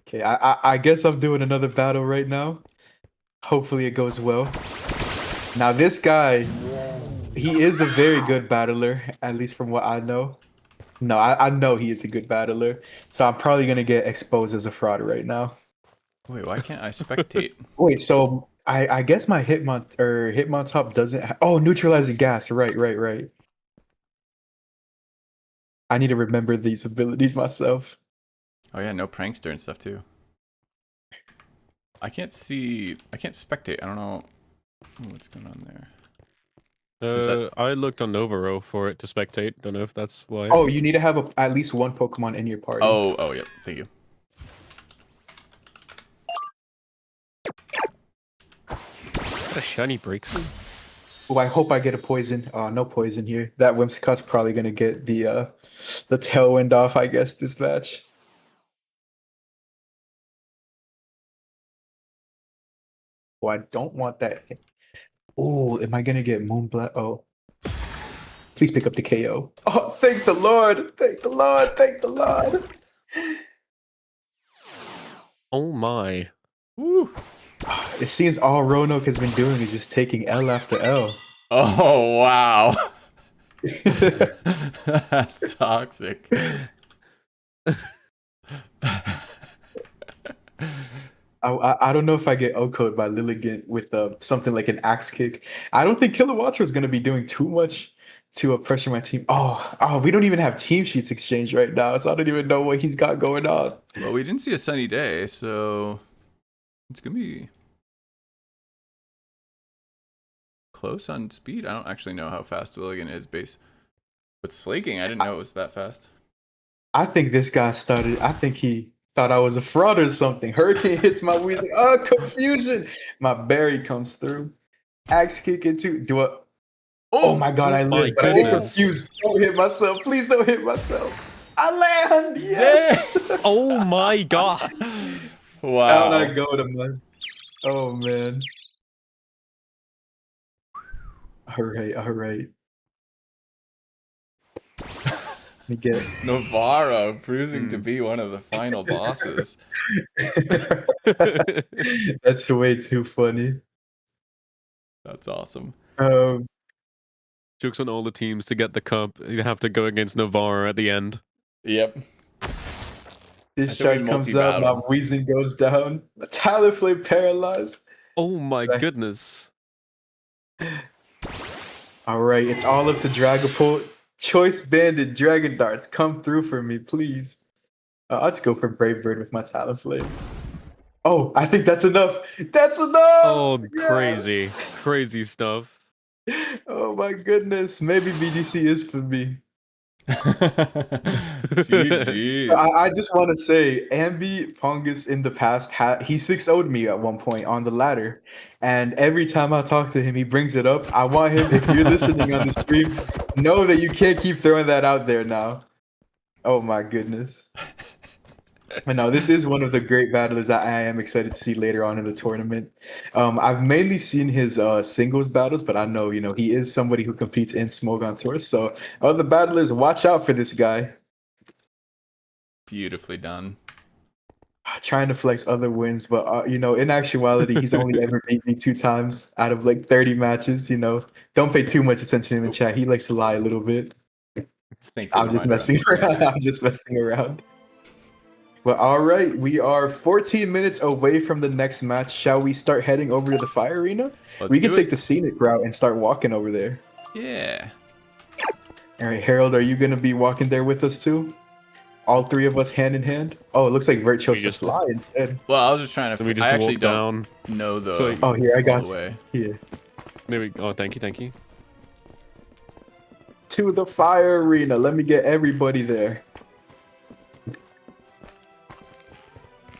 Okay, I guess I'm doing another battle right now. Hopefully it goes well. Now this guy, he is a very good battler, at least from what I know. No, I know he is a good battler, so I'm probably gonna get exposed as a fraud right now. Wait, why can't I spectate? Wait, so I guess my Hitmontop doesn't. Oh, neutralizing gas. Right. I need to remember these abilities myself. Oh yeah, no prankster and stuff too. I can't spectate. I don't know what's going on there. I looked on Novaro for it to spectate. Don't know if that's why. Oh, you need to have at least one Pokemon in your party. Oh, yep. Thank you. A shiny breaks. Oh, I hope I get a poison. Oh, no poison here. That Whimsicott's probably gonna get the tailwind off, I guess, this match. Oh, I don't want that. Oh, am I gonna get Moonblast? Oh. Please pick up the KO. Oh, thank the Lord! Thank the Lord! Thank the Lord! Oh my. Woo. It seems all Roanoke has been doing is just taking L after L. Oh wow. That's toxic. I don't know if I get O-code by Lilligant with something like an axe kick. I don't think Kilowattra is going to be doing too much to pressure my team. Oh, we don't even have team sheets exchanged right now, so I don't even know what he's got going on. Well, we didn't see a sunny day, so it's gonna be close on speed. I don't actually know how fast Lilligant is base, but Slaking, I didn't know it was that fast. I think this guy started. I think he thought I was a fraud or something. Hurricane hits my Weezing. Oh, confusion! My berry comes through. Axe kick into. Oh my God! I live, but I get confused. Don't hit myself. Please don't hit myself. I land. Yes. Oh my God! Wow. Down I go to my. Oh man. All right. Let me get Navarro proving to be one of the final bosses. That's way too funny. That's awesome. Jokes on all the teams to get the cup. You have to go against Navarro at the end. Yep. This charge comes out, my Weezing goes down. My Talonflame paralyzed. Oh my goodness. All right, it's all up to Dragapult. Choice Banded Dragon Darts, come through for me, please. I'll just go for Brave Bird with my Talonflame. Oh, I think that's enough. That's enough! Oh, yes! Crazy stuff. Oh my goodness, maybe BGC is for me. GG. I just want to say, Ambi Pongus in the past, he 6-0'd me at one point on the ladder. And every time I talk to him, he brings it up. I want him, if you're listening on the stream, know that you can't keep throwing that out there now. Oh my goodness. But no, this is one of the great battlers that I am excited to see later on in the tournament. I've mainly seen his singles battles, but I know, he is somebody who competes in Smogon Tours. So other battlers, watch out for this guy. Beautifully done. Trying to flex other wins, but in actuality, he's only ever beat me 2 times out of like 30 matches. Don't pay too much attention in the chat. He likes to lie a little bit. I'm just messing around. Well, all right, we are 14 minutes away from the next match. Shall we start heading over to the fire arena? We can take the scenic route and start walking over there. Yeah. All right, Harold, are you going to be walking there with us too? All 3 of us hand in hand? Oh, it looks like Vert chose to fly instead. Well, I was just trying to... I actually don't know the... So, oh, here, I got you. Here. Maybe. Oh, thank you. To the fire arena. Let me get everybody there.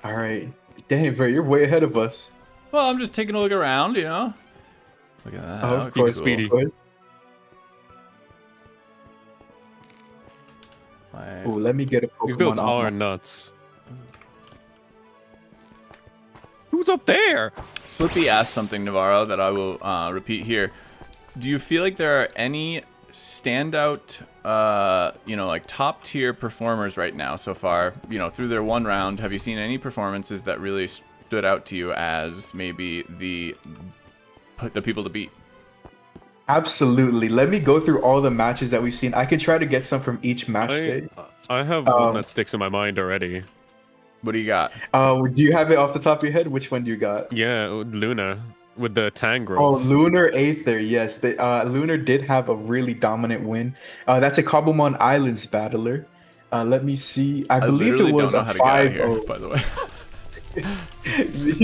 All right. Damn, Vert, you're way ahead of us. Well, I'm just taking a look around, Look at that. Oh, of course, Speedy. Oh, let me get a Pokemon. These builds are nuts. Who's up there? Slippy asked something, Navarro, that I will repeat here. Do you feel like there are any standout, like top tier performers right now so far, through their one round? Have you seen any performances that really stood out to you as maybe the people to beat? Absolutely. Let me go through all the matches that we've seen. I can try to get some from each match day. I have one that sticks in my mind already. What do you got? Do you have it off the top of your head? Which one do you got? Yeah, Luna. with the Tangrowth. Oh, Lunar Aether. Yes, Lunar did have a really dominant win. That's a Cobblemon Islands battler. Let me see. I believe it literally was don't know a how to get out of here, 5-0. by the way.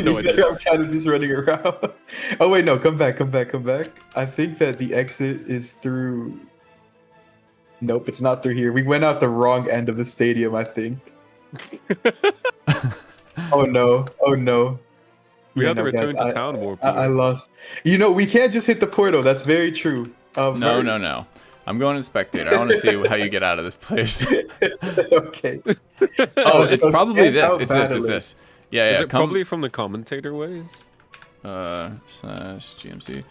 No idea. I'm kind of just running around. Oh wait, no, come back. I think that the exit is through. Nope, it's not through here. We went out the wrong end of the stadium, I think. Oh no. We Yeah, have to no, return guys, to Town Warp I here. lost. You know, we can't just hit the portal. That's very true. No. I'm going to spectator. I want to see how you get out of this place. Okay. Oh, it's so probably this. standout It's this. It's battler. this. Yeah. Is it Come. probably from the commentator ways? /GMC.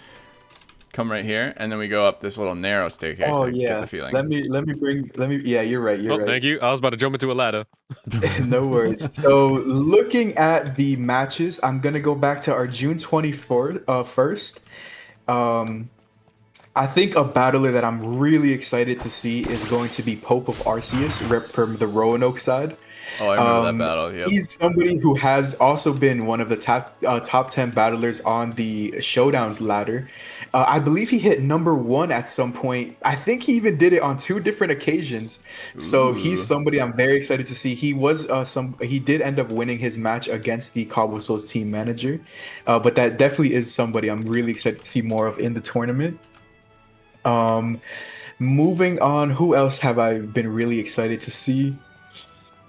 Come right here, and then we go up this little narrow staircase. Oh I yeah. get the feeling. Let me. Yeah, you're right. You're Oh, right. thank you. I was about to jump into a ladder. No worries. So looking at the matches, I'm gonna go back to our June 24th first. I think a battler that I'm really excited to see is going to be Pope of Arceus, rep from the Roanoke side. Oh, I remember that battle. Yep. He's somebody who has also been one of the top 10 battlers on the Showdown ladder. I believe he hit #1 at some point. I think he even did it on 2 different occasions. So he's somebody I'm very excited to see. He was he did end up winning his match against the Cobble Souls team manager, but that definitely is somebody I'm really excited to see more of in the tournament. Moving on, who else have I been really excited to see?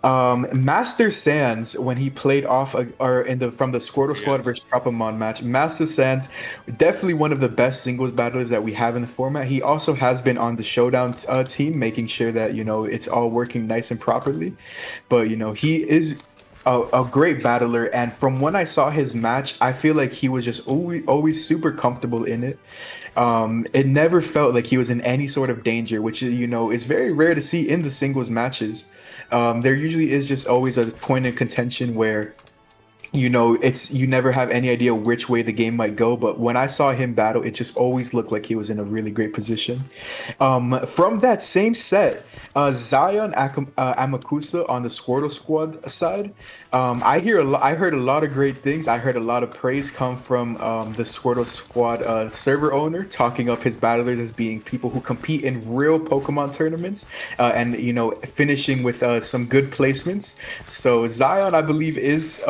Master Sans, when he played off from the Squirtle Squad versus Cobblemon match, Master Sans, definitely one of the best singles battlers that we have in the format. He also has been on the Showdown team, making sure that it's all working nice and properly. But he is a great battler, and from when I saw his match, I feel like he was just always super comfortable in it. It never felt like he was in any sort of danger, which is very rare to see in the singles matches. There usually is just always a point in contention where you never have any idea which way the game might go. But when I saw him battle, it just always looked like he was in a really great position. From that same set, Zion Amakusa on the Squirtle Squad side, I heard a lot of great things. I heard a lot of praise come from the Squirtle Squad server owner, talking up his battlers as being people who compete in real Pokemon tournaments, and finishing with some good placements. So Zion, I believe, is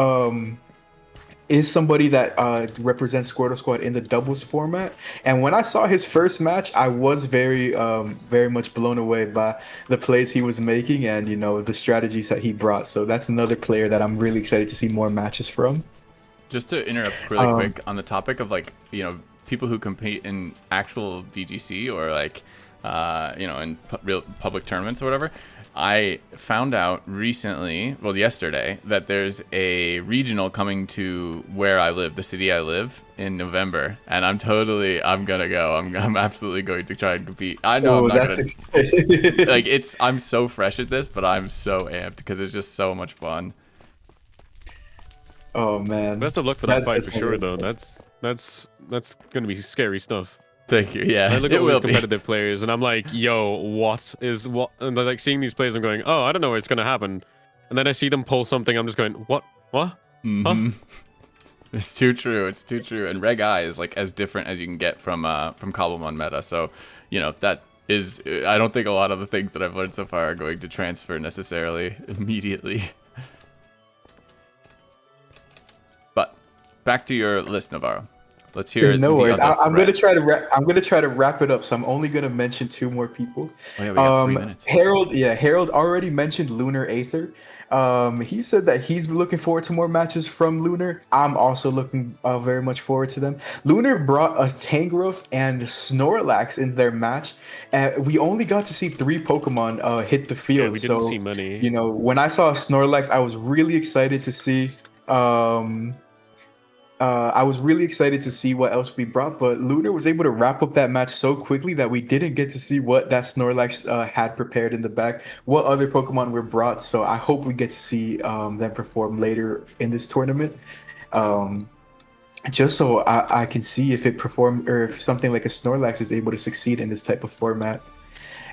somebody that represents Squirtle Squad in the doubles format. And when I saw his first match, I was very much blown away by the plays he was making and the strategies that he brought. So that's another player that I'm really excited to see more matches from. Just to interrupt really quick on the topic of people who compete in actual VGC or in real public tournaments or whatever. I found out recently, yesterday, that there's a regional coming to where I live, the city I live, in November, and I'm gonna go. I'm absolutely going to try and compete. I know exciting. I'm so fresh at this, but I'm so amped because it's just so much fun. Oh man! Best of luck for that fight for sure, though. That's gonna be scary stuff. Thank you. Yeah, I look at all these competitive players, and I'm like, "Yo, what?" And they're seeing these players, I'm going, "Oh, I don't know what's gonna happen," and then I see them pull something, I'm just going, "What? Mm-hmm. Huh?" It's too true. It's too true. And Reg I is as different as you can get from Cobblemon meta. So that is. I don't think a lot of the things that I've learned so far are going to transfer necessarily immediately. But back to your list, Navarro. Let's hear it. No worries. I'm gonna try to wrap it up. So I'm only gonna mention 2 more people. Oh, yeah, we have 3 minutes. Harold already mentioned Lunar Aether. He said that he's looking forward to more matches from Lunar. I'm also looking very much forward to them. Lunar brought us Tangrowth and Snorlax in their match. We only got to see 3 Pokemon hit the field. Yeah, we didn't see many. When I saw Snorlax, I was really excited to see. I was really excited to see what else we brought, but Lunar was able to wrap up that match so quickly that we didn't get to see what that Snorlax had prepared in the back, what other Pokemon were brought. So I hope we get to see them perform later in this tournament, just so I can see if it performed or if something like a Snorlax is able to succeed in this type of format.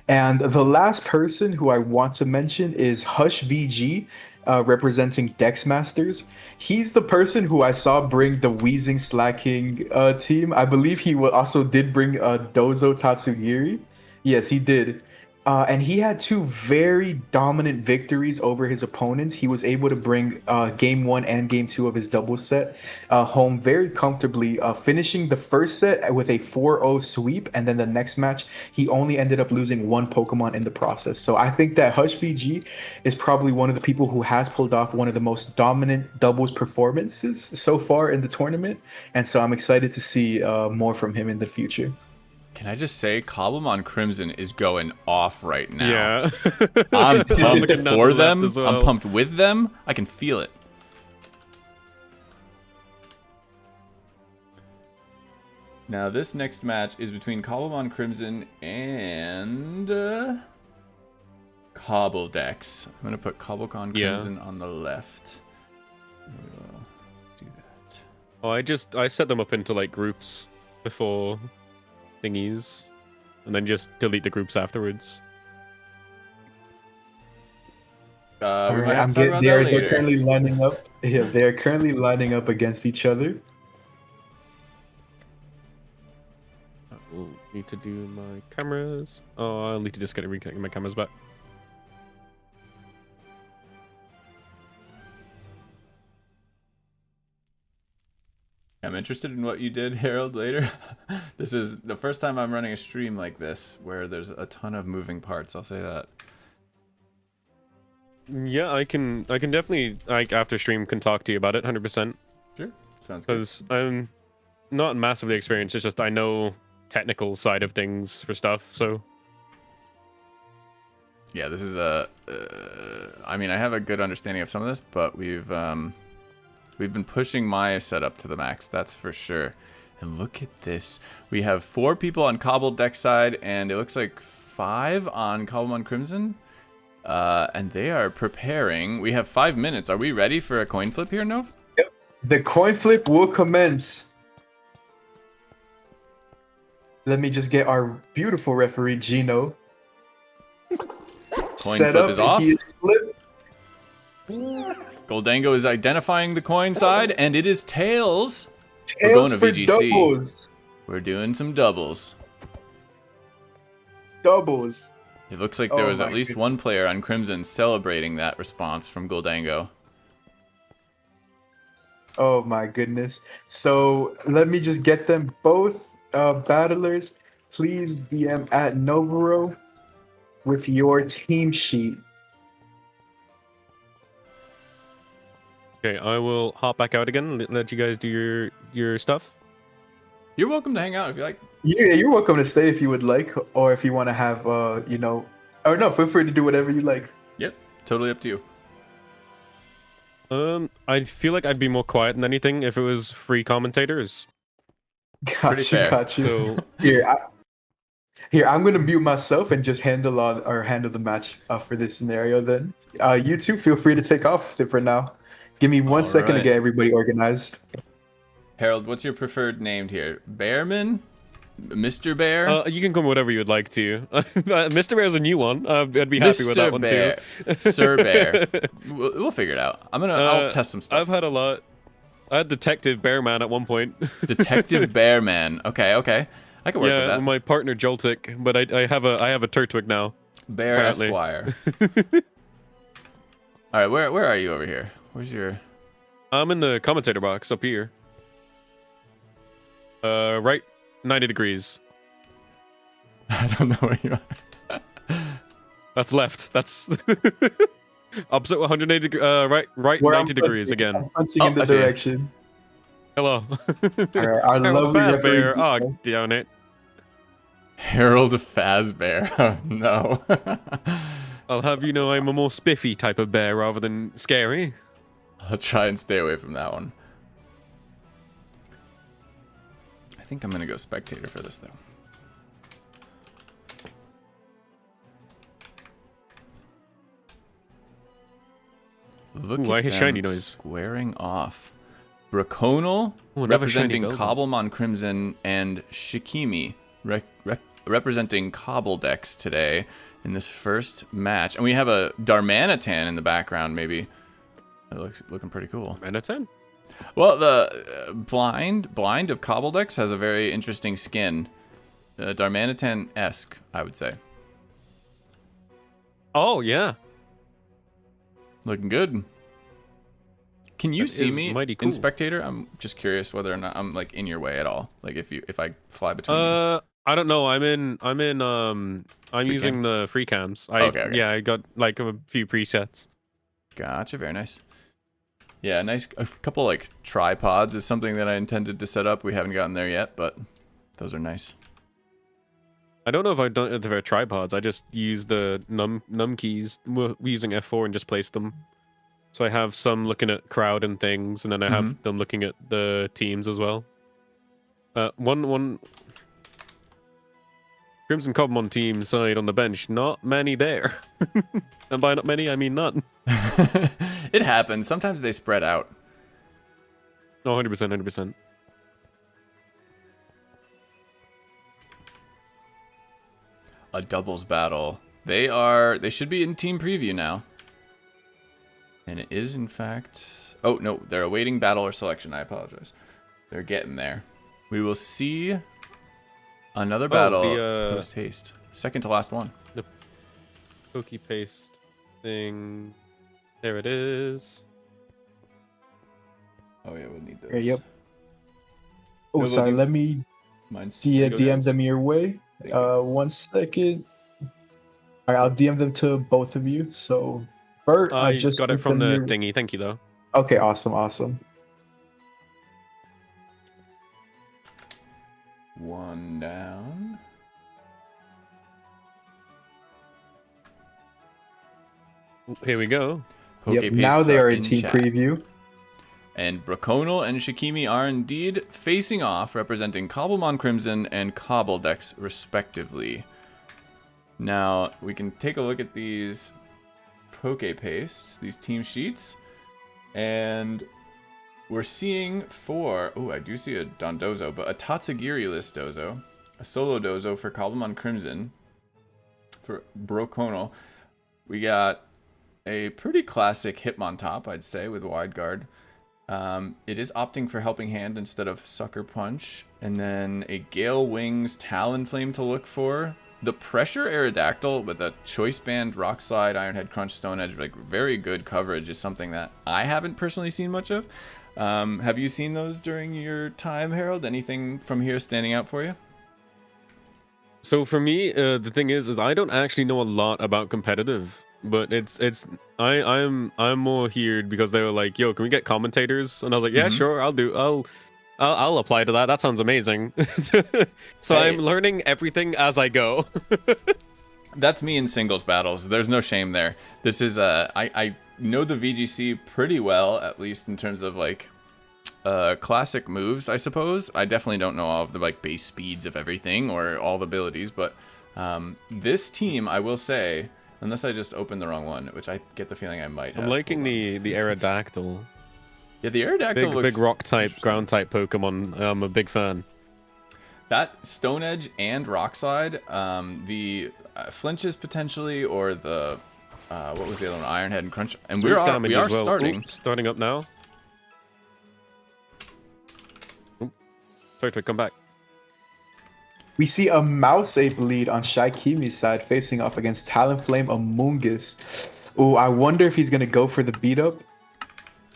And the last person who I want to mention is Hush VG. representing Dex Masters. He's the person who I saw bring the Wheezing Slacking team. I believe he also did bring Dozo Tatsugiri. Yes, he did. And he had two very dominant victories over his opponents. He was able to bring game 1 and game 2 of his doubles set home very comfortably, finishing the first set with a 4-0 sweep. And then the next match, he only ended up losing one Pokemon in the process. So I think that Hush VG is probably one of the people who has pulled off one of the most dominant doubles performances so far in the tournament. And so I'm excited to see more from him in the future. Can I just say, Cobblemon Crimson is going off right now. Yeah. I'm pumped Looking down to for the left them. as well. I'm pumped with them. I can feel it. Now, this next match is between Cobblemon Crimson and Cobbledex. I'm going to put Cobblemon Crimson on the left. We'll do that. Oh, I set them up into like groups before thingies, and then just delete the groups afterwards. They're currently lining up. Yeah, they're currently lining up against each other. I will need to do my cameras. Oh, I'll need to just get reconnecting my cameras back. I'm interested in what you did, Harold, later. This is the first time I'm running a stream like this where there's a ton of moving parts, I'll say that. Yeah, I can definitely, like, after stream can talk to you about it 100%. Sure, sounds good. Because I'm not massively experienced, it's just I know technical side of things for stuff, so. Yeah, this is I mean, I have a good understanding of some of this, but we've been pushing my setup to the max, that's for sure. And look at this. We have 4 people on Cobbledex side, and it looks like 5 on Cobblemon Crimson. And they are preparing. We have 5 minutes. Are we ready for a coin flip here, Nov? Yep. The coin flip will commence. Let me just get our beautiful referee, Gino. Coin flip is off. He is flipped. Goldango is identifying the coin side, and it is tails. We're Tails going for to VGC. doubles. We're doing some doubles. Doubles. It looks like there was at least one player on Crimson celebrating that response from Goldango. Oh my goodness. So let me just get them both battlers. Please DM at Novaro with your team sheet. Okay, I will hop back out again, let you guys do your stuff. You're welcome to hang out if you like. Yeah, you're welcome to stay if you would like, or if you want to have, you know, or no, feel free to do whatever you like. Yep, totally up to you. I feel like I'd be more quiet than anything if it was free commentators. Got you. So here, I'm gonna mute myself and just handle the match for this scenario. Then, you two feel free to take off for now. Give me 1 second to get everybody organized. Harold, what's your preferred name here? Bearman? Mr. Bear? You can call me whatever you would like to. Mr. Bear's a new one. I'd be happy with that one too. Sir Bear. We'll figure it out. I'll test some stuff. I've had a lot. I had Detective Bearman at one point. Detective Bearman. Okay. I can work with that. Yeah, my partner Joltik, but I have a Turtwig now. Bear apparently. Esquire. All right, where are you over here? Where's your... I'm in the commentator box up here. Right 90 degrees. I don't know where you are. That's left. That's opposite 180 right 90 degrees again. I'm punching in the direction. Hello. All right, our lovely Fazbear. referee. Oh, damn it. Harold Fazbear. Oh, no. I'll have you know I'm a more spiffy type of bear rather than scary. I'll try and stay away from that one. I think I'm going to go spectator for this, though. Look Ooh, I at hear them shiny noise. Squaring off. Braconal, representing Cobblemon Crimson, and Shikimi, representing Cobbledex today in this first match. And we have a Darmanitan in the background, maybe. It looking pretty cool. And a 10. Well, the blind of Cobbledex has a very interesting skin. Darmanitan-esque, I would say. Oh, yeah. Looking good. Can you see me mighty cool. in spectator? I'm just curious whether or not I'm like in your way at all. Like if I fly between you. I don't know. I'm Free using cam? the free cams. Okay. Yeah, I got like a few presets. Gotcha, very nice. Yeah, a couple like tripods is something that I intended to set up. We haven't gotten there yet, but those are nice. I don't know if I've done it for tripods. I just use the num keys. We're using F4 and just place them. So I have some looking at crowd and things, and then I have them looking at the teams as well. One Crimson Cobblemon team side on the bench, not many there. And by not many, I mean none. It happens. Sometimes they spread out. No, 100%, 100%. A doubles battle. They should be in team preview now. And it is in fact, oh no, they're awaiting battle or selection. I apologize. They're getting there. We will see another battle post haste. Second to last one. The Poke paste thing. There it is. Oh yeah, we'll need those. Okay, yep. Oh, No, sorry. Let me Mine's DM them your way. 1 second. All right, I'll DM them to both of you. So, Bert, I just got it from the thingy. Thank you, though. Okay, awesome. One down. Here we go. Yep, now they are in team preview. And Braconal and Shikimi are indeed facing off, representing Cobblemon Crimson and Cobbledex, respectively. Now, we can take a look at these Poke Pastes, these team sheets, and we're seeing I do see a Dondozo, but a Tatsugiri-less Dozo, a Solo Dozo for Cobblemon Crimson, for Braconal. We got a pretty classic Hitmontop, I'd say, with Wide Guard. It is opting for Helping Hand instead of Sucker Punch. And then a Gale Wings Talonflame to look for. The Pressure Aerodactyl with a Choice Band, Rock Slide, Ironhead Crunch, Stone Edge, like very good coverage is something that I haven't personally seen much of. Have you seen those during your time, Harold? Anything from here standing out for you? So for me, the thing is I don't actually know a lot about competitive. But I'm more here because they were like, yo, can we get commentators? And I was like, yeah, sure, I'll apply to that. That sounds amazing. So hey. I'm learning everything as I go. That's me in singles battles. There's no shame there. This is I know the VGC pretty well, at least in terms of like classic moves, I suppose. I definitely don't know all of the like base speeds of everything or all the abilities, but this team, I will say, unless I just opened the wrong one, which I get the feeling I might have. I'm liking the Aerodactyl. Yeah, the Aerodactyl looks big rock type, ground type Pokemon. I'm a big fan. That Stone Edge and Rock Slide, the flinches potentially, or the what was the other one? Ironhead and Crunch. And we are starting. Ooh, starting up now. Ooh. Sorry to come back. We see a Mouse Ape lead on Shikimi's side facing off against Talonflame Amoonguss. Oh, I wonder if he's going to go for the beat up.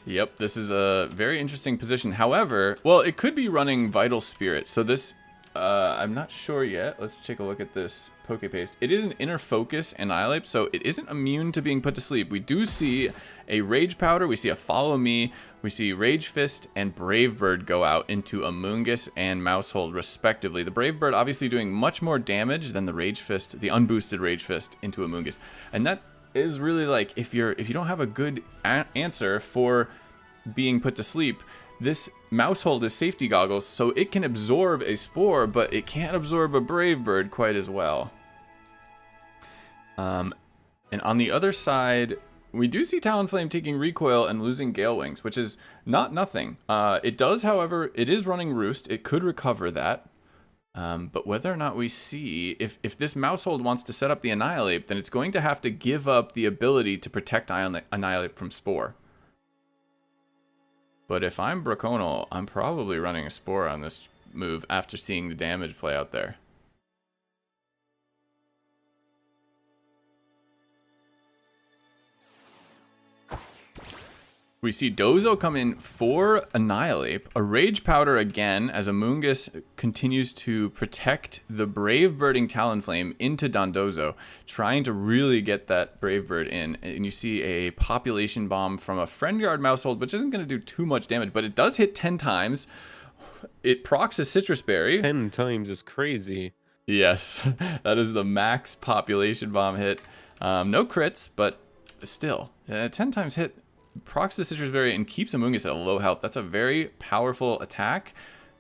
Yep, this is a very interesting position. However, well, it could be running Vital Spirit. So this, I'm not sure yet. Let's take a look at this Poke Paste. It is an Inner Focus Annihilate, so it isn't immune to being put to sleep. We do see a Rage Powder. We see a Follow Me. We see Rage Fist and Brave Bird go out into Amoonguss and Mousehold, respectively. The Brave Bird obviously doing much more damage than the Rage Fist, the unboosted Rage Fist into Amoonguss. And that is really like, if you don't have a good answer for being put to sleep, this Mousehold is safety goggles, so it can absorb a Spore, but it can't absorb a Brave Bird quite as well. And on the other side, we do see Talonflame taking recoil and losing Gale Wings, which is not nothing. It does, however, it is running Roost. It could recover that. But whether or not we see, if this Mousehold wants to set up the Annihilate, then it's going to have to give up the ability to protect Annihilate from Spore. But if I'm Braconal, I'm probably running a Spore on this move after seeing the damage play out there. We see Dozo come in for Annihilate, a Rage Powder again as Amoonguss continues to protect the Brave Birding Talonflame into Dondozo, trying to really get that Brave Bird in. And you see a Population Bomb from a Friend Guard Mousehold, which isn't going to do too much damage, but it does hit 10 times. It procs a Citrus Berry. 10 times is crazy. Yes, that is the max Population Bomb hit. No crits, but still, 10 times hit. Procs the Citrus Berry and keeps Amoonguss at a low health. That's a very powerful attack,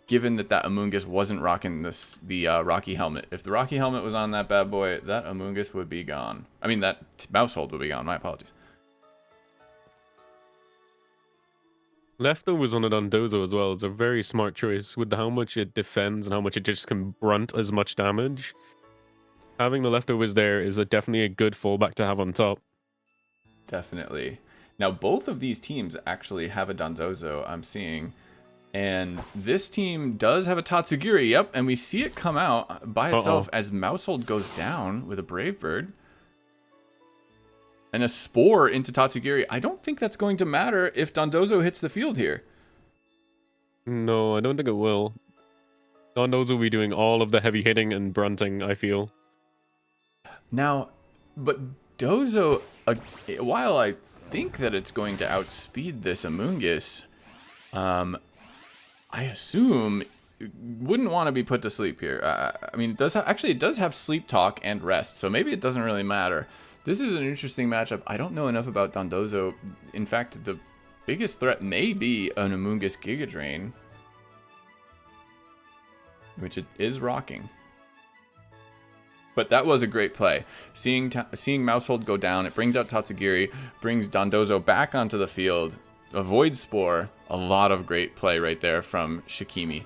given that Amoonguss wasn't rocking the Rocky Helmet. If the Rocky Helmet was on that bad boy, that Amoonguss would be gone. I mean, that Mousehold would be gone. My apologies. Leftovers on it on Dozo as well. It's a very smart choice with how much it defends and how much it just can brunt as much damage. Having the leftovers there is definitely a good fallback to have on top. Definitely. Now, both of these teams actually have a Dondozo, I'm seeing. And this team does have a Tatsugiri, yep. And we see it come out by itself as Mousehold goes down with a Brave Bird. And a Spore into Tatsugiri. I don't think that's going to matter if Dondozo hits the field here. No, I don't think it will. Dondozo will be doing all of the heavy hitting and brunting, I feel. Now, but Dozo, while I think that it's going to outspeed this Amoonguss, I assume wouldn't want to be put to sleep here. I mean, it does it does have Sleep Talk and Rest, so maybe it doesn't really matter. This is an interesting matchup. I don't know enough about Dondozo. In fact, the biggest threat may be an Amoonguss Giga Drain, which it is rocking. But that was a great play. Seeing Mousehold go down, it brings out Tatsugiri, brings Dondozo back onto the field, avoids Spore. A lot of great play right there from Shikimi.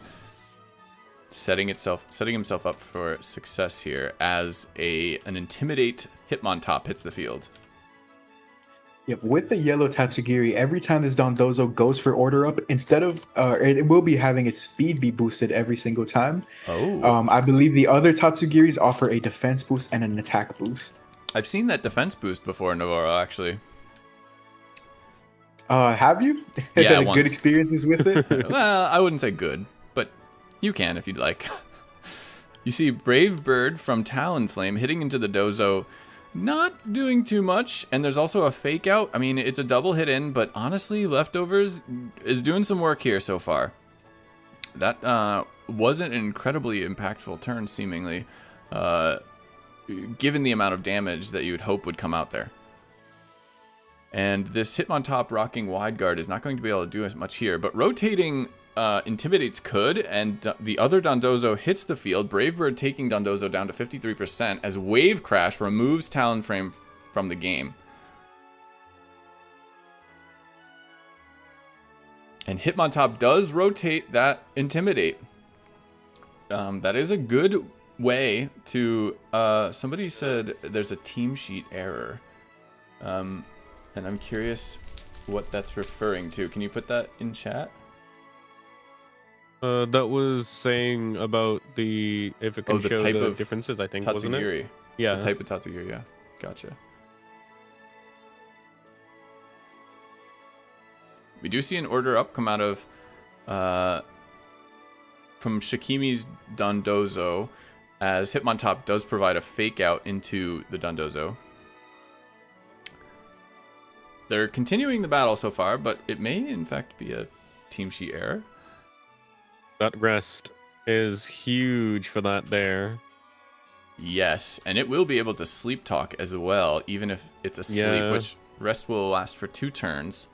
Setting himself up for success here as an Intimidate Hitmontop hits the field. Yep, with the yellow Tatsugiri, every time this Dondozo goes for Order Up, instead of, it will be having its speed be boosted every single time. Oh. I believe the other Tatsugiris offer a defense boost and an attack boost. I've seen that defense boost before, Navarro, actually. Have you? Yeah, Good once. experiences with it? Well, I wouldn't say good, but you can if you'd like. You see Brave Bird from Talonflame hitting into the Dozo, not doing too much, and there's also a fake out. I mean, it's a double hit in, but honestly, Leftovers is doing some work here so far. That wasn't an incredibly impactful turn, seemingly, given the amount of damage that you would hope would come out there. And this Hitmontop rocking Wide Guard is not going to be able to do as much here, but rotating Intimidates could, and the other Dondozo hits the field. Brave Bird taking Dondozo down to 53% as Wave Crash removes Talonflame from the game. And Hitmontop does rotate that Intimidate. That is a good way to... somebody said there's a team sheet error. And I'm curious what that's referring to. Can you put that in chat? That was saying about if it can the show type the of differences, I think, Tatsugiri. wasn't it? Yeah. The type of Tatsugiri, yeah. Gotcha. We do see an Order Up come out of from Shikimi's Dondozo, as Hitmontop does provide a fake out into the Dondozo. They're continuing the battle so far, but it may in fact be a team sheet error. That rest is huge for that there. Yes, and it will be able to sleep talk as well, even if it's asleep, which rest will last for 2 turns.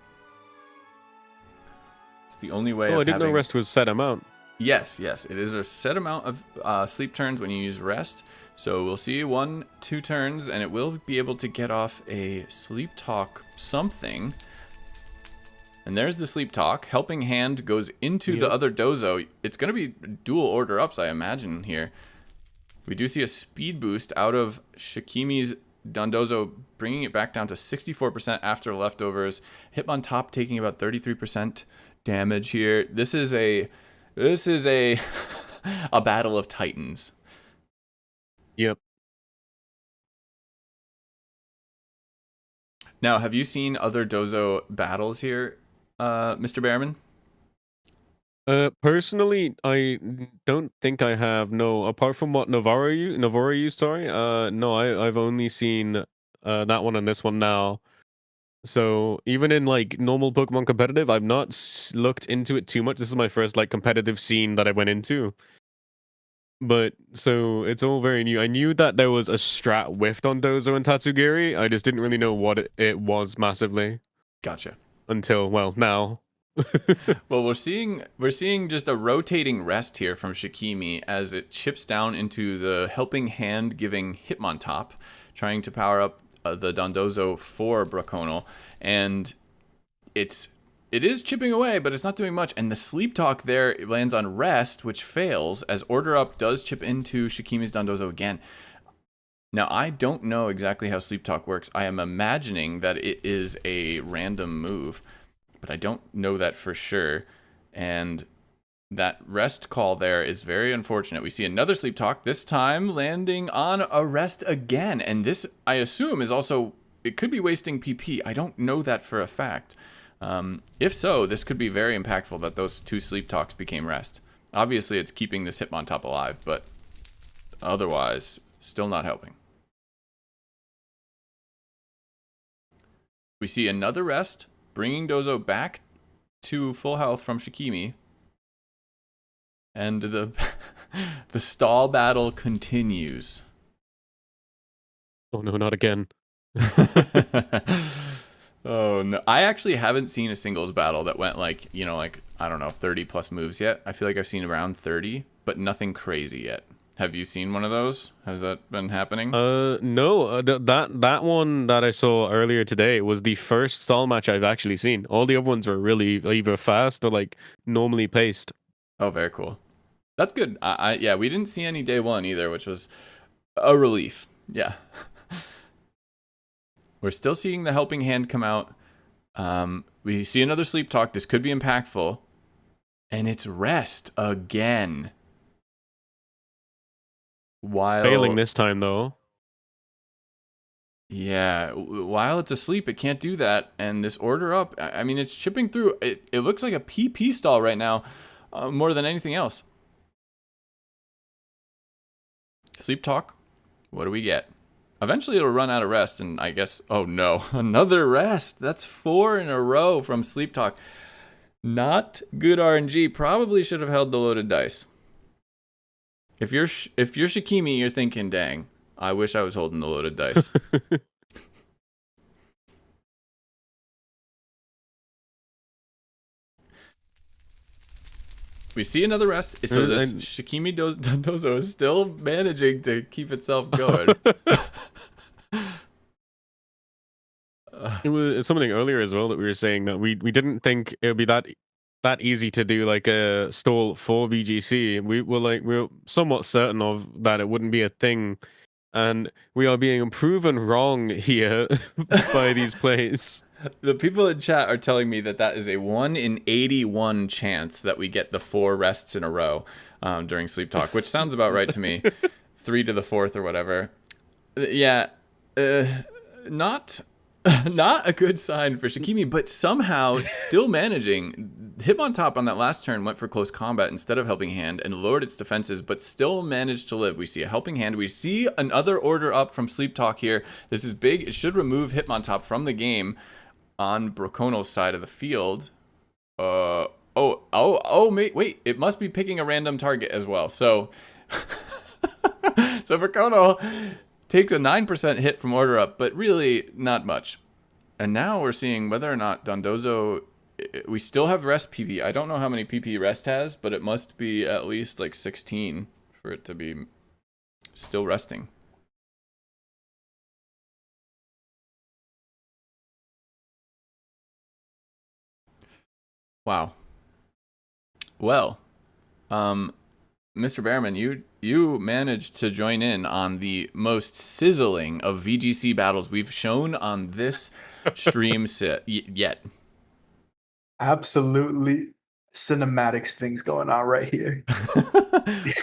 It's the only way. Oh, I didn't know rest was set amount. Yes, it is a set amount of sleep turns when you use rest. So we'll see 1-2 turns, and it will be able to get off a sleep talk something. And there's the Sleep Talk. Helping Hand goes into the other Dozo. It's going to be dual Order Ups, I imagine, here. We do see a speed boost out of Shikimi's Dondozo, bringing it back down to 64% after Leftovers. Hitmontop taking about 33% damage here. This is a a battle of titans. Yep. Now, have you seen other Dozo battles here, Mr. Behrman? Personally, I don't think I have. No, apart from what Navarro used. Sorry. No, I've only seen that one and this one now. So even in like normal Pokemon competitive, I've not looked into it too much. This is my first like competitive scene that I went into. But so it's all very new. I knew that there was a strat whiffed on Dozo and Tatsugiri. I just didn't really know what it was massively Gotcha. until, well, now. Well, we're seeing just a rotating rest here from Shikimi as it chips down into the helping hand giving Hitmontop, trying to power up the Dondozo for Braconal, and it is chipping away, but it's not doing much. And the Sleep Talk there lands on rest, which fails as Order Up does chip into Shikimi's Dondozo again. Now, I don't know exactly how Sleep Talk works. I am imagining that it is a random move, but I don't know that for sure. And that rest call there is very unfortunate. We see another Sleep Talk, this time landing on a rest again. And this, I assume, is also, it could be wasting PP. I don't know that for a fact. If so, this could be very impactful that those two Sleep Talks became rest. Obviously, it's keeping this Hitmontop alive, but otherwise, still not helping. We see another rest, bringing Dozo back to full health from Shikimi. And the stall battle continues. Oh no, not again. Oh no, I actually haven't seen a singles battle that went like, I don't know, 30 plus moves yet. I feel like I've seen around 30, but nothing crazy yet. Have you seen one of those? Has that been happening? No. That one that I saw earlier today was the first stall match I've actually seen. All the other ones were really either fast or like normally paced. Oh, very cool. That's good. Yeah, we didn't see any day one either, which was a relief. Yeah. We're still seeing the helping hand come out. We see another Sleep Talk. This could be impactful. And it's rest again. While Failing this time, though. Yeah, while it's asleep, it can't do that. And this Order Up, I mean, it's chipping through. It looks like a PP stall right now, more than anything else. Sleep Talk, what do we get? Eventually it'll run out of rest, and I guess, oh no, another rest. That's 4 in a row from Sleep Talk. Not good RNG. Probably should have held the loaded dice. If you're Shikimi, you're thinking, dang, I wish I was holding the loaded dice. We see another rest. So this Shikimi Dondozo is still managing to keep itself going. It was something earlier as well that we were saying that we didn't think it would be that easy to do like a stall for VGC. We were somewhat certain of that it wouldn't be a thing, and we are being proven wrong here by these plays. The people in chat are telling me that is a 1 in 81 chance that we get the 4 rests in a row during Sleep Talk, which sounds about right to me. 3 to the 4th or whatever. Yeah, not a good sign for Shikimi, but somehow still managing. Hitmontop on that last turn went for close combat instead of helping hand and lowered its defenses, but still managed to live. We see a helping hand. We see another Order Up from Sleep Talk here. This is big. It should remove Hitmontop from the game on Braconal's side of the field. Wait, it must be picking a random target as well. So Braconal takes a 9% hit from Order Up, but really not much. And now we're seeing whether or not Dondozo, we still have rest PP. I don't know how many PP rest has, but it must be at least like 16 for it to be still resting. Wow. Well, Mr. Behrman, you managed to join in on the most sizzling of VGC battles we've shown on this stream yet. Absolutely cinematics things going on right here.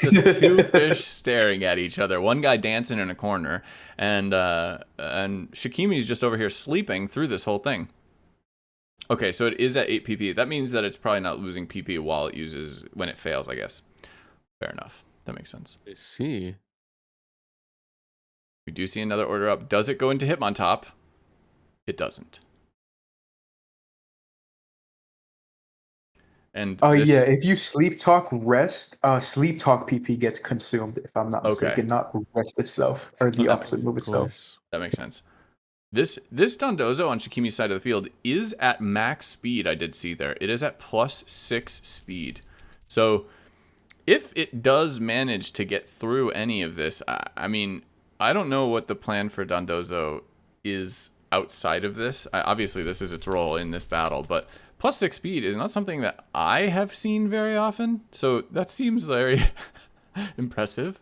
Just two fish staring at each other. One guy dancing in a corner, and Shikimi's just over here sleeping through this whole thing. Okay, so it is at 8 PP. That means that it's probably not losing PP while it uses when it fails, I guess. Fair enough. That makes sense. I see. We do see another order up. Does it go into Hitmontop? It doesn't. And yeah, if you sleep talk rest, sleep talk PP gets consumed, if I'm not mistaken, not rest itself, or the opposite move itself. That makes sense. This Dondozo on Shikimi's side of the field is at max speed, I did see there. It is at +6 speed. So if it does manage to get through any of this, I mean, I don't know what the plan for Dondozo is outside of this. Obviously, this is its role in this battle, but +6 speed is not something that I have seen very often, so that seems very impressive.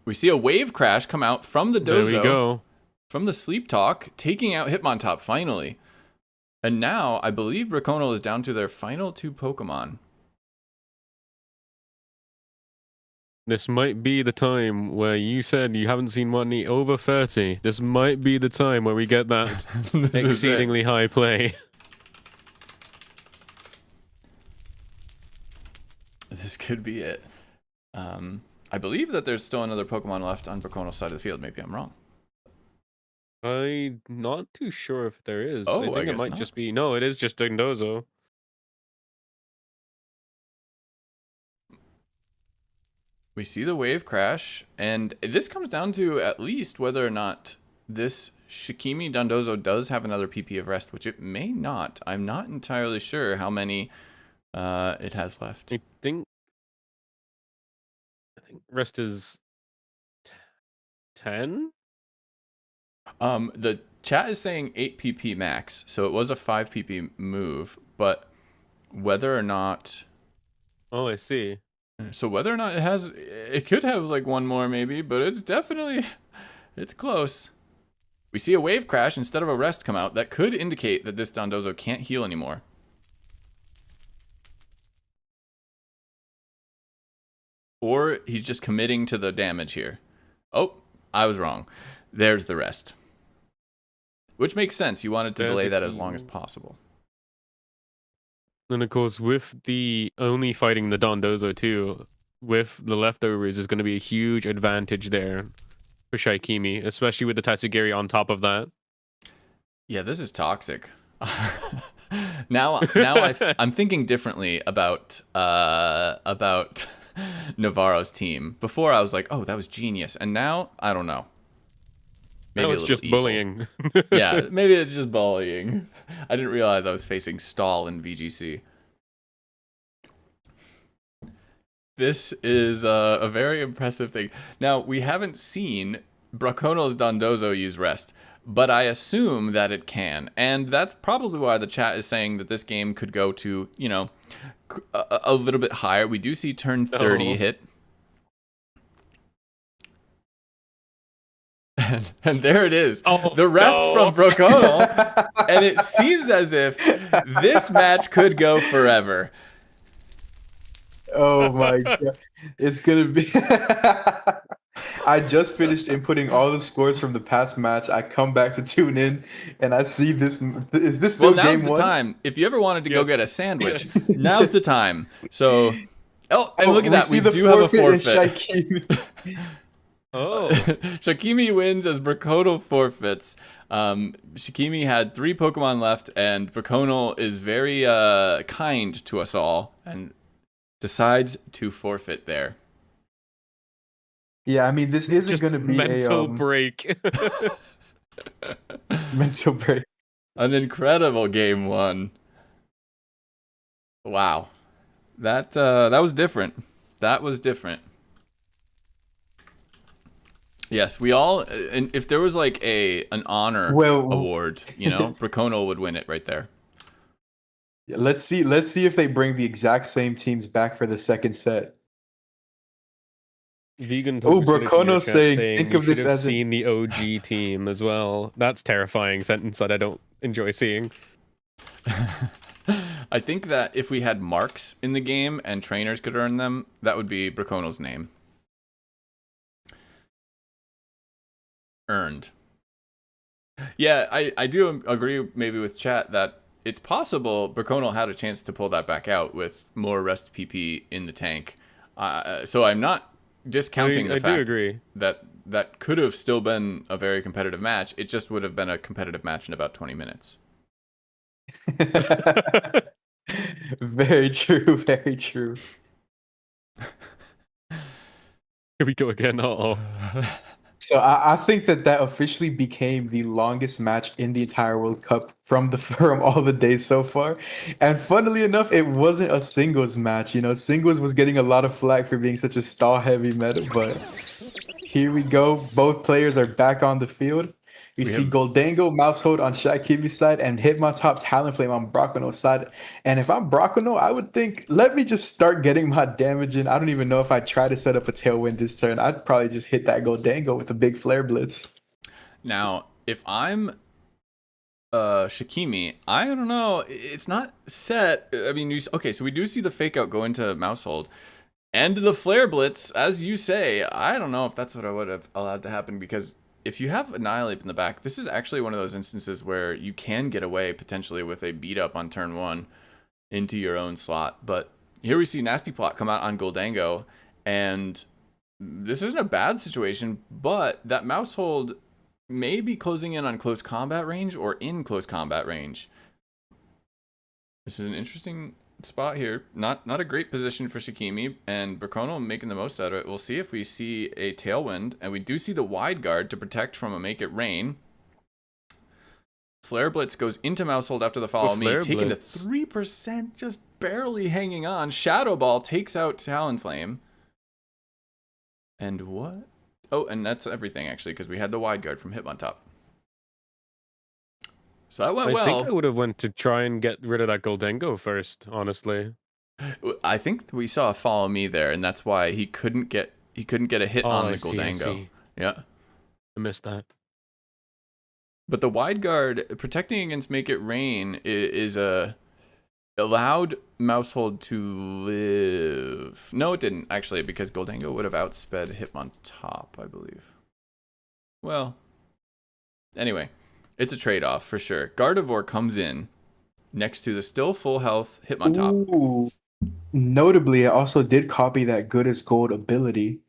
We see a wave crash come out from the dozo. There we go. From the sleep talk, taking out Hitmontop finally. And now, I believe Braconal is down to their final 2 Pokemon. This might be the time where you said you haven't seen one over 30. This might be the time where we get that exceedingly high play. This could be it. I believe that there's still another Pokemon left on Braconal's side of the field. Maybe I'm wrong. I'm not too sure if there is. Oh, I think it might just be... No, it is just Dondozo. We see the wave crash, and this comes down to at least whether or not this Shikimi Dondozo does have another PP of rest, which it may not. I'm not entirely sure how many it has left. I think rest is 10? The chat is saying 8 PP max, so it was a 5 PP move, but whether or not... Oh, I see. So whether or not it has... It could have like one more maybe, but it's definitely... It's close. We see a wave crash instead of a rest come out. That could indicate that this Dondozo can't heal anymore. Or he's just committing to the damage here. Oh, I was wrong. There's the rest. Which makes sense. You wanted to delay that as long as possible. And of course, with the only fighting the Dondozo too, with the leftovers is going to be a huge advantage there for Shikimi, especially with the Tatsugiri on top of that. Yeah, this is toxic. now I'm thinking differently about Navarro's team. Before I was like, oh, that was genius, and now I don't know. Maybe it's just evil. Bullying. Yeah, maybe it's just bullying. I didn't realize I was facing Stall in VGC. This is a very impressive thing. Now, we haven't seen Braconal's Dondozo use rest, but I assume that it can. And that's probably why the chat is saying that this game could go to, you know, a little bit higher. We do see turn 30 hit. And there it is. Oh, the rest from Braconal. And it seems as if this match could go forever. Oh my god. It's going to be... I just finished inputting all the scores from the past match. I come back to tune in, and I see this. Is this still game 1? Well, now's the time. If you ever wanted to go get a sandwich, now's the time. So, and look at that. We do have a forfeit. Oh, Shikimi wins as Braconal forfeits. Shikimi had 3 Pokemon left, and Braconal is very kind to us all and decides to forfeit there. Yeah, I mean, this isn't going to be mental break. Mental break. An incredible game 1. Wow, that was different. That was different. Yes, we all. And if there was like an honor award, you know, Braconal would win it right there. Yeah, let's see if they bring the exact same teams back for the second set. Vegan. Braconal saying, think of this as seen the OG team as well. That's terrifying sentence that I don't enjoy seeing. I think that if we had marks in the game and trainers could earn them, that would be Bracono's name. Earned. Yeah, I do agree maybe with chat that it's possible Bracono had a chance to pull that back out with more rest PP in the tank. So I'm not discounting the I fact do agree. that could have still been a very competitive match. It just would have been a competitive match in about 20 minutes. Very true. Very true. Here we go again. So I think that officially became the longest match in the entire World Cup from all the days so far. And funnily enough, it wasn't a singles match. You know, singles was getting a lot of flack for being such a stall heavy meta, but here we go. Both players are back on the field. We see Goldango, Mousehold on Shakimi's side, and Hitmontop Talonflame on Bracono's side. And if I'm Bracono, I would think, let me just start getting my damage in. I don't even know if I try to set up a Tailwind this turn. I'd probably just hit that Goldango with a big Flare Blitz. Now, if I'm Shakimi, I don't know. It's not set. I mean, okay, so we do see the Fake Out go into Mousehold. And the Flare Blitz, as you say, I don't know if that's what I would have allowed to happen, because if you have Annihilate in the back, this is actually one of those instances where you can get away potentially with a beat up on turn 1 into your own slot. But here we see Nasty Plot come out on Goldango, and this isn't a bad situation, but that Mousehold may be closing in on close combat range or in close combat range. This is an interesting spot here. Not a great position for Shakimi, and Bracono making the most out of it. We'll see if we see a Tailwind, and we do see the Wide Guard to protect from a Make It Rain. Flare Blitz goes into Mousehold after the Follow Me, taken to 3%, just barely hanging on. Shadow Ball takes out Talonflame. And what? Oh, and that's everything, actually, because we had the Wide Guard from Hitmontop. So that went well. I think I would have went to try and get rid of that Goldango first, honestly. I think we saw a Follow Me there, and that's why he couldn't get a hit on the Goldango. Yeah. I missed that. But the Wide Guard protecting against Make It Rain is allowed Mousehold to live. No, it didn't, actually, because Goldango would have outsped Hitmontop, I believe. Well, anyway, it's a trade-off for sure. Gardevoir comes in next to the still full health Hitmontop. Ooh. Notably, I also did copy that Good as Gold ability.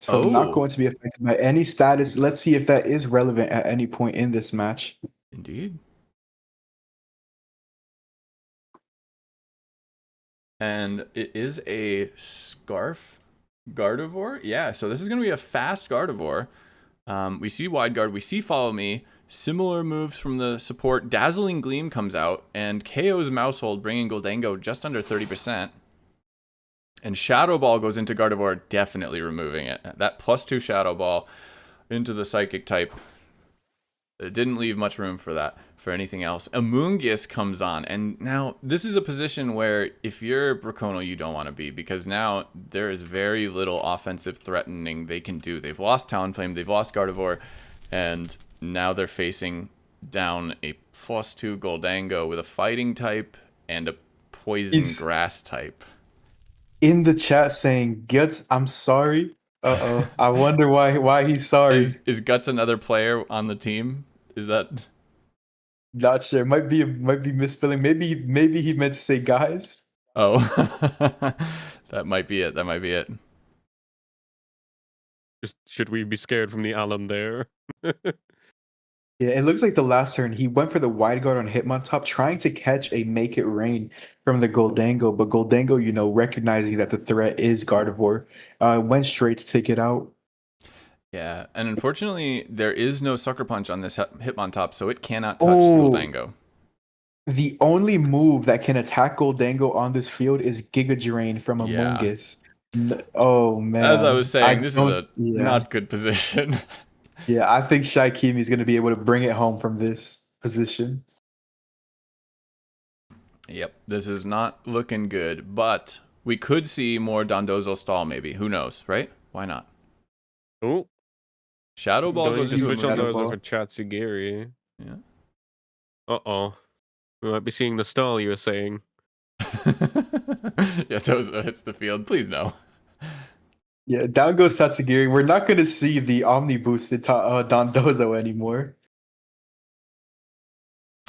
So not going to be affected by any status. Let's see if that is relevant at any point in this match. Indeed. And it is a Scarf Gardevoir. Yeah, so this is going to be a fast Gardevoir. We see Wide Guard. We see Follow Me. Similar moves from the support. Dazzling Gleam comes out and KO's Mousehold, bringing Goldango just under 30%. And Shadow Ball goes into Gardevoir, definitely removing it. That +2 Shadow Ball into the Psychic type. It didn't leave much room for that, for anything else. Amoonguss comes on, and now this is a position where if you're Bracono, you don't want to be, because now there is very little offensive threatening they can do. They've lost Talonflame, they've lost Gardevoir, and now they're facing down a +2 Goldango with a Fighting type and a Poison Grass type. In the chat saying, Guts, I'm sorry. Uh-oh. I wonder why he's sorry. Is Guts another player on the team? Is that... Not sure. Might be misspelling. Maybe he meant to say guys. Oh. That might be it. That might be it. Just should we be scared from the alum there? Yeah, it looks like the last turn he went for the Wide Guard on Hitmontop, trying to catch a Make It Rain from the Goldango, but Goldango, you know, recognizing that the threat is Gardevoir, went straight to take it out. Yeah, and unfortunately, there is no Sucker Punch on this Hitmontop, so it cannot touch Goldango. The only move that can attack Goldango on this field is Giga Drain from Amoonguss. Oh, man. As I was saying, this is a not good position. Yeah, I think Shakimi is going to be able to bring it home from this position. Yep, this is not looking good, but we could see more Dondozo stall maybe. Who knows, right? Why not? Oh. Shadow Ball goes to switch on those for Chatsugiri. Yeah. Uh-oh. We might be seeing the stall you were saying. Yeah, Dozo hits the field. Please no. Yeah, down goes Tatsugiri. We're not going to see the Omni boosted Dondozo anymore.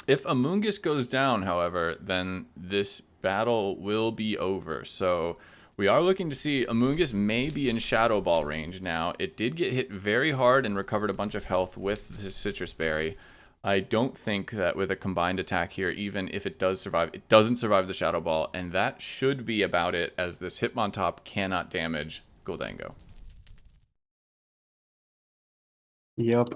If Amoonguss goes down, however, then this battle will be over. So we are looking to see Amoonguss may be in Shadow Ball range now. It did get hit very hard and recovered a bunch of health with the Citrus Berry. I don't think that with a combined attack here, even if it does survive, it doesn't survive the Shadow Ball, and that should be about it, as this Hitmontop cannot damage Goldango. Yep.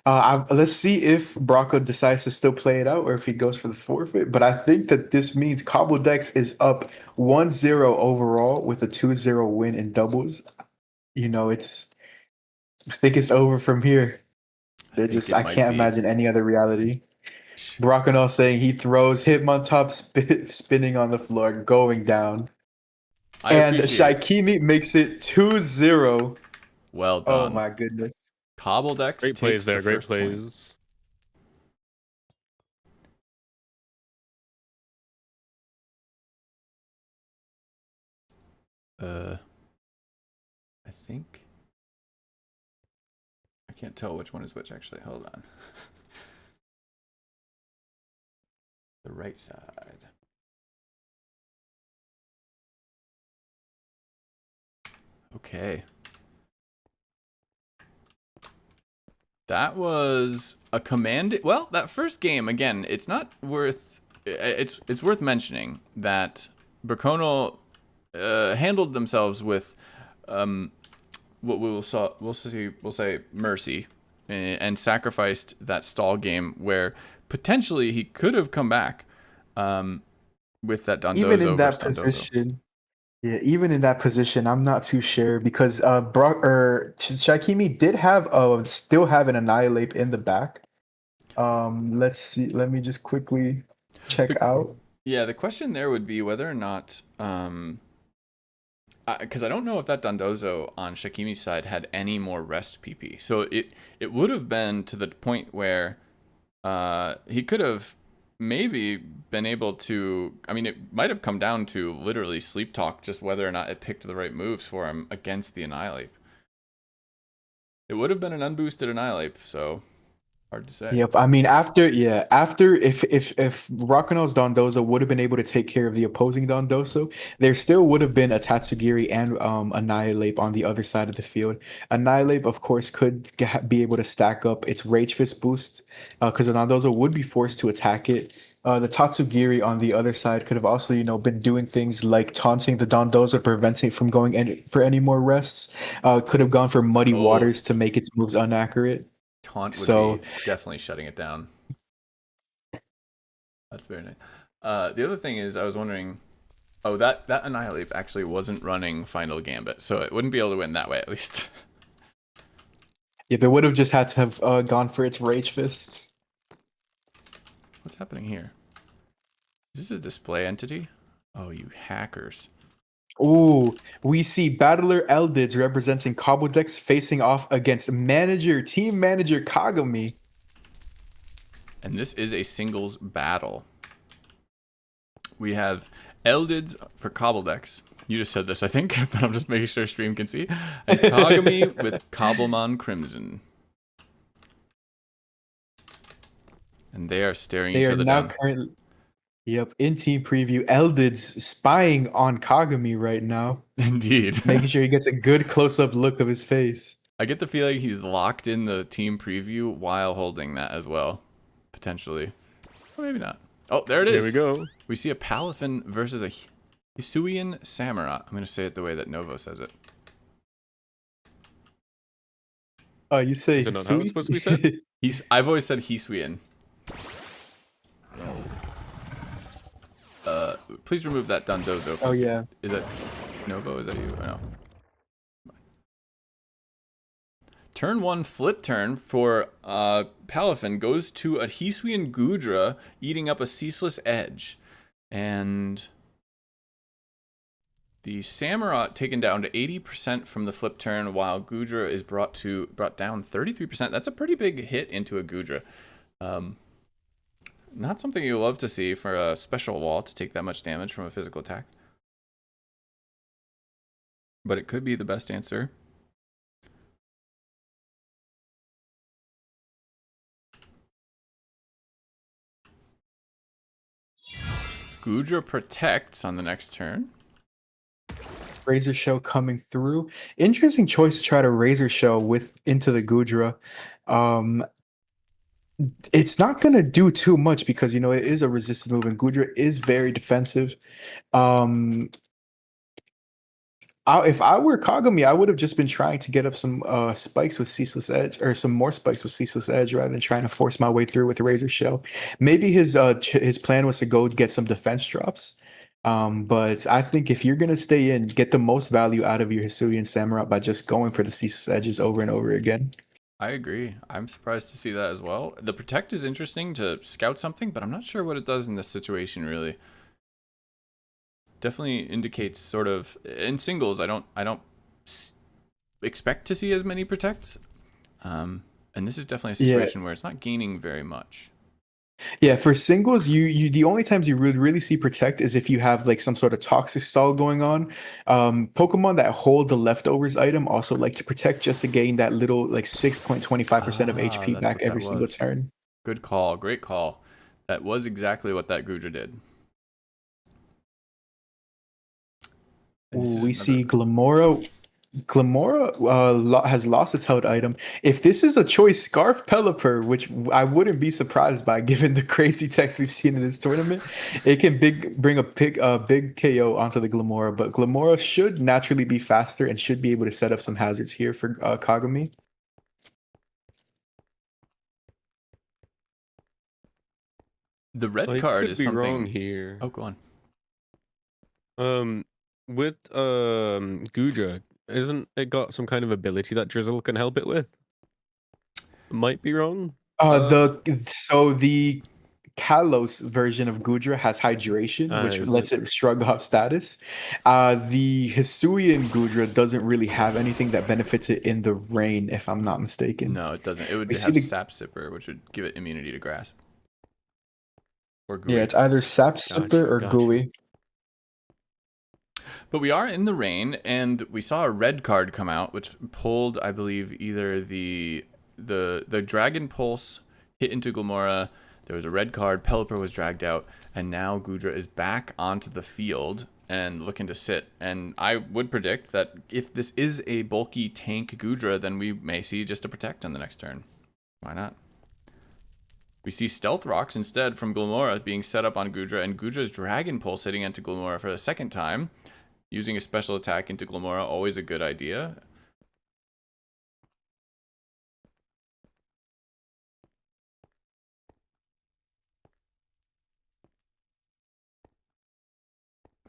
Let's see if Brocco decides to still play it out or if he goes for the forfeit. But I think that this means Cobbledex is up 1-0 overall with a 2-0 win in doubles. You know, I think it's over from here. I can't imagine any other reality. Brocco saying he throws Hitmontop spinning on the floor, going down. And Shaikimi makes it 2-0. Well done. Oh my goodness. Cobbledex. Great plays there. Great plays. I think I can't tell which one is which actually. Hold on. The right side. Okay. That was a command. Well, that first game again. It's not worth. It's worth mentioning that Braconal handled themselves with what we'll say mercy, and sacrificed that stall game where potentially he could have come back with that Dondozo. Even in that position. Yeah, even in that position, I'm not too sure because Shakimi did still have an Annihilate in the back. Let's see. Let me just quickly check out. Yeah, the question there would be whether or not, because I don't know if that Dondozo on Shakimi's side had any more rest PP. So it would have been to the point where he could have maybe been able to, I mean, it might have come down to literally sleep talk, just whether or not it picked the right moves for him against the Annihilate. It would have been an unboosted Annihilate, so hard to say. Yep. I mean, after if Rakanel's Dondozo would have been able to take care of the opposing Dondozo, there still would have been a Tatsugiri and Annihilate on the other side of the field. Annihilate, of course, could be able to stack up its Rage Fist boost because the Dondozo would be forced to attack it. The Tatsugiri on the other side could have also, been doing things like taunting the Dondozo, preventing it from going for any more rests. Could have gone for Muddy Waters to make its moves inaccurate. Taunt would be definitely shutting it down. That's very nice. The other thing is, I was wondering, that Annihilate actually wasn't running Final Gambit, so it wouldn't be able to win that way, at least. Yeah, it would have just had to have gone for its Rage Fists. What's happening here? Is this a display entity? Oh, you hackers. Ooh, we see Battler Eldids representing Cobbledex facing off against team manager Kagami. And this is a singles battle. We have Eldids for Cobbledex. You just said this, I think, but I'm just making sure stream can see. And Kagami with Cobblemon Crimson. And they are staring each other down. Currently, yep, in team preview, Eldids spying on Kagami right now. Indeed. Making sure he gets a good close-up look of his face. I get the feeling he's locked in the team preview while holding that as well. Potentially. Or maybe not. Oh, there it is. Here we go. We see a Palafin versus a Hisuian Samurai. I'm going to say it the way that Novo says it. Oh, you say Is it not how it's supposed to be said? I've always said Hisuian. Please remove that Dondozo. Oh, yeah. Is that Novo? Is that you? No. Turn 1 flip turn for Palafin goes to a Hisuian Gudra eating up a Ceaseless Edge. And the Samurai taken down to 80% from the flip turn, while Gudra is brought down 33%. That's a pretty big hit into a Gudra. Not something you love to see for a special wall to take that much damage from a physical attack. But it could be the best answer. Goodra protects on the next turn. Razor Shell coming through. Interesting choice to try to Razor Shell with into the Goodra. It's not gonna do too much because you know it is a resisted move, and Goodra is very defensive. If I were Kagami, I would have just been trying to get up some spikes with Ceaseless Edge, or some more spikes with Ceaseless Edge, rather than trying to force my way through with Razor Shell. Maybe his plan was to go get some defense drops. But I think if you're gonna stay in, get the most value out of your Hisuian Samurai by just going for the Ceaseless Edges over and over again. I agree. I'm surprised to see that as well. The protect is interesting to scout something, but I'm not sure what it does in this situation really. Definitely indicates sort of in singles. I don't expect to see as many protects, and this is definitely a situation where it's not gaining very much. Yeah, for singles, you the only times you would really see protect is if you have like some sort of toxic stall going on. Pokemon that hold the leftovers item also like to protect just to gain that little like 6.25% of HP back every single turn. Good call, great call. That was exactly what that Goodra did. Ooh, we see Glamora. Glamora has lost its held item. If this is a choice, Scarf Pelipper, which I wouldn't be surprised by given the crazy text we've seen in this tournament, it can bring a big KO onto the Glamora. But Glamora should naturally be faster and should be able to set up some hazards here for Kagami. The red card is something wrong here. Oh, go on. With Goodra, isn't it got some kind of ability that Drizzle can help it with? Might be wrong. The Kalos version of Goodra has hydration, which lets it shrug off status. The Hisuian Goodra doesn't really have anything that benefits it in the rain, if I'm not mistaken. No, it doesn't. It would have Sap Sipper, which would give it immunity to Grasp. Or Gooey. Yeah, it's either Sap Sipper or Gooey. But we are in the rain, and we saw a red card come out, which pulled, I believe, either the Dragon Pulse hit into Glamora. There was a red card. Pelipper was dragged out, and now Goodra is back onto the field and looking to sit. And I would predict that if this is a bulky tank Goodra, then we may see just a protect on the next turn. Why not? We see Stealth Rocks instead from Glamora being set up on Goodra, and Goodra's Dragon Pulse hitting into Glamora for the second time. Using a special attack into Glamora, always a good idea.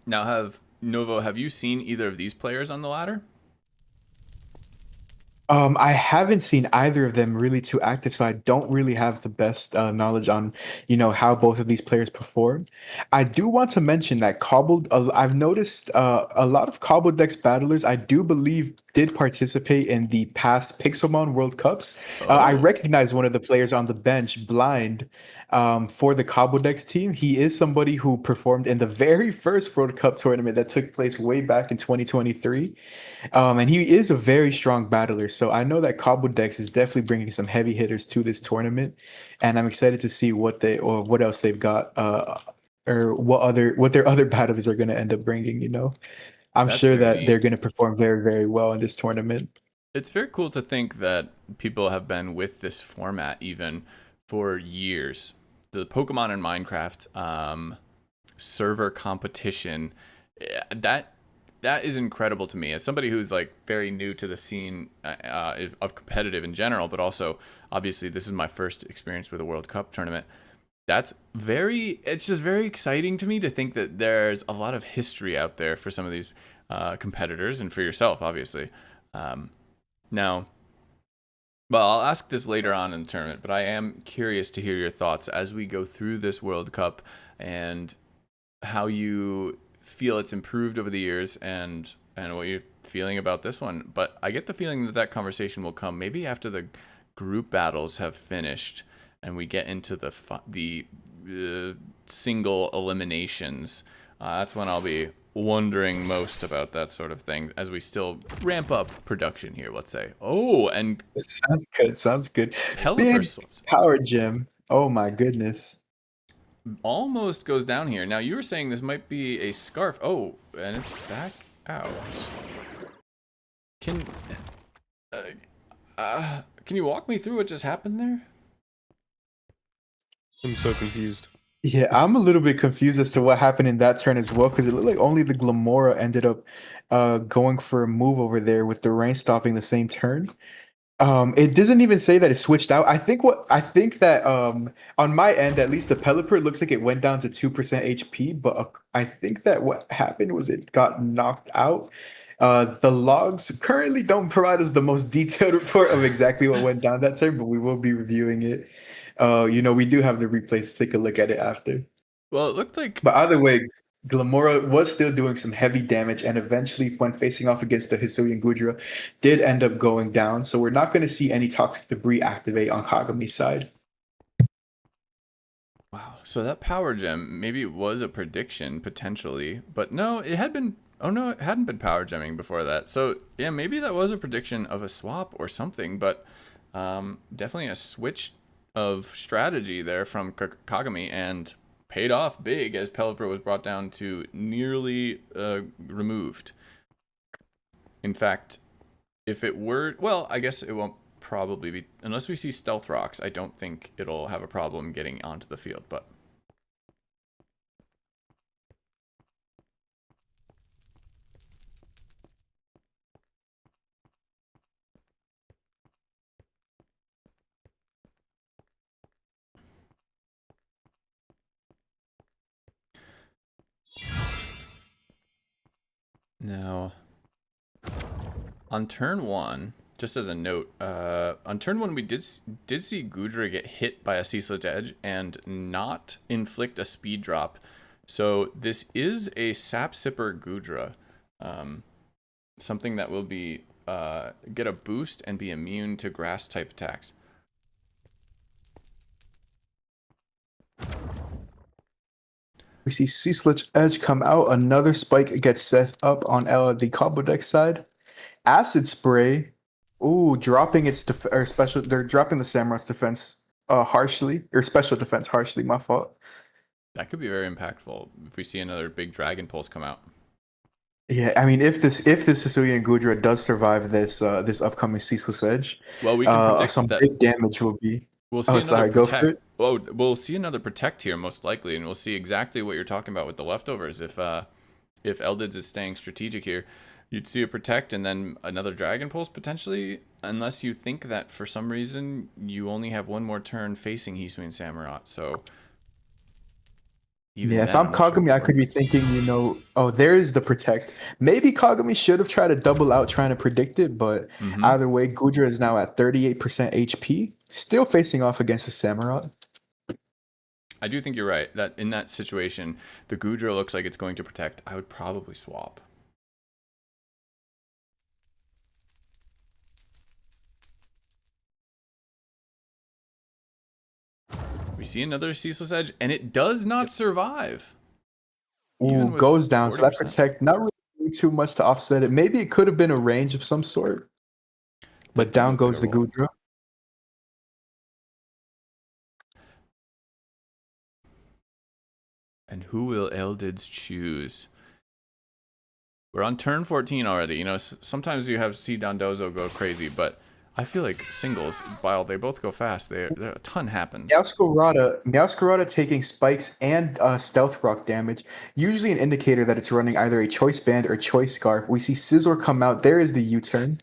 Now, have you seen either of these players on the ladder? I haven't seen either of them really too active, so I don't really have the best knowledge on, how both of these players perform. I do want to mention that I've noticed a lot of Cobbledex battlers, I do believe, did participate in the past Pokemon World Cups. I recognize one of the players on the bench, Blind, for the Cobbledex team. He is somebody who performed in the very first World Cup tournament that took place way back in 2023. And he is a very strong battler. So I know that Cobbledex is definitely bringing some heavy hitters to this tournament. And I'm excited to see what else they've got, or what their other battlers are going to end up bringing, I'm sure that they're going to perform very, very well in this tournament. It's very cool to think that people have been with this format even for years. The Pokemon and Minecraft server competition, that is incredible to me as somebody who's like very new to the scene of competitive in general, but also obviously this is my first experience with a World Cup tournament. It's just very exciting to me to think that there's a lot of history out there for some of these competitors and for yourself, obviously. Now, well, I'll ask this later on in the tournament, but I am curious to hear your thoughts as we go through this World Cup and how you feel it's improved over the years and what you're feeling about this one. But I get the feeling that conversation will come maybe after the group battles have finished and we get into the single eliminations. That's when I'll be wondering most about that sort of thing as we still ramp up production here, let's say. Oh, and Sounds good. Sounds good. Pelipper Big power gem. Oh my goodness. almost goes down here. Now, you were saying this might be a scarf. Oh, and it's back out. Can you walk me through what just happened there? I'm so confused. Yeah, I'm a little bit confused as to what happened in that turn as well, because it looked like only the Glamora ended up going for a move over there with the rain stopping the same turn. It doesn't even say that it switched out. I think that on my end, at least the Pelipper looks like it went down to 2% HP, but I think that what happened was it got knocked out. The logs currently don't provide us the most detailed report of exactly what went down that turn, but we will be reviewing it. We do have the replays to take a look at it after. Well, it looked like... But either way, Glamora was still doing some heavy damage, and eventually, when facing off against the Hisuian Gudra, did end up going down. So we're not going to see any toxic debris activate on Kagami's side. Wow, so that power gem maybe was a prediction, potentially. But no, it had been... Oh no, it hadn't been power gemming before that. So yeah, maybe that was a prediction of a swap or something, but definitely a switch of strategy there from Kagami, and paid off big as Pelipper was brought down to nearly removed. In fact, if it were... Well, I guess it won't probably be... Unless we see Stealth Rocks, I don't think it'll have a problem getting onto the field, but... Now, on turn 1, just as a note, on turn 1 we did see Gudra get hit by a Ceaseless Edge and not inflict a speed drop. So this is a Sap Sipper Gudra, something that will be get a boost and be immune to grass type attacks. We see Ceaseless Edge come out. Another spike gets set up on the Cobbledex side. Acid Spray. Ooh, dropping its special. They're dropping the Samurai's defense harshly, or special defense harshly. My fault. That could be very impactful if we see another big Dragon Pulse come out. Yeah, I mean, if this Hisuian Gudra does survive this upcoming Ceaseless Edge, well, we can predict some that big damage will be. We'll see sorry, go for it. Well, we'll see another protect here most likely, and we'll see exactly what you're talking about with the leftovers. If Eldids is staying strategic here, you'd see a protect and then another Dragon Pulse potentially, unless you think that for some reason you only have one more turn facing Hisuian Samurott. So yeah, if I'm Kagami, I could be thinking, oh, there is the protect. Maybe Kagami should have tried to double out trying to predict it, but either way, Gudra is now at 38% HP, still facing off against the Samurott. I do think you're right, that in that situation, the Gudra looks like it's going to protect. I would probably swap. We see another Ceaseless Edge, and it does not survive. Ooh, goes down. 40%. So that protect, not really doing too much to offset it. Maybe it could have been a range of some sort. But down goes the Gudra. And who will Eldids choose? We're on turn 14 already. Sometimes you have C Dondozo go crazy, but I feel like singles, while they both go fast, a ton happens. Meowscarada taking spikes and stealth rock damage, usually an indicator that it's running either a choice band or choice scarf. We see Scizor come out. There is the U-turn.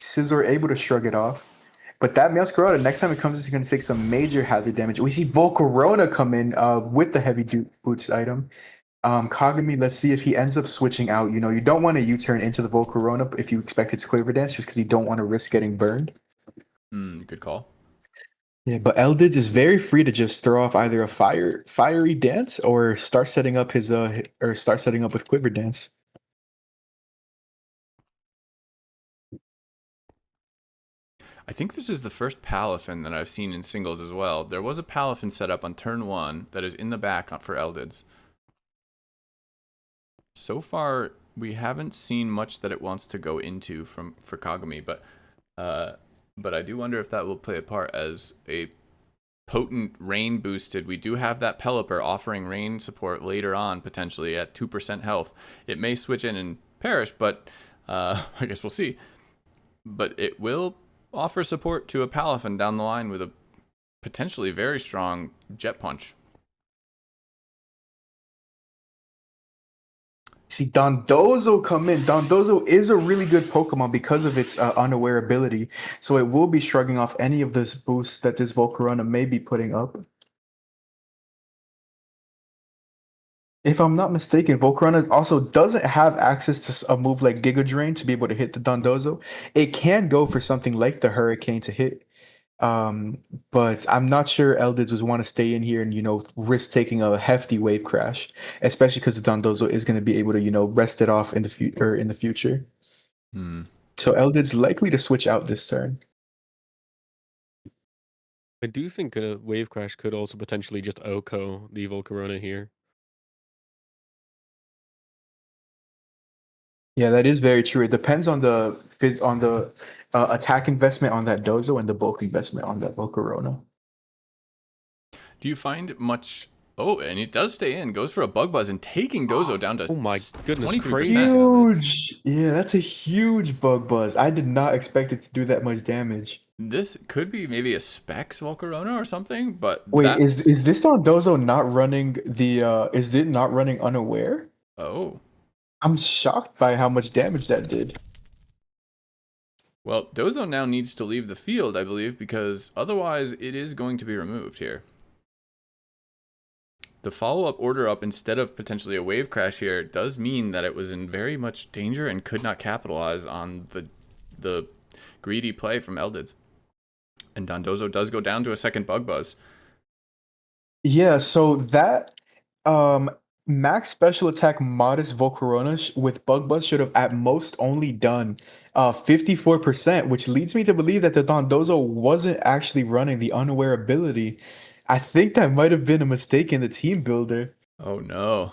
Scizor able to shrug it off. But that Meowscarada, next time it comes, is going to take some major hazard damage. We see Volcarona come in with the heavy boots item. Kagami, let's see if he ends up switching out. You don't want to U-turn into the Volcarona if you expect its Quiver Dance, just because you don't want to risk getting burned. Good call. Yeah, but Eldids is very free to just throw off either a fiery dance or start setting up with Quiver Dance. I think this is the first Palafin that I've seen in singles as well. There was a Palafin set up on turn 1 that is in the back for Eldids. So far, we haven't seen much that it wants to go into for Kagami, but I do wonder if that will play a part as a potent rain boosted. We do have that Pelipper offering rain support later on, potentially at 2% health. It may switch in and perish, but I guess we'll see. But it will offer support to a Palafin down the line with a potentially very strong Jet Punch. See, Dondozo come in. Dondozo is a really good Pokemon because of its unaware ability, so it will be shrugging off any of this boost that this Volcarona may be putting up. If I'm not mistaken, Volcarona also doesn't have access to a move like Giga Drain to be able to hit the Dondozo. It can go for something like the Hurricane to hit. But I'm not sure Eldids would want to stay in here and, you know, risk taking a hefty wave crash, especially because the Dondozo is going to be able to, you know, rest it off in the future. So Eldids likely to switch out this turn. I do think a wave crash could also potentially just OHKO the Volcarona here. Yeah, that is very true. It depends on the attack investment on that Dozo and the bulk investment on that Volcarona. Do you find much... Oh, and it does stay in. Goes for a Bug Buzz and taking Dozo down to Oh my goodness, 23%. crazy. Huge! Yeah, that's a huge Bug Buzz. I did not expect it to do that much damage. This could be maybe a Specs Volcarona or something, but... Wait, is this Dondozo not running the... is it not running Unaware? Oh. I'm shocked by how much damage that did. Well, Dozo now needs to leave the field, I believe, because otherwise it is going to be removed here. The follow-up order up instead of potentially a wave crash here does mean that it was in very much danger and could not capitalize on the greedy play from Eldids. And Dondozo does go down to a second Bug Buzz. Yeah, so that max special attack modest Volcarona with Bug Buzz should have at most only done 54%, which leads me to believe that the Dondozo wasn't actually running the Unaware ability. I think that might have been a mistake in the team builder. Oh no.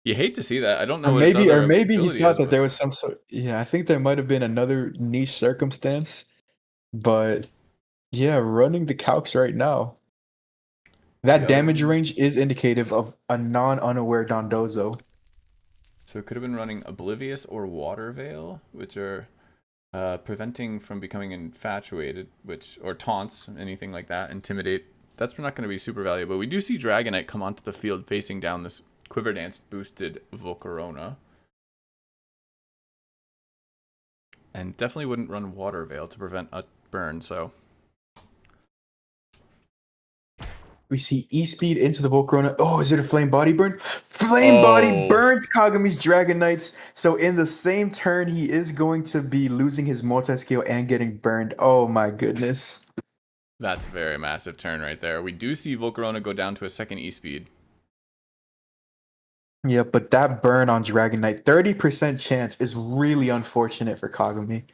You hate to see that. I don't know Or what maybe, its other or maybe he ability thought is, that but- there was some sort. Yeah, I think there might have been another niche circumstance, but yeah, running the calcs right now. That Yeah. damage range is indicative of a non-unaware Dondozo. So it could have been running Oblivious or Water Veil, which are preventing from becoming infatuated, or taunts, anything like that, intimidate. That's not going to be super valuable. We do see Dragonite come onto the field facing down this Quiver Dance boosted Volcarona. And definitely wouldn't run Water Veil to prevent a burn, so... We see E-Speed into the Volcarona. Oh, is it a Flame Body Burn? Flame Body burns Kagami's Dragonites. So in the same turn, he is going to be losing his multi-scale and getting burned. Oh my goodness. That's a very massive turn right there. We do see Volcarona go down to a second E-Speed. Yeah, but that burn on Dragonite, 30% chance is really unfortunate for Kagami.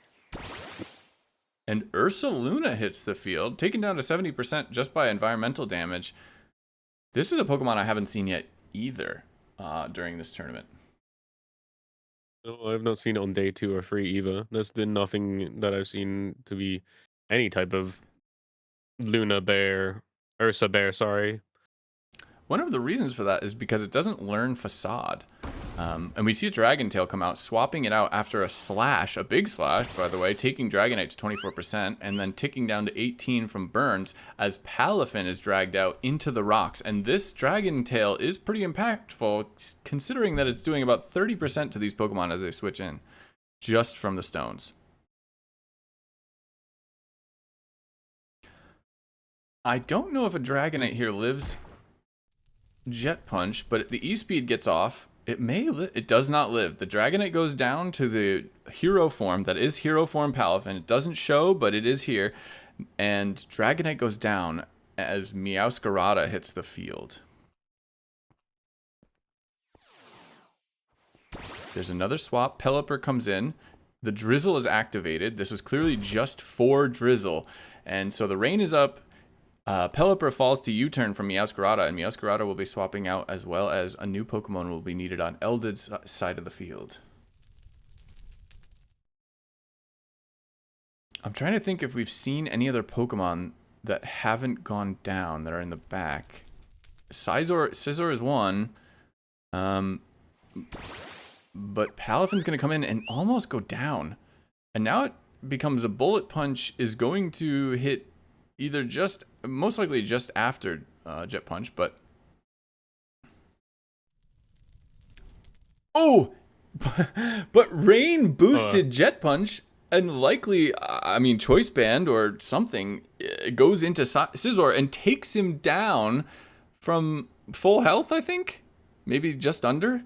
And Ursaluna hits the field, taken down to 70% just by environmental damage. This is a Pokemon I haven't seen yet either during this tournament. No, I've not seen it on day 2 or 3 either. There's been nothing that I've seen to be any type of Ursa Bear, sorry. One of the reasons for that is because it doesn't learn Facade. And we see a Dragon Tail come out, swapping it out after a slash, a big slash, by the way, taking Dragonite to 24%, and then ticking down to 18 from burns as Palafin is dragged out into the rocks. And this Dragon Tail is pretty impactful, considering that it's doing about 30% to these Pokemon as they switch in, just from the stones. I don't know if a Dragonite here lives Jet Punch, but the E-Speed gets off. It does not live. The Dragonite goes down to the Hero form. That is Hero form Palafin. It doesn't show, but it is here. And Dragonite goes down as Meowscarada hits the field. There's another swap. Pelipper comes in. The drizzle is activated. This was clearly just for drizzle. And so the rain is up. Pelipper falls to U-turn from Meowscarada, and Meowscarada will be swapping out, as well as a new Pokemon will be needed on Eldid's side of the field. I'm trying to think if we've seen any other Pokemon that haven't gone down, that are in the back. Scizor is one. But Palafin's going to come in and almost go down. And now it becomes a Bullet Punch is going to hit either most likely just after Jet Punch, but... Oh! But Rain boosted Jet Punch, and likely, Choice Band or something goes into Scizor and takes him down from full health, I think? Maybe just under?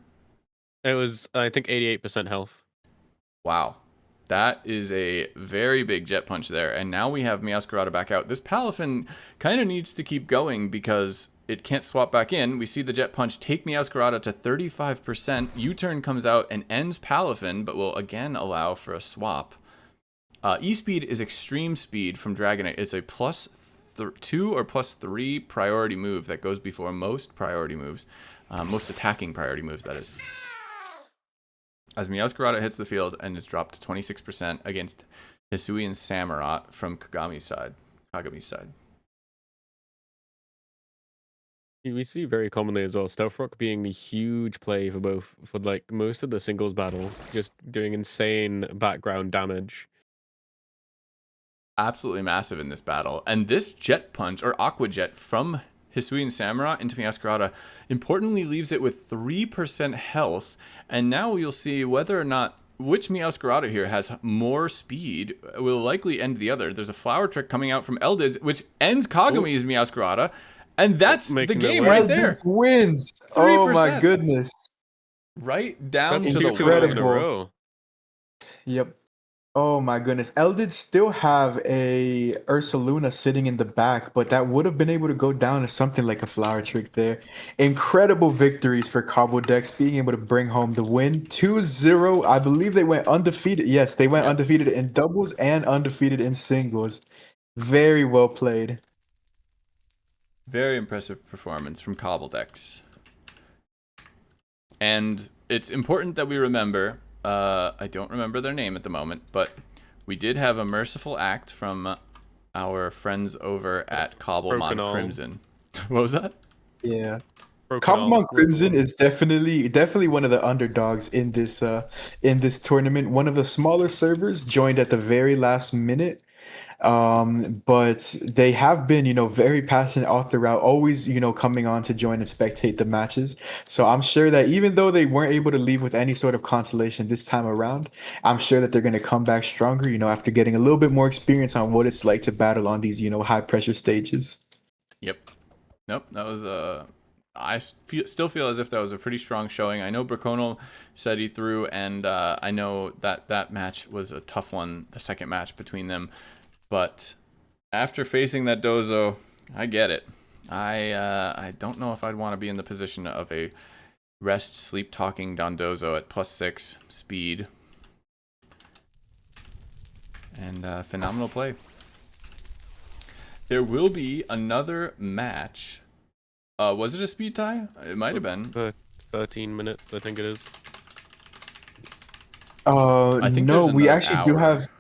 It was, I think, 88% health. Wow. That is a very big Jet Punch there. And now we have Meowscarada back out. This Palafin kind of needs to keep going because it can't swap back in. We see the Jet Punch take Meowscarada to 35%. U-turn comes out and ends Palafin, but will again allow for a swap. E-Speed is Extreme Speed from Dragonite. It's a +2 or +3 priority move that goes before most priority moves. Most attacking priority moves, that is. As Meowscarada hits the field and is dropped to 26% against Hisuian Samurott from Kagami's side. We see very commonly as well, Stealth Rock being the huge play for like most of the singles battles, just doing insane background damage. Absolutely massive in this battle. And this Jet Punch, or Aqua Jet, from Hisuian Samurott into Meowscarada importantly leaves it with 3% health, and now you'll see whether or not which Meowscarada here has more speed will likely end the other. There's a Flower Trick coming out from Eldid's, which ends Kagami's Meowscarada, and that's the game right there. Eldid's wins. 3%. Oh my goodness. Right down That's to the incredible. In a wire. row. Yep. Oh my goodness. Eldid still have a Ursaluna sitting in the back, but that would have been able to go down to something like a Flower Trick there. Incredible victories for Cobbledex, being able to bring home the win. 2-0. I believe they went undefeated. Yes, they went undefeated in doubles and undefeated in singles. Very well played. Very impressive performance from Cobbledex. And it's important that we remember, I don't remember their name at the moment, but we did have a merciful act from our friends over at Cobblemon Crimson. What was that? Yeah. Cobblemon Crimson is definitely one of the underdogs in this tournament. One of the smaller servers, joined at the very last minute. But they have been, very passionate all throughout, always, coming on to join and spectate the matches. So I'm sure that even though they weren't able to leave with any sort of consolation this time around, I'm sure that they're going to come back stronger, after getting a little bit more experience on what it's like to battle on these, high pressure stages. Yep. Nope. That was I still feel as if that was a pretty strong showing. I know Braconal said he threw, and I know that match was a tough one, the second match between them. But after facing that Dozo, I get it. I don't know if I'd want to be in the position of a rest, sleep talking Dondozo at +6 speed. And phenomenal play. There will be another match. Was it a speed tie? It might have been. 13 minutes, I think it is. I think no, we actually hour. do have.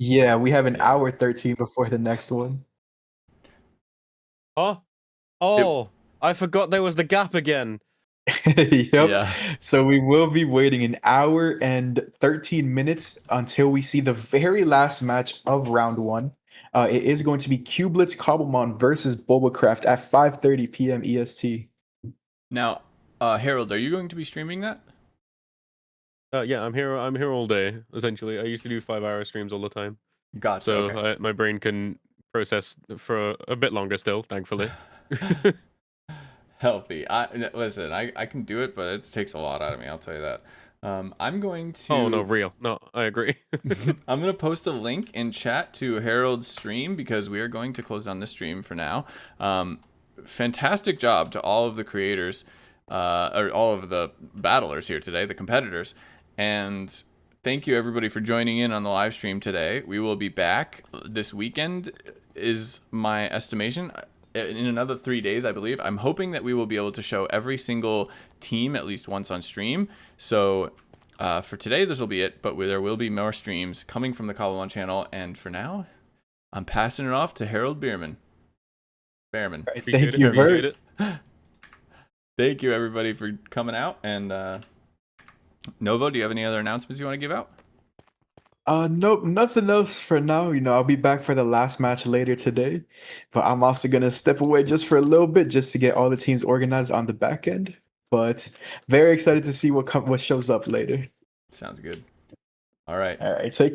Yeah, we have an hour 13 before the next one. Oh, I forgot there was the gap again. Yep. Yeah. So we will be waiting an hour and 13 minutes until we see the very last match of round one. It is going to be Cubelets Cobblemon versus Bulbacraft at 5:30 p.m. EST. Now, Harold, are you going to be streaming that? Yeah, I'm here all day, essentially. I used to do 5-hour streams all the time. Gotcha. So okay. my brain can process for a bit longer still, thankfully. Healthy. Listen, I can do it, but it takes a lot out of me, I'll tell you that. I'm going to... Oh, no, real. No, I agree. I'm going to post a link in chat to Harold's stream because we are going to close down this stream for now. Fantastic job to all of the creators, or all of the battlers here today, the competitors. And thank you everybody for joining in on the live stream today. We will be back this weekend, is my estimation. In another 3 days, I believe. I'm hoping that we will be able to show every single team at least once on stream. So for today, this will be it, but there will be more streams coming from the Cobblemon channel. And for now, I'm passing it off to Harold Behrman. Right, thank you, Appreciate Bert. Thank you, everybody, for coming out. And Novo, do you have any other announcements you want to give out? Nope, nothing else for now. You know, I'll be back for the last match later today, but I'm also gonna step away just for a little bit just to get all the teams organized on the back end. But very excited to see what shows up later. Sounds good. All right. All right, take